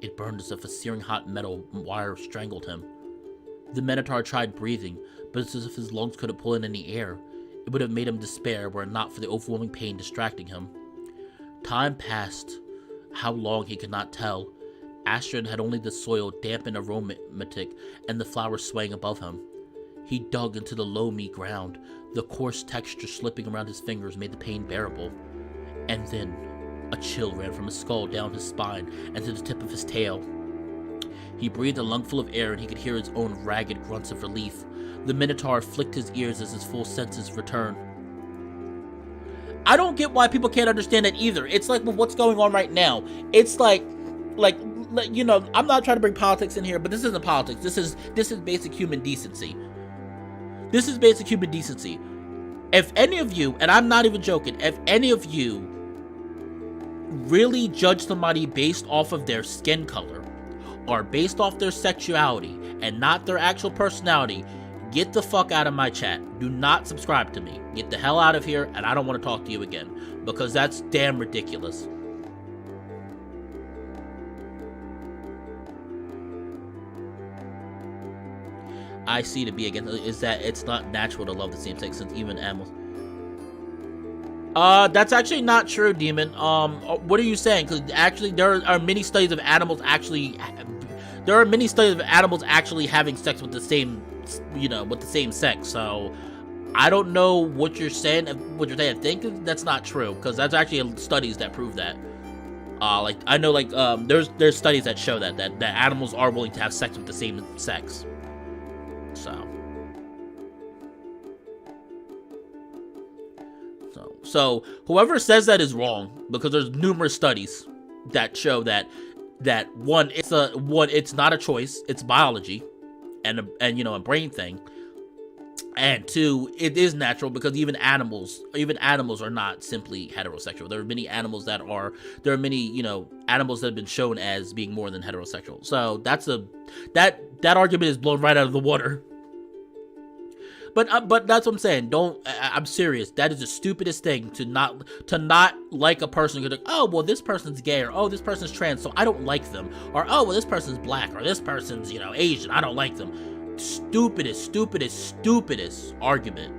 A: It burned as if a searing hot metal wire strangled him. The Minotaur tried breathing, but it's as if his lungs couldn't pull in any air. It would have made him despair were it not for the overwhelming pain distracting him. Time passed. How long he could not tell. Astrid had only the soil damp and aromatic, and the flowers swaying above him. He dug into the loamy ground. The coarse texture slipping around his fingers made the pain bearable. And then, a chill ran from his skull down his spine and to the tip of his tail. He breathed a lungful of air and he could hear his own ragged grunts of relief. The Minotaur flicked his ears as his full senses returned. I don't get why people can't understand that either. It's like with what's going on right now. It's like, you know, I'm not trying to bring politics in here, but this isn't politics. This is basic human decency. This is basic human decency. If any of you, and I'm not even joking, if any of you really judge somebody based off of their skin color or based off their sexuality and not their actual personality, get the fuck out of my chat. Do not subscribe to me. Get the hell out of here, and I don't want to talk to you again, because that's damn ridiculous. I see to be against is that it's not natural to love the same sex since even animals. That's actually not true, Demon. What are you saying? Because actually, there are many studies of animals actually. There are many studies of animals actually having sex with the same, you know, with the same sex. So, I don't know what you're saying. What you're saying, I think that's not true, because that's actually studies that prove that. Like I know, like there's studies that show that animals are willing to have sex with the same sex. So whoever says that is wrong, because there's numerous studies that show that one, it's not a choice, it's biology, and you know, a brain thing, and two, it is natural, because even animals are not simply heterosexual. There are many animals that have been shown as being more than heterosexual. So that argument is blown right out of the water. But that's what I'm saying. I'm serious. That is the stupidest thing, to not like a person. Like, oh, well, this person's gay, or oh, this person's trans, so I don't like them, or oh, well, this person's black, or this person's, you know, Asian, I don't like them. Stupidest argument.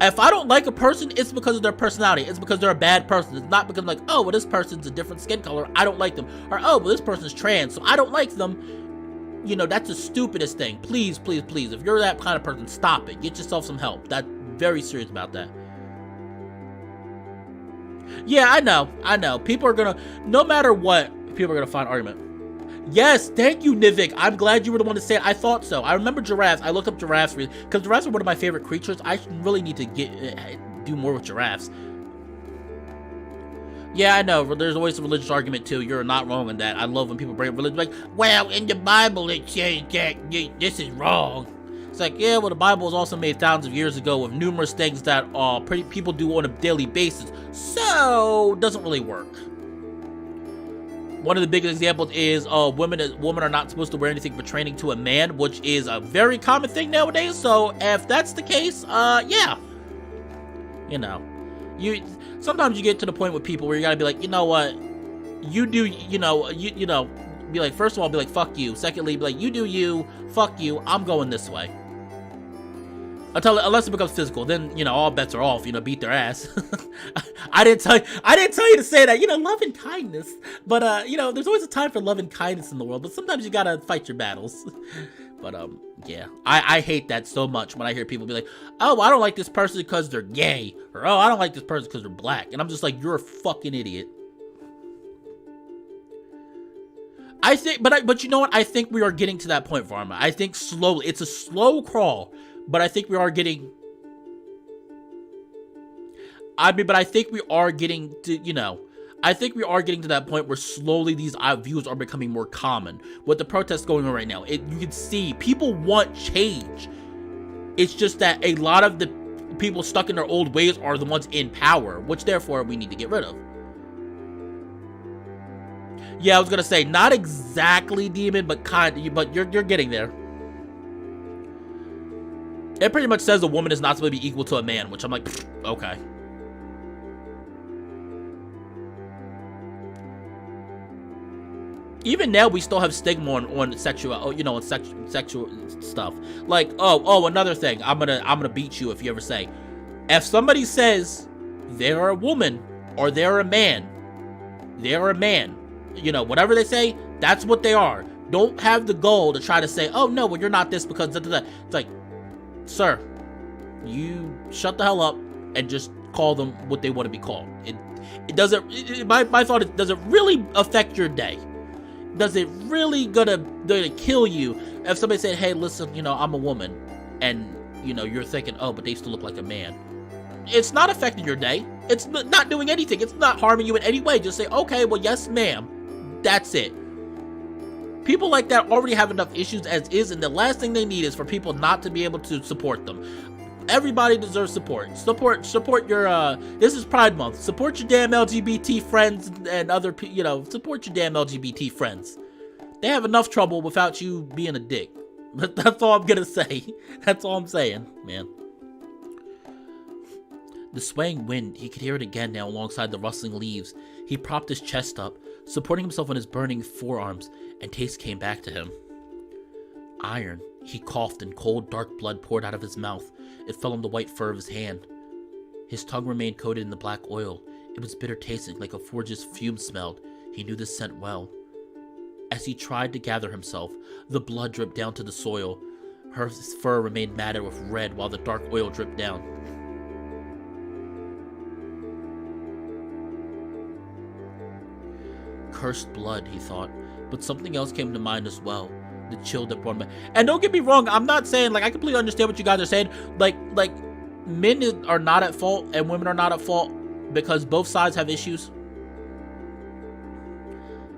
A: If I don't like a person, it's because of their personality. It's because they're a bad person. It's not because I'm like, oh, well, this person's a different skin color, I don't like them, or oh, well, this person's trans, so I don't like them. You know, that's the stupidest thing. Please, please, please, if you're that kind of person, stop it. Get yourself some help. That's very serious about that. Yeah, I know. People are gonna, no matter what, people are gonna find argument. Yes, thank you, Nivik. I'm glad you were the one to say it. I thought so. I remember giraffes. I looked up giraffes because giraffes are one of my favorite creatures. I really need to do more with giraffes. Yeah, I know. There's always a religious argument, too. You're not wrong in that. I love when people bring up religion. Like, well, in the Bible, it says that this is wrong. It's like, yeah, well, the Bible was also made thousands of years ago with numerous things that people do on a daily basis. So, it doesn't really work. One of the biggest examples is women are not supposed to wear anything pertaining to a man, which is a very common thing nowadays. So, if that's the case, yeah. You know. Sometimes you get to the point with people where you gotta be like, you know what, you do, you know, be like, first of all, be like, fuck you. Secondly, be like, you do you, fuck you, I'm going this way. Unless it becomes physical, then, you know, all bets are off, you know, beat their ass. I didn't tell you to say that, you know, love and kindness. But, you know, there's always a time for love and kindness in the world, but sometimes you gotta fight your battles. But, yeah, I hate that so much when I hear people be like, oh, I don't like this person because they're gay, or oh, I don't like this person because they're black, and I'm just like, you're a fucking idiot. I think, but you know what? I think we are getting to that point, Varma. I think slowly, it's a slow crawl, but I think we are getting I mean, but I think we are getting to, I think we are getting to that point where slowly these views are becoming more common. With the protests going on right now, you can see people want change. It's just that a lot of the people stuck in their old ways are the ones in power, which therefore we need to get rid of. Yeah, I was gonna say, not exactly demon, but you're getting there. It pretty much says a woman is not supposed to be equal to a man, which I'm like, okay. Even now, we still have stigma on sexual, on sexual stuff. Like, another thing, I'm gonna beat you if you ever say, if somebody says they're a woman or they're a man, whatever they say, that's what they are. Don't have the goal to try to say, oh no, well you're not this because da, da, da. It's like, sir, you shut the hell up and just call them what they want to be called. It doesn't. My thought is, does it really affect your day? Does it really gonna kill you if somebody said, hey, listen, I'm a woman, and you're thinking, oh, but they still look like a man? It's not affecting your day. It's not doing anything. It's not harming you in any way. Just say, okay, well, yes, ma'am. That's it. People like that already have enough issues as is, and the last thing they need is for people not to be able to support them. Everybody deserves support. Support your, this is Pride Month. Support your damn LGBT friends and other, support your damn LGBT friends. They have enough trouble without you being a dick. But that's all I'm gonna say. That's all I'm saying, man. The swaying wind, he could hear it again now alongside the rustling leaves. He propped his chest up, supporting himself on his burning forearms, and taste came back to him. Iron. He coughed and cold, dark blood poured out of his mouth. It fell on the white fur of his hand. His tongue remained coated in the black oil. It was bitter tasting, like a forge's fume smelled. He knew the scent well. As he tried to gather himself, the blood dripped down to the soil. Her fur remained matted with red while the dark oil dripped down. Cursed blood, he thought, but something else came to mind as well. The chill that brought him. And don't get me wrong, I'm not saying, I completely understand what you guys are saying. Like men are not at fault and women are not at fault because both sides have issues.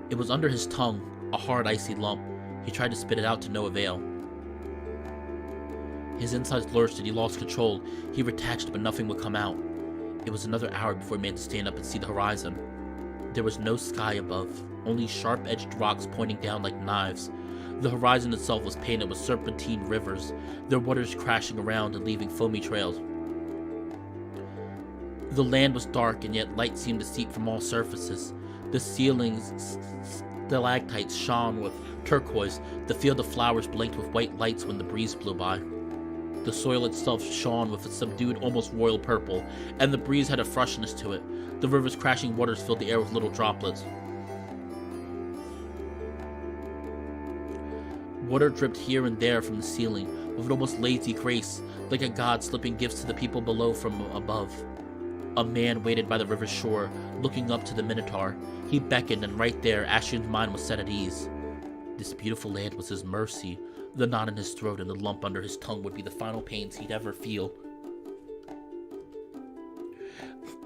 A: It was under his tongue, a hard, icy lump. He tried to spit it out to no avail. His insides lurched and he lost control. He retached, but nothing would come out. It was another hour before he managed to stand up and see the horizon. There was no sky above, only sharp-edged rocks pointing down like knives. The horizon itself was painted with serpentine rivers, their waters crashing around and leaving foamy trails. The land was dark, and yet light seemed to seep from all surfaces. The ceiling's stalactites shone with turquoise. The field of flowers blinked with white lights when the breeze blew by. The soil itself shone with a subdued, almost royal purple, and the breeze had a freshness to it. The river's crashing waters filled the air with little droplets. Water dripped here and there from the ceiling, with an almost lazy grace, like a god slipping gifts to the people below from above. A man waited by the river's shore, looking up to the Minotaur. He beckoned, and right there, Ashrion's mind was set at ease. This beautiful land was his mercy. The knot in his throat and the lump under his tongue would be the final pains he'd ever feel.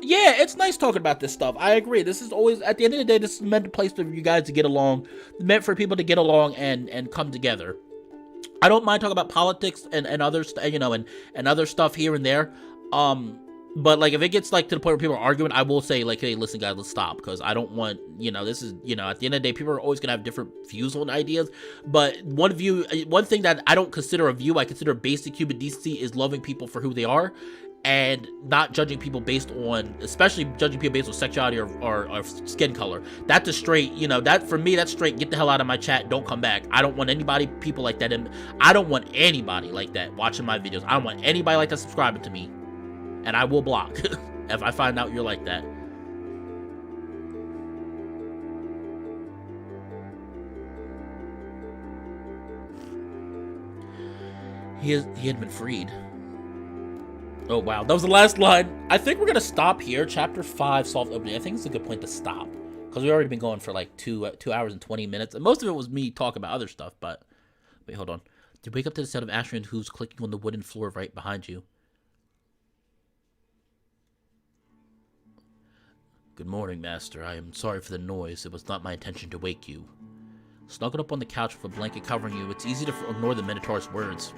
A: Yeah, it's nice talking about this stuff. I agree. This is always, at the end of the day, this is meant a place for you guys to get along. Meant for people to get along and come together. I don't mind talking about politics and other and other stuff here and there. But if it gets to the point where people are arguing, I will say hey, listen guys, let's stop, because I don't want, this is, at the end of the day, people are always gonna have different views on ideas. But one thing that I don't consider a view, I consider basic human decency, is loving people for who they are. And not judging people based on, especially judging people based on sexuality or skin color. That's a straight, that for me, that's straight, get the hell out of my chat, don't come back. I don't want people like that, and I don't want anybody like that watching my videos. I don't want anybody like that subscribing to me. And I will block if I find out you're like that. He had been freed. Oh, wow. That was the last line. I think we're going to stop here. Chapter 5, Soft Opening. I think it's a good point to stop, because we've already been going for 2 hours and 20 minutes. And most of it was me talking about other stuff, but... Wait, hold on. You wake up to the sound of Ashrion's hooves clicking on the wooden floor right behind you. Good morning, Master. I am sorry for the noise. It was not my intention to wake you. Snuggled up on the couch with a blanket covering you, it's easy to ignore the Minotaur's words.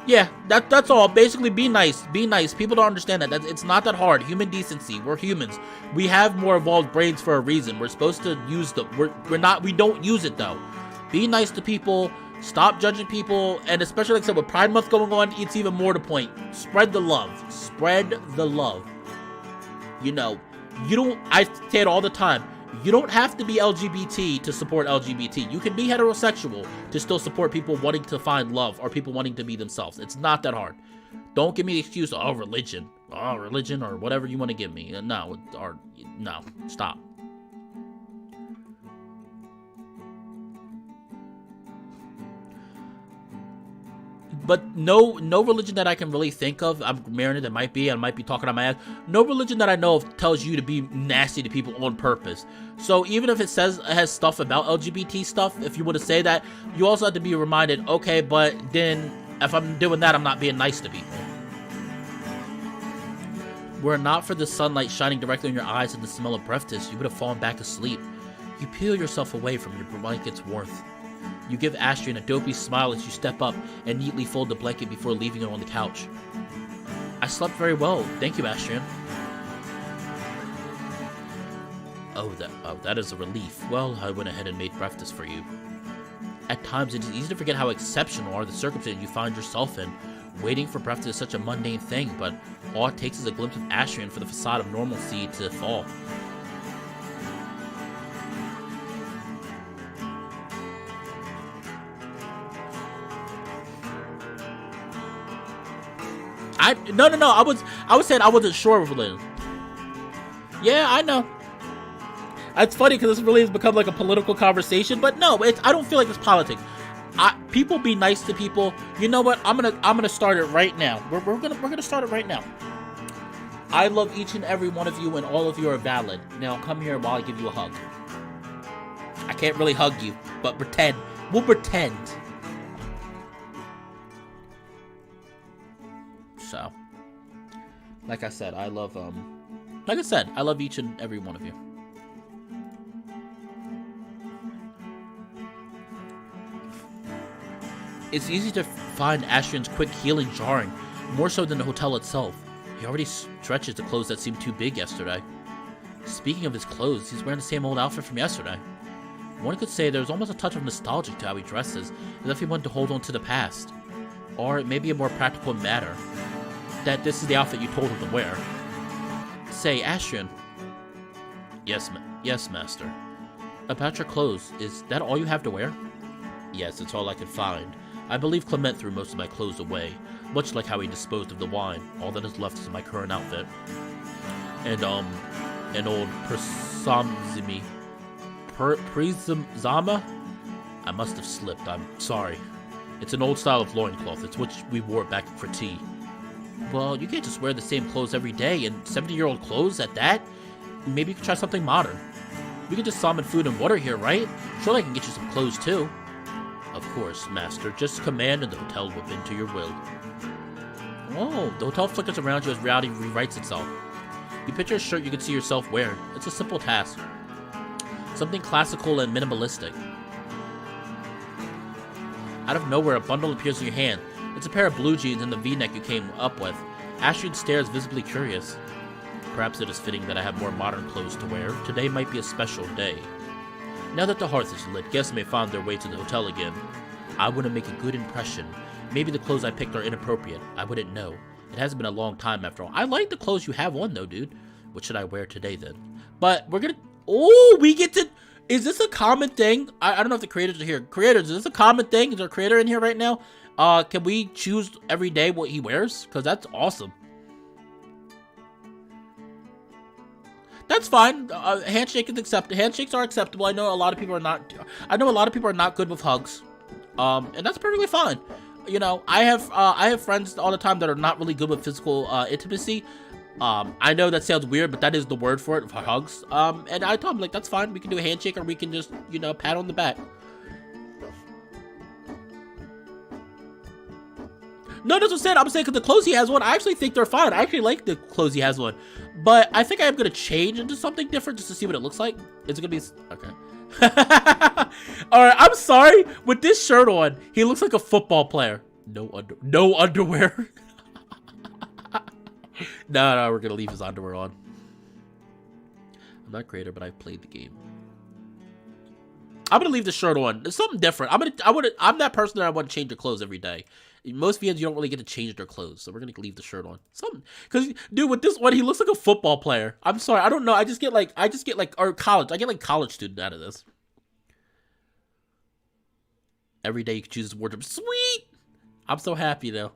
A: Yeah, that's all. Basically, be nice. Be nice. People don't understand that. It's not that hard. Human decency. We're humans. We have more evolved brains for a reason. We're supposed to use them. We don't use it, though. Be nice to people. Stop judging people. And especially, like I said, with Pride Month going on, it's even more to point. Spread the love. Spread the love. You know, I say it all the time. You don't have to be LGBT to support LGBT. You can be heterosexual to still support people wanting to find love or people wanting to be themselves. It's not that hard. Don't give me the excuse, religion, or whatever you want to give me. No, stop. But no religion that I can really think of. I'm marinated. That might be. I might be talking on my ass. No religion that I know of tells you to be nasty to people on purpose. So even if it has stuff about LGBT stuff, if you want to say that, you also have to be reminded. Okay, but then if I'm doing that, I'm not being nice to people. Were it not for the sunlight shining directly on your eyes and the smell of breath test, you would have fallen back asleep. You peel yourself away from your blanket's warmth. You give Astrian a dopey smile as you step up and neatly fold the blanket before leaving it on the couch. I slept very well, thank you, Astrian. Oh, that is a relief. Well, I went ahead and made breakfast for you. At times, it is easy to forget how exceptional are the circumstances you find yourself in. Waiting for breakfast is such a mundane thing, but all it takes is a glimpse of Astrian for the facade of normalcy to fall. No. I was saying I wasn't sure of Lynn. Yeah, I know. It's funny because this really has become like a political conversation, but no, I don't feel like it's politics. People be nice to people. You know what? I'm gonna start it right now. We're gonna start it right now. I love each and every one of you, and all of you are valid. Now come here while I give you a hug. I can't really hug you, but pretend. We'll pretend. So, like I said, I love each and every one of you. It's easy to find Astrian's quick healing jarring, more so than the hotel itself. He already stretches the clothes that seemed too big yesterday. Speaking of his clothes, he's wearing the same old outfit from yesterday. One could say there's almost a touch of nostalgia to how he dresses, as if he wanted to hold on to the past. Or it may be a more practical matter, that this is the outfit you told him to wear. Say, Astrian. Yes, Master. About your clothes, is that all you have to wear? Yes, it's all I could find. I believe Clement threw most of my clothes away, much like how he disposed of the wine. All that is left is my current outfit. And, an old Prismzama? I must have slipped, I'm sorry. It's an old style of loincloth, it's what we wore back for tea. Well, you can't just wear the same clothes every day, and 70-year-old clothes at that? Maybe you could try something modern. We could just summon food and water here, right? Surely I can get you some clothes, too. Of course, Master. Just command and the hotel will bend to your will. Oh, the hotel flickers around you as reality rewrites itself. You picture a shirt you can see yourself wearing. It's a simple task. Something classical and minimalistic. Out of nowhere, a bundle appears in your hand. It's a pair of blue jeans and the V-neck you came up with. Astrian stares, visibly curious. Perhaps it is fitting that I have more modern clothes to wear. Today might be a special day. Now that the hearth is lit, guests may find their way to the hotel again. I want to make a good impression. Maybe the clothes I picked are inappropriate. I wouldn't know. It hasn't been a long time after all. I like the clothes you have on though, dude. What should I wear today then? But we're gonna... Oh, we get to... Is this a common thing? I don't know if the creators are here. Creators, is this a common thing? Is there a creator in here right now? Can we choose every day what he wears? Because that's awesome. That's fine. Handshake is accepted. Handshakes are acceptable. I know a lot of people are not. I know a lot of people are not good with hugs, and that's perfectly fine. You know, I have friends all the time that are not really good with physical intimacy. I know that sounds weird, but that is the word for it, for hugs. And I told him, like, that's fine. We can do a handshake, or we can just, you know, pat on the back.
C: No, that's what I'm saying. I'm saying because the clothes he has on, I actually think they're fine. I actually like the clothes he has on. But I think I am going to change into something different just to see what it looks like. Is it going to be... Okay. Alright, I'm sorry. With this shirt on, he looks like a football player. No underwear. No, we're going to leave his underwear on. I'm not creator, but I've played the game. I'm going to leave the shirt on. It's something different. I'm that person that I want to change their clothes every day. Most VNs, you don't really get to change their clothes, so we're gonna leave the shirt on. Something, cause dude, with this one, he looks like a football player. I'm sorry, I don't know. I just get like or college. I get like college student out of this. Every day you can choose his wardrobe. Sweet. I'm so happy though.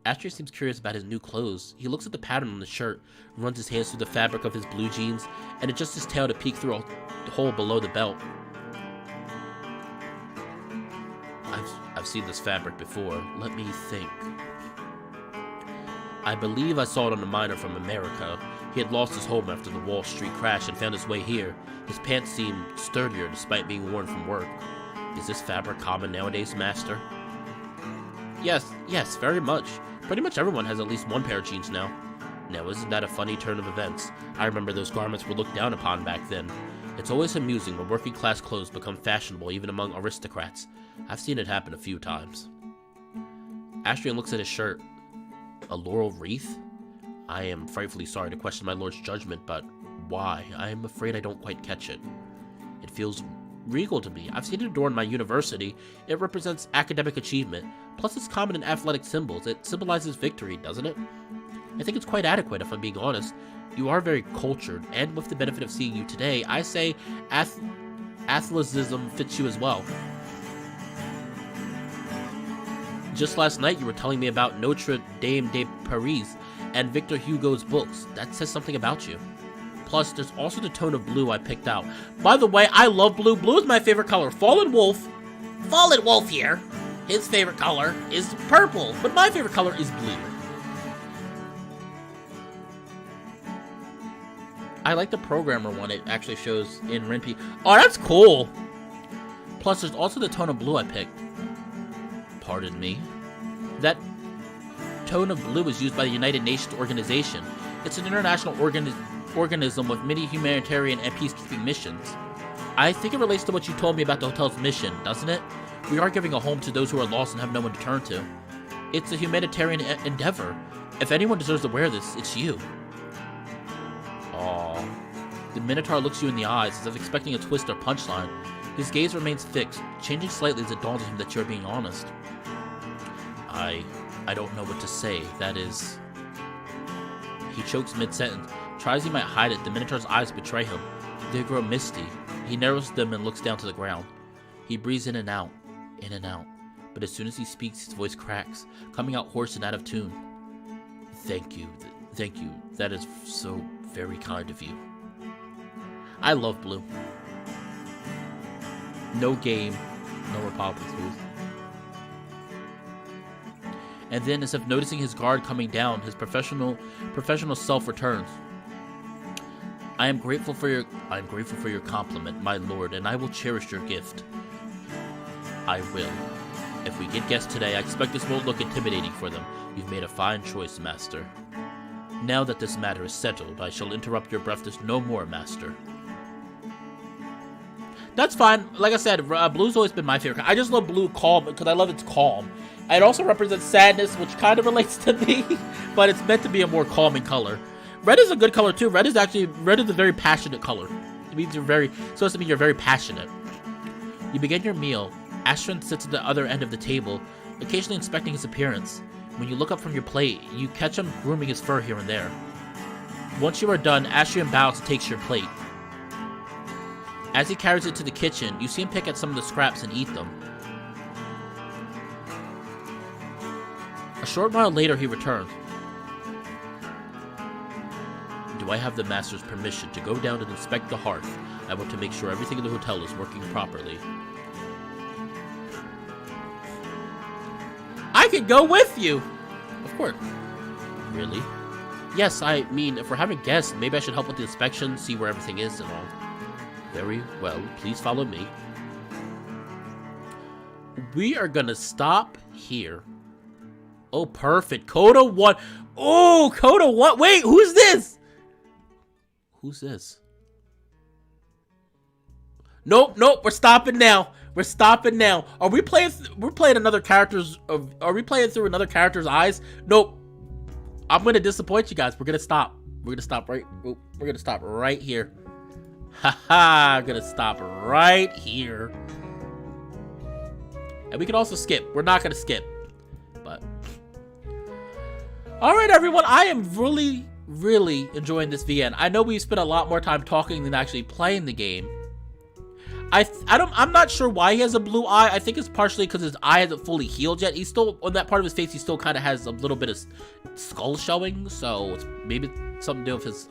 C: Astrid seems curious about his new clothes. He looks at the pattern on the shirt, runs his hands through the fabric of his blue jeans, and adjusts his tail to peek through a hole below the belt. I've seen this fabric before. Let me think. I believe I saw it on a miner from America. He had lost his home after the Wall Street crash and found his way here. His pants seemed sturdier despite being worn from work. Is this fabric common nowadays, Master? Yes, very much. Pretty much everyone has at least one pair of jeans now. Now, isn't that a funny turn of events? I remember those garments were looked down upon back then. It's always amusing when working class clothes become fashionable even among aristocrats. I've seen it happen a few times. Astrian looks at his shirt. A laurel wreath? I am frightfully sorry to question my lord's judgment, but why? I am afraid I don't quite catch it. It feels regal to me. I've seen it adorn my university. It represents academic achievement. Plus, it's common in athletic symbols. It symbolizes victory, doesn't it? I think it's quite adequate, if I'm being honest. You are very cultured, and with the benefit of seeing you today, I say athleticism fits you as well. Just last night, you were telling me about Notre Dame de Paris and Victor Hugo's books. That says something about you. Plus, there's also the tone of blue I picked out. By the way, I love blue. Blue is my favorite color. Fallenwolf here. His favorite color is purple, but my favorite color is blue. I like the programmer one. It actually shows in Renpi. Oh, that's cool. Plus, there's also the tone of blue I picked. Pardon me. That tone of blue is used by the United Nations organization. It's an international organism with many humanitarian and peacekeeping missions. I think it relates to what you told me about the hotel's mission, doesn't it? We are giving a home to those who are lost and have no one to turn to. It's a humanitarian endeavor. If anyone deserves to wear this, it's you. Aww. The Minotaur looks you in the eyes as if expecting a twist or punchline. His gaze remains fixed, changing slightly as it dawns on him that you're being honest. I don't know what to say. That is... He chokes mid-sentence. Tries he might hide it, the Minotaur's eyes betray him. They grow misty. He narrows them and looks down to the ground. He breathes in and out. But as soon as he speaks, his voice cracks, coming out hoarse and out of tune. Thank you. That is so very kind of you. I love blue. No game, no Republic schools. And then, as if noticing his guard coming down, his professional self returns. I am grateful for your compliment, my lord, and I will cherish your gift. I will. If we get guests today, I expect this won't look intimidating for them. You've made a fine choice, Master. Now that this matter is settled, I shall interrupt your breakfast no more, Master. That's fine. Like I said, blue's always been my favorite. I just love blue calm because I love its calm. It also represents sadness, which kind of relates to me, but it's meant to be a more calming color. Red is a good color too. Red is a very passionate color. It means supposed to mean you're very passionate. You begin your meal. Astrid sits at the other end of the table, occasionally inspecting his appearance. When you look up from your plate, you catch him grooming his fur here and there. Once you are done, Astrid bows and takes your plate. As he carries it to the kitchen, you see him pick at some of the scraps and eat them. A short while later, he returns. Do I have the master's permission to go down and inspect the hearth? I want to make sure everything in the hotel is working properly. I can go with you! Of course. Really? Yes, I mean, if we're having guests, maybe I should help with the inspection, see where everything is and all. Very well, please follow me. We are gonna stop here.
A: Oh, perfect. Coda 1. Oh, Coda 1. Wait, who's this? Who's this? Nope. We're stopping now. We're stopping now. Are we playing? We're playing another character's. Are we playing through another character's eyes? Nope. I'm gonna disappoint you guys. We're gonna stop. We're gonna stop right. We're gonna stop right here. Haha. I'm gonna stop right here. And we can also skip. We're not gonna skip. But all right, everyone. I am really enjoying this VN. I know we've spent a lot more time talking than actually playing the game. I'm not sure why he has a blue eye. I think it's partially because his eye hasn't fully healed yet. He's still, on that part of his face, he still kind of has a little bit of skull showing. So it's maybe something to do with his,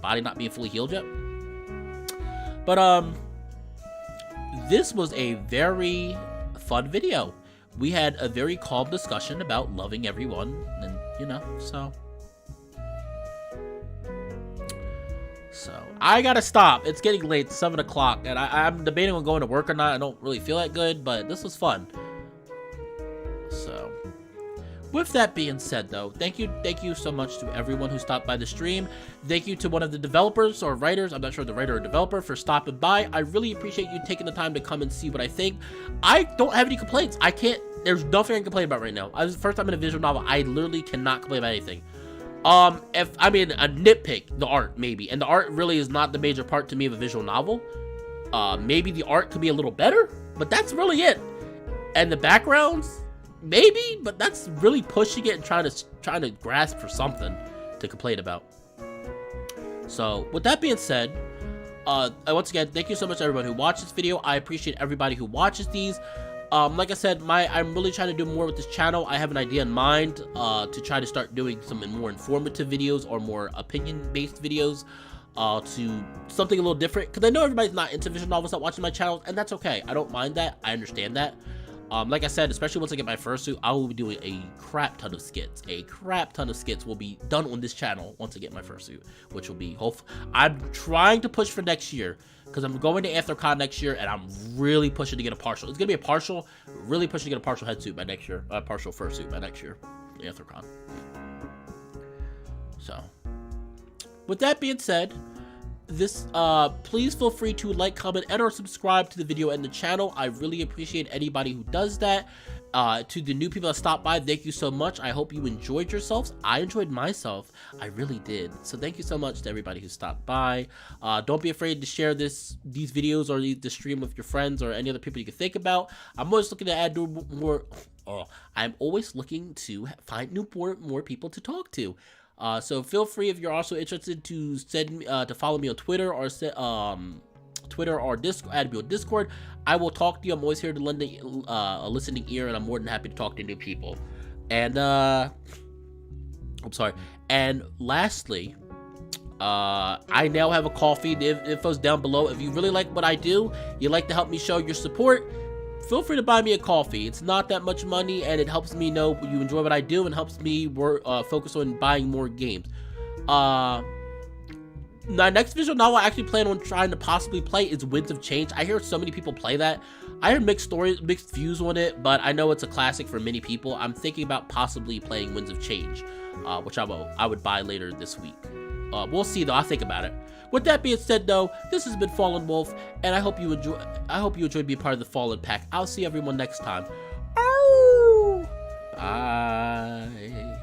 A: body not being fully healed yet. But, this was a very fun video. We had a very calm discussion about loving everyone and, So, I gotta stop. It's getting late, it's 7 o'clock, and I'm debating on going to work or not. I don't really feel that good, but this was fun. So, with that being said, though, thank you so much to everyone who stopped by the stream. Thank you to one of the developers or writers, I'm not sure the writer or developer, for stopping by. I really appreciate you taking the time to come and see what I think. I don't have any complaints. There's nothing I can complain about right now. This is the first time in a visual novel. I literally cannot complain about anything. A nitpick, the art, maybe. And the art really is not the major part to me of a visual novel. Maybe the art could be a little better, but that's really it. And the backgrounds, maybe, but that's really pushing it and trying to grasp for something to complain about. So, with that being said, once again, thank you so much to everyone who watched this video. I appreciate everybody who watches these. Like I said, I'm really trying to do more with this channel. I have an idea in mind to try to start doing some more informative videos or more opinion-based videos to something a little different. Because I know everybody's not into visual novels, not watching my channel, and that's okay. I don't mind that. I understand that. Like I said, especially once I get my fursuit, I will be doing a crap ton of skits. A crap ton of skits will be done on this channel once I get my fursuit, which will be I'm trying to push for next year. Because I'm going to AnthroCon next year, and I'm really pushing to get a partial. It's going to be a partial, really pushing to get a partial headsuit by next year. Partial fursuit by next year, AnthroCon. So, with that being said, please feel free to like, comment, and or subscribe to the video and the channel. I really appreciate anybody who does that. To the new people that stopped by, thank you so much. I hope you enjoyed yourselves. I enjoyed myself. I really did. So thank you so much to everybody who stopped by. Don't be afraid to share these videos or the stream with your friends or any other people you can think about. I'm always looking to add more. I'm always looking to find more people to talk to. So feel free, if you're also interested, to to follow me on Twitter or add me on Discord. I will talk to you. I'm always here to lend a listening ear, and I'm more than happy to talk to new people. And I'm sorry. And lastly, I now have a coffee. The info's down below. If you really like what I do, you'd like to help me show your support, feel free to buy me a coffee. It's not that much money, and it helps me know you enjoy what I do and helps me focus on buying more games. My next visual novel I actually plan on trying to possibly play is Winds of Change. I hear so many people play that. I heard mixed views on it, but I know it's a classic for many people. I'm thinking about possibly playing Winds of Change, which I would buy later this week. We'll see though. I'll think about it. With that being said, though, this has been Fallenwolf, and I hope you enjoyed being part of the Fallenpack. I'll see everyone next time. Bye.